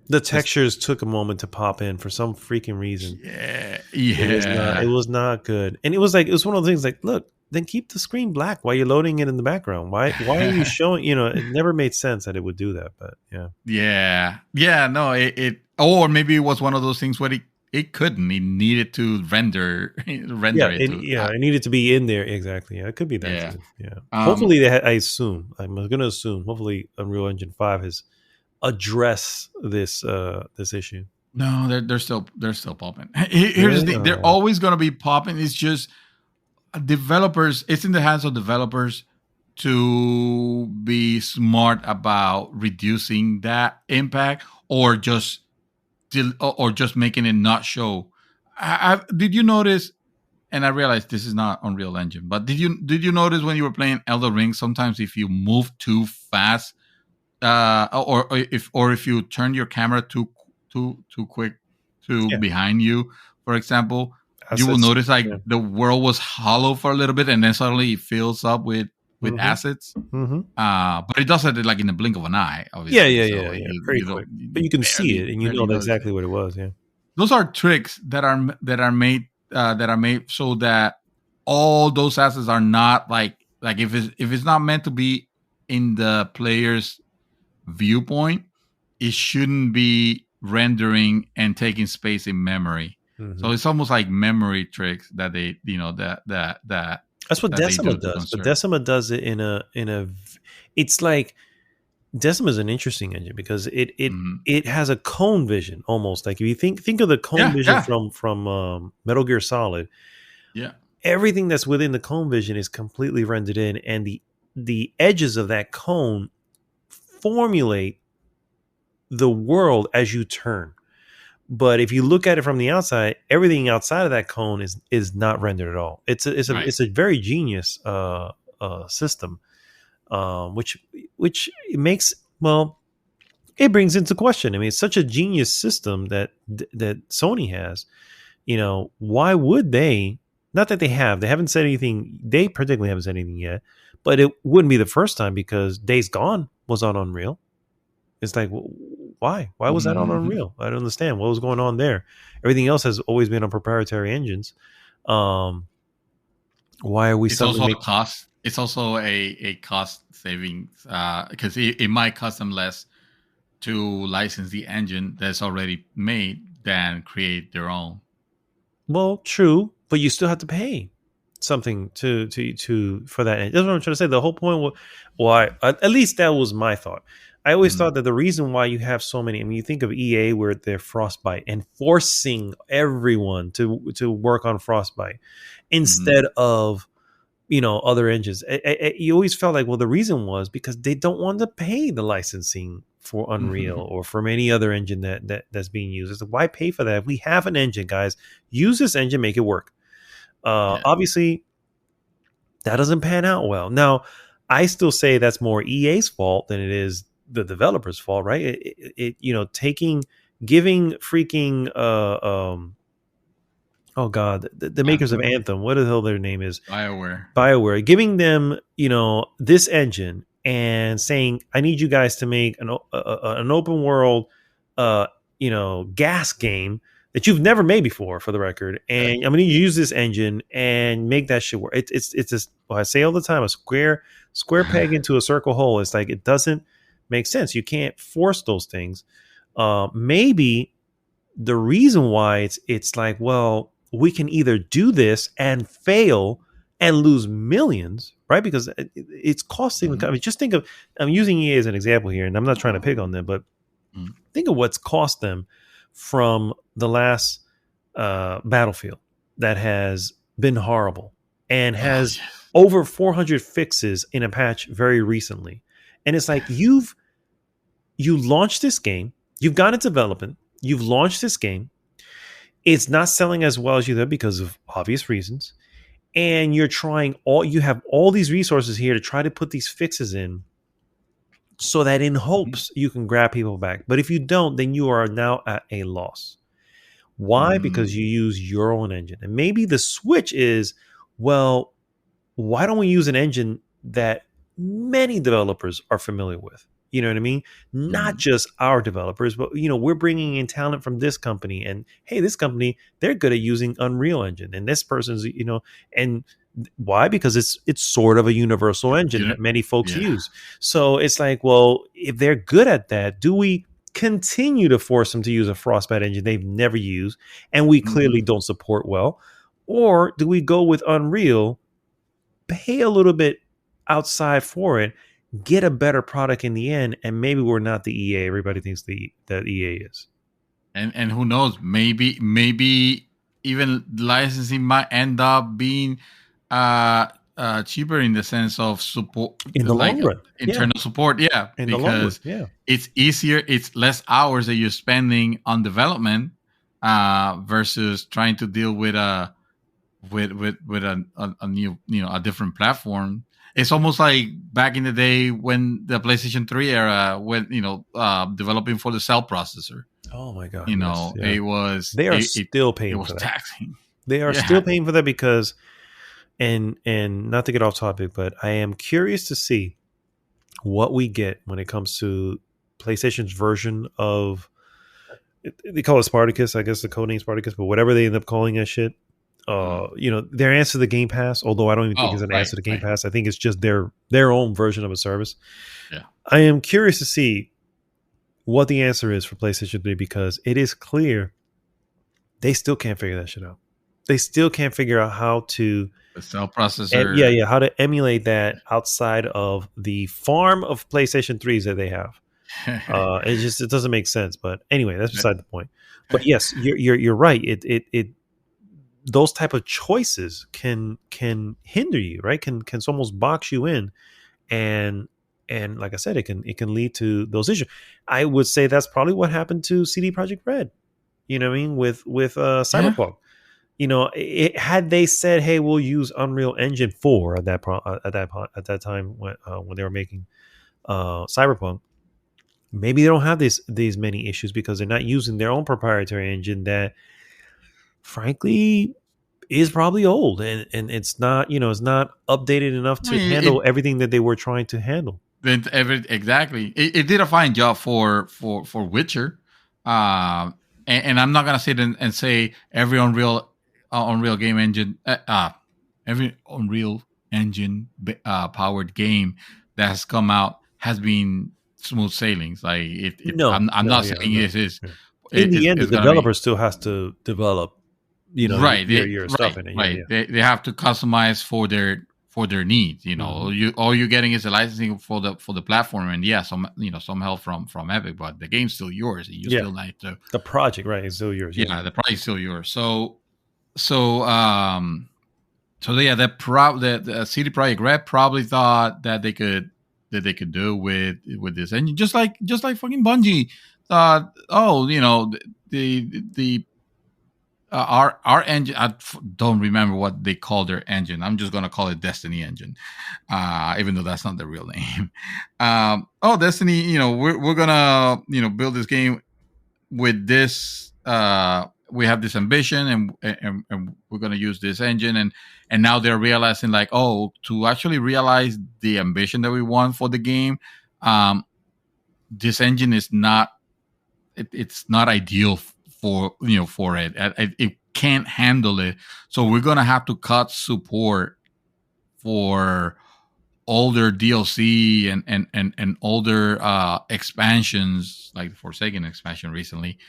the textures took a moment to pop in for some freaking reason. Yeah. It was not good, and it was one of those things. Like, look, then keep the screen black while you're loading it in the background. Why are you showing? It never made sense that it would do that. But yeah. No, it or maybe it was one of those things where it couldn't. It needed to render it needed to be in there exactly. Yeah, it could be that. Yeah. Hopefully, I'm going to assume. Hopefully, Unreal Engine 5 has addressed this issue. No, they're still popping. Here's the thing: they're always going to be popping. It's just developers. It's in the hands of developers to be smart about reducing that impact, or just making it not show. Did you notice? And I realized this is not Unreal Engine, but did you notice when you were playing Elden Ring, sometimes if you move too fast, or if you turn your camera too quick behind you, for example, you will notice the world was hollow for a little bit, and then suddenly it fills up with assets. But it does it like in the blink of an eye, obviously. Yeah. Very quick. But you can see it, and you know exactly what it was. Yeah. Those are tricks that are made that are made so that all those assets are not like if it's not meant to be in the player's viewpoint, it shouldn't be rendering and taking space in memory. Mm-hmm. So it's almost like memory tricks that they, that's what Decima does. But Decima does it in a. It's like Decima is an interesting engine because it has a cone vision almost. Like if you think of the cone vision from Metal Gear Solid. Yeah. Everything that's within the cone vision is completely rendered in, and the edges of that cone formulate the world as you turn. But if you look at it from the outside, everything outside of that cone is not rendered at all. It's a very genius system, which it makes, well, it brings into question. I mean, it's such a genius system that Sony has. Why would they? Not that they haven't said anything. They particularly haven't said anything yet, but it wouldn't be the first time because Days Gone was on Unreal. It's like, why? Why was that on Unreal? I don't understand what was going on there. Everything else has always been on proprietary engines. Why are we? It's also a cost. It's also a cost savings because it might cost them less to license the engine that's already made than create their own. Well, true, but you still have to pay something to for that. That's what I'm trying to say. The whole point was why. At least that was my thought. I always thought that the reason why you have so many. I mean, you think of EA where they're Frostbite and forcing everyone to work on Frostbite instead of other engines. You always felt like, well, the reason was because they don't want to pay the licensing for Unreal or from any other engine that's being used. It's like, why pay for that? If we have an engine, guys, use this engine, make it work. Obviously, that doesn't pan out well. Now, I still say that's more EA's fault than it is the developer's fault, right? Giving freaking oh god, the makers of Anthem, what the hell their name is? BioWare, giving them this engine and saying, I need you guys to make an open world gas game that you've never made before, for the record, and I'm gonna need you to use this engine and make that shit work. It's just, well, I say all the time, a square peg into a circle hole. It's like, it doesn't make sense. You can't force those things. Maybe the reason why it's like, well, we can either do this and fail and lose millions, right? Because it's costing. I mean, just think of, I'm using EA as an example here, and I'm not trying to pick on them, but think of what's cost them from the last Battlefield that has been horrible and has over 400 fixes in a patch very recently. And it's like, you launched this game, you've got it development, you've launched this game, it's not selling as well as you did because of obvious reasons, and you have all these resources here to try to put these fixes in so that in hopes you can grab people back. But if you don't, then you are now at a loss. Why? Because you use your own engine. And maybe the switch is, well, why don't we use an engine that many developers are familiar with? You know what I mean? Not just our developers, but we're bringing in talent from this company, and hey, this company, they're good at using Unreal Engine, and this person's, and why? Because it's sort of a universal engine that many folks use. So it's like, well, if they're good at that, do we continue to force them to use a Frostbite engine they've never used and we clearly don't support well, or do we go with Unreal, pay a little bit outside for it, get a better product in the end, and maybe we're not the EA everybody thinks that EA is. And who knows? Maybe even licensing might end up being cheaper in the sense of support in the long run, internal support. Yeah, in because the long run, it's easier. It's less hours that you're spending on development versus trying to deal with a new a different platform. It's almost like back in the day when the PlayStation 3 era, when developing for the cell processor. Oh my god! It was. They are still paying. It was for that. Taxing. They are still paying for that because, and not to get off topic, but I am curious to see what we get when it comes to PlayStation's version of. They call it Spartacus, I guess the codename Spartacus, but whatever they end up calling that shit. their answer to the Game Pass, although I don't even think it's Oh, an right, answer to Game right. Pass. I think it's just their own version of a service. Yeah. I am curious to see what the answer is for PlayStation 3 because it is clear they still can't figure that shit out. They still can't figure out how to The cell processor. how to emulate that outside of the farm of PlayStation 3s that they have. It doesn't make sense. But anyway, that's beside the point. But yes, you're right. It those type of choices can hinder you, right? Can almost box you in, and like I said, it can lead to those issues. I would say that's probably what happened to CD Projekt Red. You know what I mean with Yeah. Cyberpunk. Had they said, "Hey, we'll use Unreal Engine 4" at that time when they were making Cyberpunk, maybe they don't have these many issues because they're not using their own proprietary engine that, frankly, is probably old and it's not it's not updated enough I to mean, handle everything that they were trying to handle. exactly. It did a fine job for Witcher, and I'm not gonna sit and say every Unreal game engine, every Unreal Engine powered game that has come out has been smooth sailings. Like No, I'm no, not yeah, saying no. it is. Yeah. In the end, the It's gonna be developer still has to develop, right. your stuff Right. in it. Yeah, Right. yeah. They have to customize for their needs. All you're getting is the licensing for the platform, and yeah, some help from Epic, but the game's still yours. And you Yeah. still need to. The project, right, is still yours. Yeah, the price is still yours. So yeah, the CD Projekt Red probably thought that they could do with this engine, just like fucking Bungie thought. Oh, the our engine. Don't remember what they call their engine. I'm just gonna call it Destiny engine, even though that's not the real name. Destiny. We're gonna build this game with this. We have this ambition, and we're gonna use this engine, and now they're realizing like, to actually realize the ambition that we want for the game, this engine is not. It's not ideal for it. It can't handle it. So we're gonna have to cut support for older DLC and older expansions, like the Forsaken expansion recently,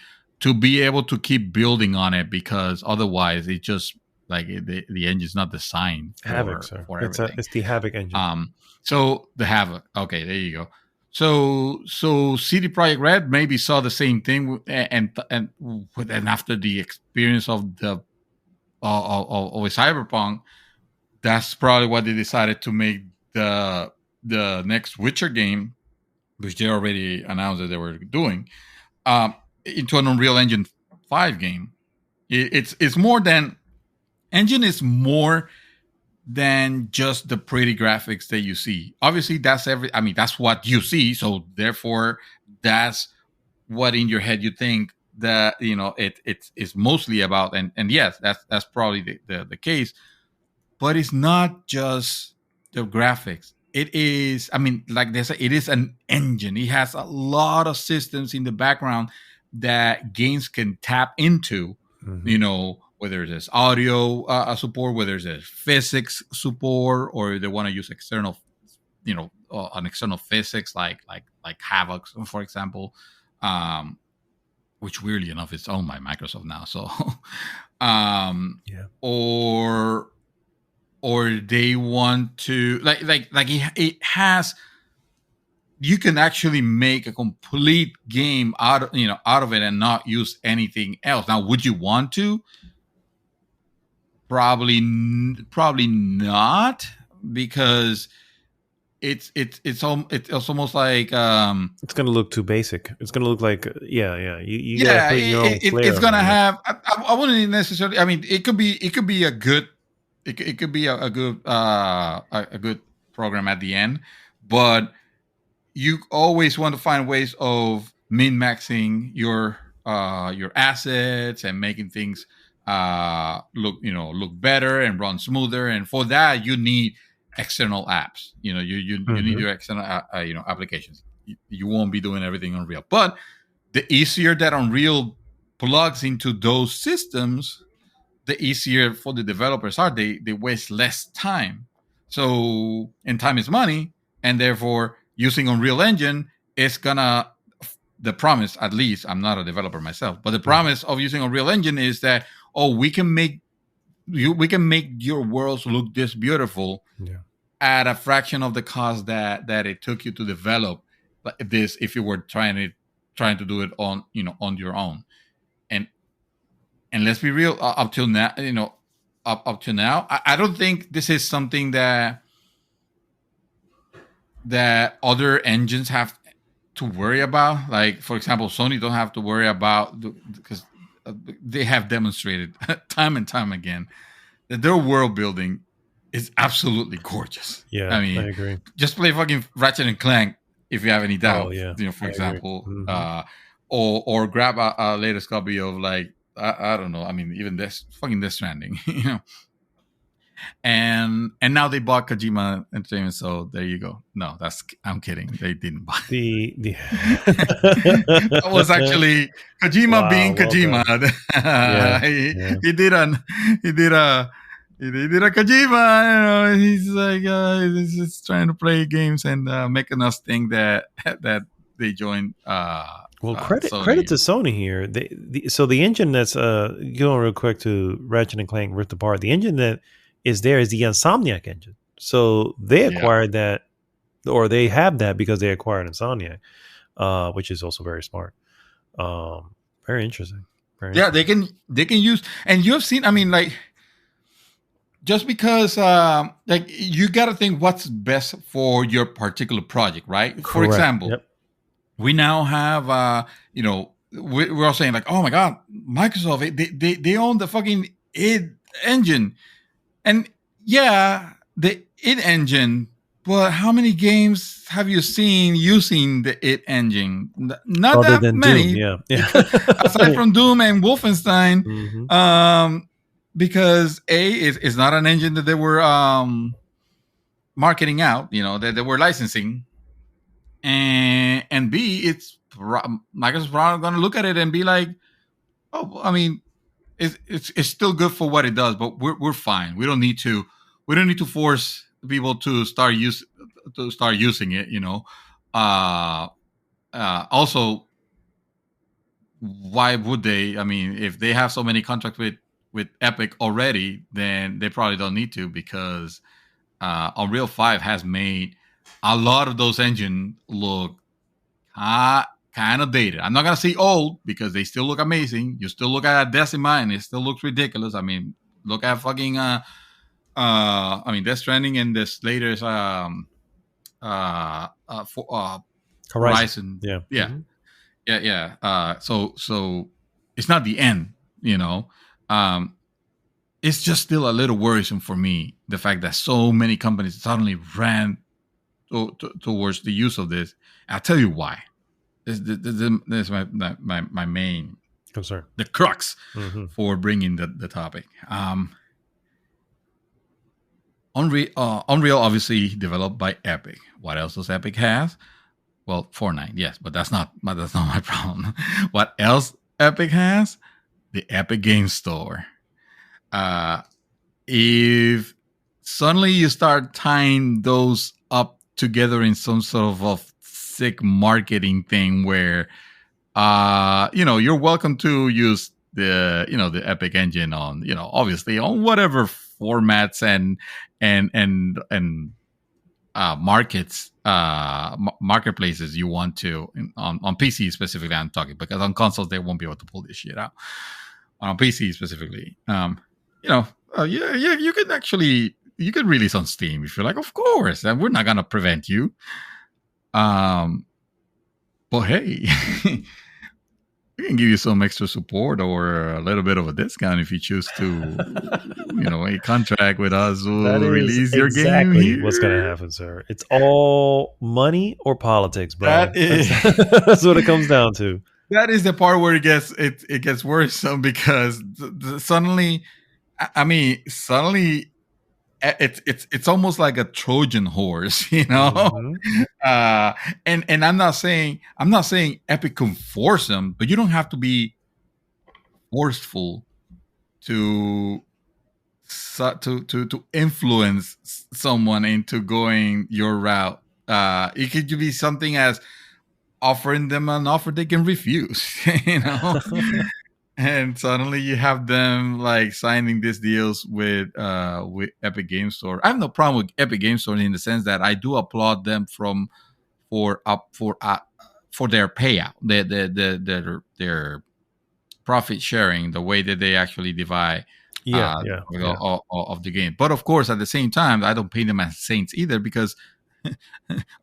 to be able to keep building on it, because otherwise it just like the engine's not designed Havoc, sir. for everything. It's the Havoc engine. So the Havoc. Okay, there you go. So CD Projekt Red maybe saw the same thing, and after the experience of the of Cyberpunk, that's probably what they decided to make the next Witcher game, which they already announced that they were doing, into an Unreal Engine 5 game. It's more than engine is more than just the pretty graphics that you see. Obviously, that's what you see. So therefore, that's what in your head you think that it's mostly about. And yes, that's probably the case. But it's not just the graphics. It is, like they say, it is an engine. It has a lot of systems in the background that games can tap into. Mm-hmm. Whether there's audio support, whether there's physics support, or they want to use external, an external physics like Havoc, for example, which weirdly enough is owned by Microsoft now. So, Yeah. or they want to it has. You can actually make a complete game out of it and not use anything else. Now, would you want to? Probably not, because it's almost like it's going to look too basic. It's going to look like you yeah, got to put your own flair. It's going to have. I wouldn't necessarily. it could be a good. It could be a good a good program at the end, but you always want to find ways of min-maxing your assets and making things look better and run smoother. And for that, you need external apps. You need your external applications. You won't be doing everything on Unreal, but the easier that Unreal plugs into those systems, the easier for the developers are. They waste less time. So, and time is money, and therefore using Unreal Engine is gonna, the promise, at least, I'm not a developer myself, but the promise of using Unreal Engine is that, we can make your worlds look this beautiful at a fraction of the cost that it took you to develop this, if you were trying to do it on your own. And let's be real, up till now, I don't think this is something that other engines have to worry about. Like, for example, Sony don't have to worry about, because they have demonstrated time and time again that their world building is absolutely gorgeous. Yeah, I mean, I agree. Just play fucking Ratchet and Clank if you have any doubt. For example, or grab a latest copy of, like, I don't know. I mean, even this Death Stranding, And now they bought Kojima Entertainment, so there you go. No, I'm kidding. They didn't buy that was actually Kojima being Kojima. He did a Kojima. He's like, he's just trying to play games and making us think that they joined. Credit to Sony here. So the engine that's going real quick to Ratchet and Clank Rift Apart. The engine that is there is the Insomniac engine. So they acquired that, or they have that because they acquired Insomniac, which is also very smart. Very interesting. They can use, and you've seen, I mean, like, just because like, you got to think what's best for your particular project, right? Correct. For example, we now have we're all saying, like, oh my god, Microsoft, they own the fucking id engine. And the id engine, but how many games have you seen using the id engine? Not other that than many. Doom, aside from Doom and Wolfenstein, because it's not an engine that they were marketing out, that they were licensing, and B, it's Microsoft's probably going to look at it and be like, oh, I mean, it's still good for what it does, but we're fine. We don't need to force people to start using it. Also, why would they? I mean, if they have so many contracts with Epic already, then they probably don't need to, because Unreal 5 has made a lot of those engines look kind of dated. I'm not going to say old, because they still look amazing. You still look at Decima and it still looks ridiculous. I mean, look at fucking Death Stranding and this latest Horizon. So it's not the end, it's just still a little worrisome for me, the fact that so many companies suddenly ran towards the use of this. I'll tell you why. This is my main concern, the crux for bringing the topic. Unreal obviously developed by Epic. What else does Epic have? Well, Fortnite, yes, but that's not my problem. What else Epic has? The Epic Game Store. If suddenly you start tying those up together in some sort of sick marketing thing where you're welcome to use the Epic engine on obviously on whatever formats and marketplaces you want to, on PC specifically. I'm talking, because on consoles they won't be able to pull this shit out. On PC specifically, you could release on Steam if you're like, of course, and we're not gonna prevent you. But hey, we can give you some extra support or a little bit of a discount if you choose to, a contract with us or release your game here. What's going to happen, sir? It's all money or politics, bro. That's what it comes down to. That is the part where it gets worrisome, because suddenly it's almost like a Trojan horse, and I'm not saying Epic can force them, but you don't have to be forceful to to influence someone into going your route. It could be something as offering them an offer they can refuse, you know. And suddenly you have them like signing these deals with Epic Game Store. I have no problem with Epic Game Store in the sense that I do applaud them for their payout, their profit sharing, the way that they actually divide of the game. But of course, at the same time, I don't pay them as saints either, because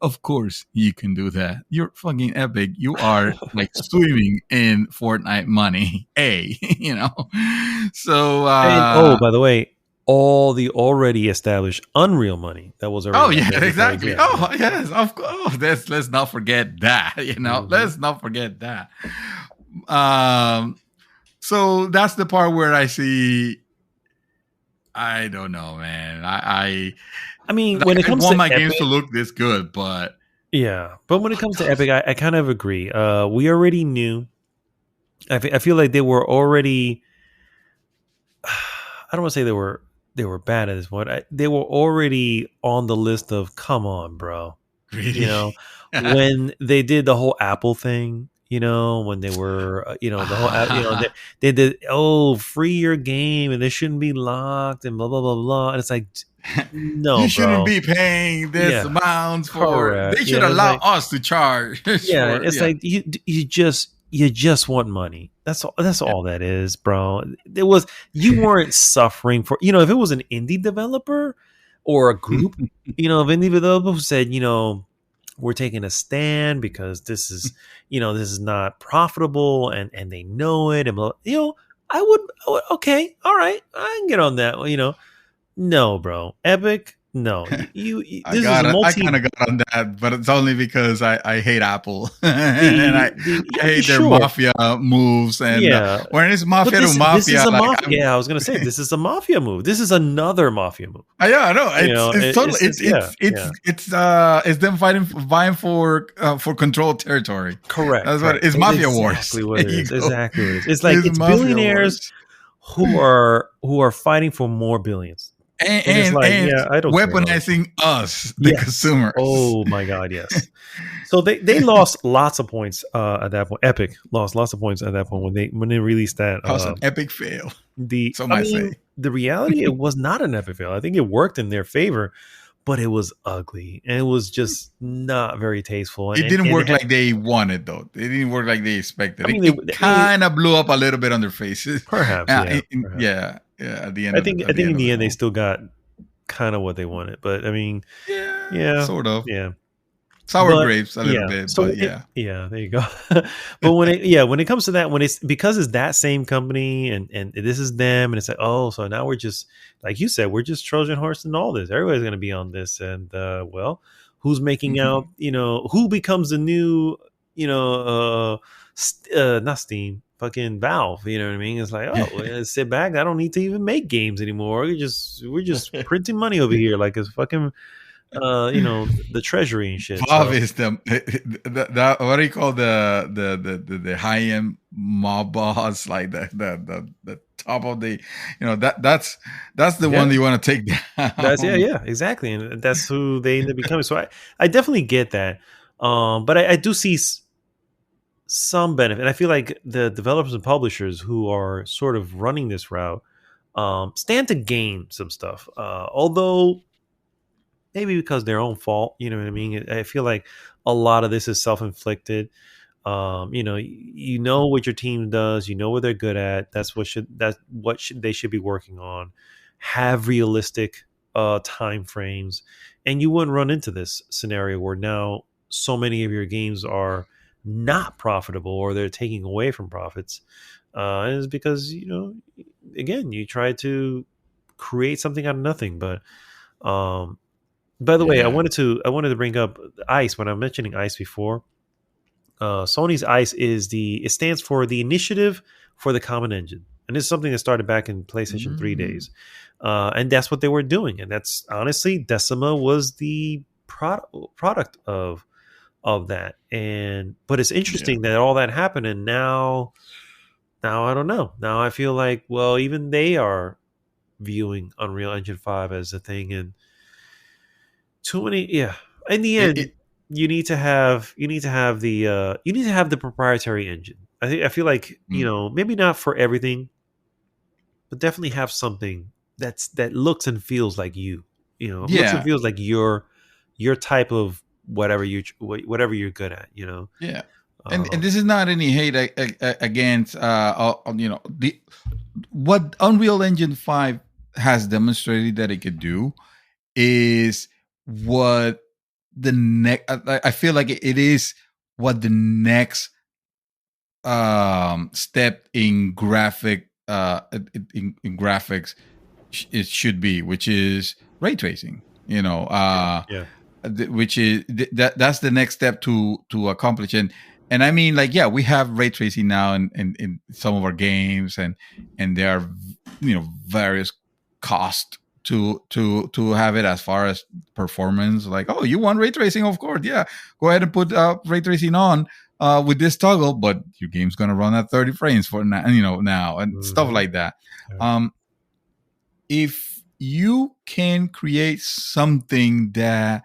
of course you can do that. You're fucking Epic. You are like swimming in Fortnite money. You know. So and, by the way, all the already established Unreal money that was already. Oh yeah, exactly. Yes, of course. Let's not forget that. You know, let's not forget that. So that's the part where I see. I don't know, man. I mean, like, when it comes to my Epic, games to look this good, but when it comes to Epic, I kind of agree. We already knew. I feel like they were already. I don't want to say they were bad at this point. They were already on the list of come on, bro. Really? You know, when they did the whole Apple thing. You know, when they were, the whole, they did, free your game and they shouldn't be locked and blah, blah, blah, blah. And it's like, no, you shouldn't be paying this amount for, they should allow us to charge. Like, you just want money. That's all that is, bro. You weren't suffering for, if it was an indie developer or a group, of indie developers who said, we're taking a stand because this is not profitable and they know it. And, I would, okay, all right, I can get on that. No, bro. Epic. No, I kind of got on that, but it's only because I hate Apple and I hate their mafia moves. And when it's mafia to mafia, this is a mafia. I was gonna say this is a mafia move. This is another mafia move. Yeah, I know. It's totally it's them vying for controlled territory. Correct. That's what it's mafia wars. Exactly what it is. Exactly what it is. It's like it's billionaires who are fighting for more billions. And weaponizing us, the consumers. Oh my God, yes. So they lost lots of points at that point. Epic lost lots of points at that point when they released that. It was an epic fail. The reality, it was not an epic fail. I think it worked in their favor, but it was ugly and it was just not very tasteful. It didn't work like they wanted, though. It didn't work like they expected. It kind of blew up a little bit on their faces. Perhaps, yeah. At the end, I think in the end they still got kind of what they wanted, but I mean, sort of, sour grapes a little bit, so but there you go. But when it comes to that, when it's because it's that same company and this is them, and it's like, so now we're just like you said, we're just Trojan horse and all this. Everybody's going to be on this, and who's making out? Who becomes the new? Not Steam. Fucking Valve, you know what I mean? It's like, sit back. I don't need to even make games anymore. We're just printing money over here, like it's fucking, the treasury and shit. Valve is the what do you call the high end mob boss, like the top of the, that's the one you want to take down. That's exactly, and that's who they end up becoming. So I definitely get that, but I do see some benefit. I feel like the developers and publishers who are sort of running this route stand to gain some stuff. Although maybe because their own fault, you know what I mean? I feel like a lot of this is self-inflicted. You know what your team does, you know what they're good at. That's what they should be working on. Have realistic time frames, and you wouldn't run into this scenario where now so many of your games are not profitable or they're taking away from profits. And it's because, again, you try to create something out of nothing. But by the way, I wanted to bring up ICE when I'm mentioning ICE before. Sony's ICE it stands for the Initiative for the Common Engine. And this is something that started back in PlayStation 3 days. And that's what they were doing. And that's honestly, Decima was the product of that. But it's interesting that all that happened, and now Now I don't know. Now I feel like, well, even they are viewing Unreal Engine 5 as a thing, and too many. Yeah, in the It, end, it you need to have the proprietary engine. I feel like, mm, maybe not for everything, but definitely have something that looks and feels like you. Looks and yeah, feels like your type of whatever you're good at. yeah. And Um, this is not any hate against the what Unreal Engine 5 has demonstrated that it could do is what the next I feel like it is what the next step in in graphics it should be, which is ray tracing. yeah, yeah. Which is that's the next step to accomplish. And I mean, like, yeah, we have ray tracing now in some of our games, and there are various cost to have it as far as performance. Like, oh, you want ray tracing? Of course, yeah, go ahead and put ray tracing on with this toggle, but your game's gonna run at 30 frames for now, now, and stuff Hmm. like that. Yeah. um if you can create something that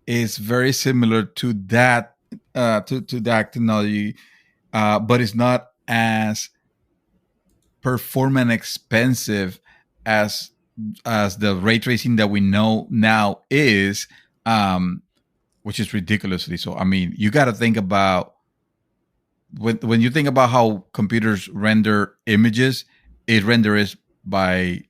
is very similar to that to that technology, but it's not as performant expensive as the ray tracing that we know now is, um, which is ridiculously so. I mean, you got to think about when you think about how computers render images, it renders by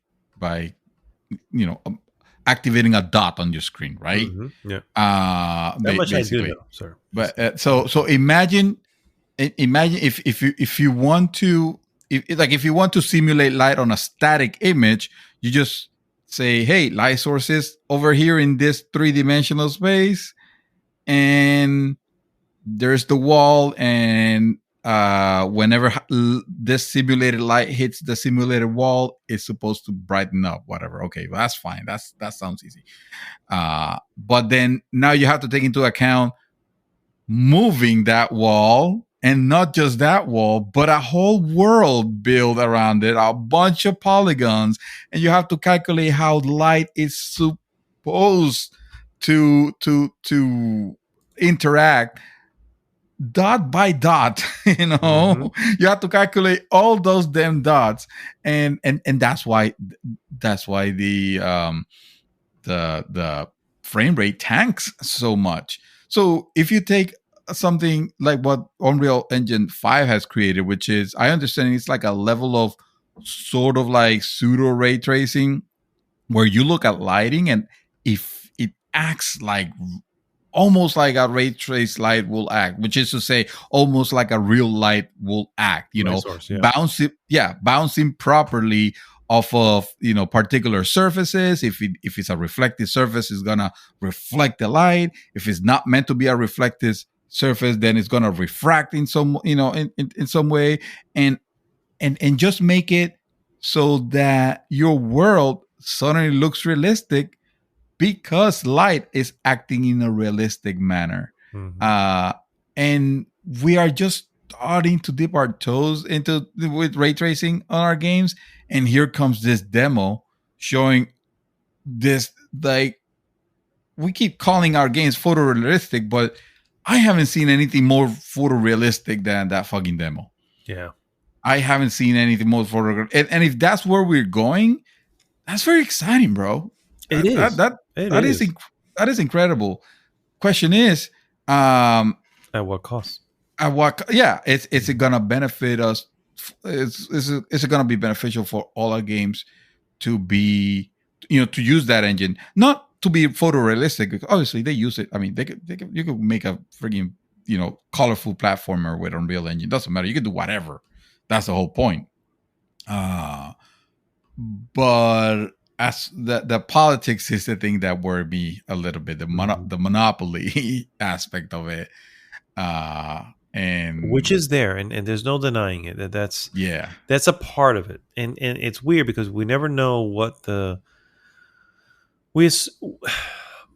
you know um, activating a dot on your screen, right? Yeah. That much I do Basically. know, sir. But so imagine imagine if you want to if you want to simulate light on a static image, you just say, hey, light sources over here in this three-dimensional space, and there's the wall, and whenever this simulated light hits the simulated wall, it's supposed to brighten up, whatever. Okay, well, that's fine. That sounds easy. But then now you have to take into account moving that wall, and not just that wall, but a whole world built around it, a bunch of polygons, and you have to calculate how light is supposed to interact dot by dot. Hmm. You have to calculate all those damn dots, and that's why the frame rate tanks so much. So if you take something like what Unreal Engine 5 has created, which is, I understand it's like a level of sort of like pseudo ray tracing, where you look at lighting, and if it acts like almost like a ray trace light will act, which is to say almost like a real light will act, Light source. Yeah. bouncing properly off of particular surfaces. If it's a reflective surface, it's gonna reflect the light. If it's not meant to be a reflective surface, then it's gonna refract in some in some way, and and just make it so that your world suddenly looks realistic because light is acting in a realistic manner. Hmm. Uh, and we are just starting to dip our toes into with ray tracing on our games. And here comes this demo showing this, like, we keep calling our games photorealistic, but I haven't seen anything more photorealistic than that fucking demo. Yeah. I haven't seen anything more photorealistic. And if that's where we're going, that's very exciting, bro. It That that is. that, It that is is. that is incredible. Question is, um, At what cost? yeah, it's it gonna benefit us? Is it gonna be beneficial for all our games to be, to use that engine, not to be photorealistic? Because obviously they use it. I mean, you could make a freaking colorful platformer with Unreal Engine. Doesn't matter. You can do whatever. That's the whole point. Uh but as the politics is the thing that worried me a little bit, Mhm. the monopoly aspect of it, uh Which and is there, and there's no denying it. yeah, That's a part of it, and it's weird because we never know what we s-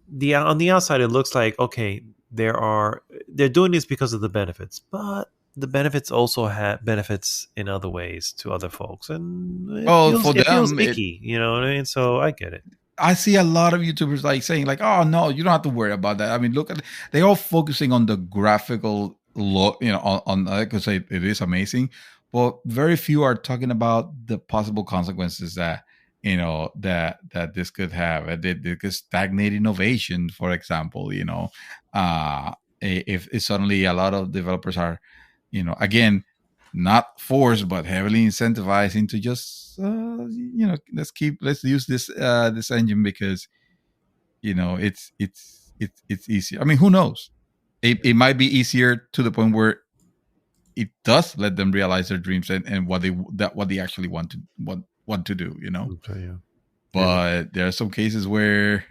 the on the outside it looks like, okay, they're doing this because of the benefits, but the benefits also have benefits in other ways to other folks, and For it feels them, icky. You know what I mean? So I get it. I see a lot of YouTubers like saying like, "Oh no, you don't have to worry about that." I mean, look at they all focusing on the graphical look, on because it is amazing, but very few are talking about the possible consequences that that this could have. It could stagnate innovation, for example. If suddenly a lot of developers are, again, not forced but heavily incentivized into just let's use this engine because it's easier. I mean, who knows? It might be easier to the point where it does let them realize their dreams and what they actually want to do. Okay, yeah. But there are some cases where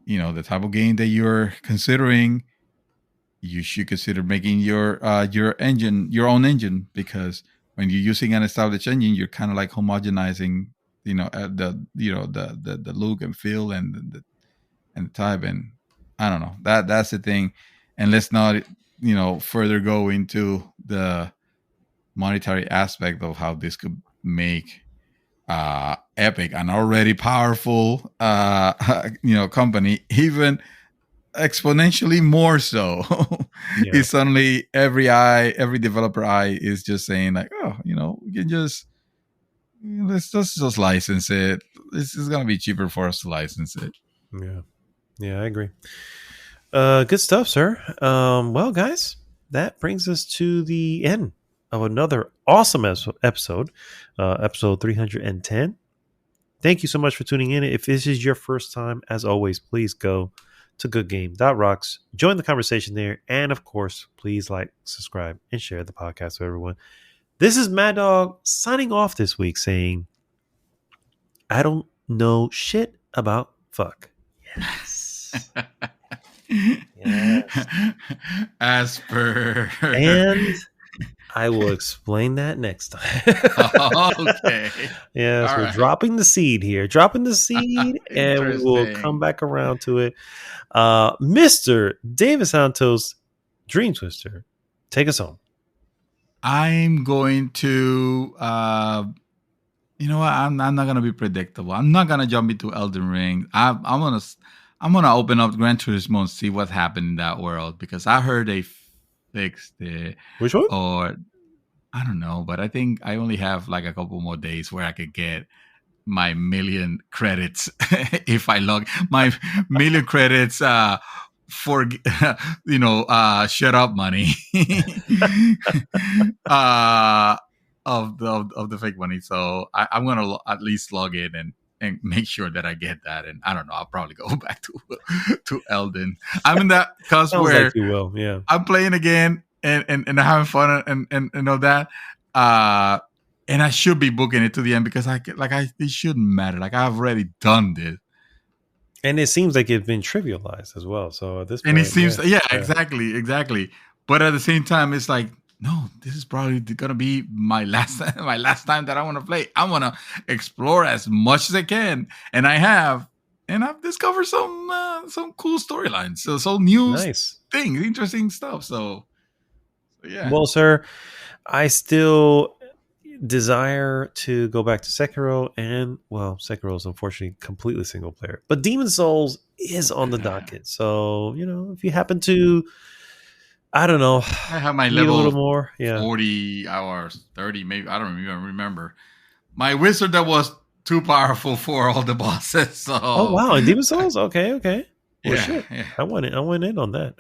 the type of game that you're considering, you should consider making your own engine, because when you're using an established engine, you're kind of like homogenizing the look and feel and the type. And I don't know, that's the thing. And let's not further go into the monetary aspect of how this could make Epic, an already powerful company, even exponentially more so. It's suddenly every developer eye is just saying like, oh, we can just let's just license it. This is gonna be cheaper for us to license it. Yeah, I agree. Good stuff, sir. Well, guys, that brings us to the end of another awesome episode, episode 310. Thank you so much for tuning in. If this is your first time, as always, please go to goodgame.rocks, join the conversation there, and of course, please like, subscribe, and share the podcast with everyone. This is Mad Dog signing off this week, saying, I don't know shit about fuck. Yes. Yes. As per. And I will explain that next time. Okay. Yes, we're dropping the seed here. And we will come back around to it. Mr. David Santos, Dream Twister, take us home. I'm going to, you know what? I'm not gonna be predictable. I'm not gonna jump into Elden Ring. I'm gonna open up Gran Turismo and see what happened in that world, because I heard they fixed it. Which one? Or I don't know, but I think I only have like a couple more days where I could get my 1,000,000 credits if I log my 1,000,000 credits for shut up money of the fake money. So I'm gonna at least log in and make sure that I get that. And I don't know, I'll probably go back to Elden. I'm in that cusp where like you will, yeah. I'm playing again and having fun and all that. And I should be booking it to the end, because it shouldn't matter. Like, I've already done this. And it seems like it's been trivialized as well. So at this point, and it seems, exactly. But at the same time, it's like, no, this is probably gonna be my last time that I want to play. I want to explore as much as I can, and I have, and I've discovered some cool storylines, so new things, interesting stuff. So yeah. Well, sir, I still desire to go back to Sekiro, and Sekiro is unfortunately completely single player, but Demon Souls is on the docket. So if you happen to, I don't know, I have my level a little more, 40 hours, 30 maybe, I don't even remember. My wizard that was too powerful for all the bosses. So oh wow, in Demon Souls, okay. Well, yeah. I went in on that.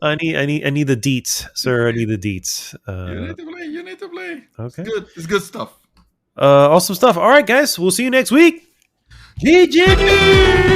I need the deets, sir. I need the deets. You need to play. Okay. It's good stuff. Awesome stuff. All right, guys. We'll see you next week. GG!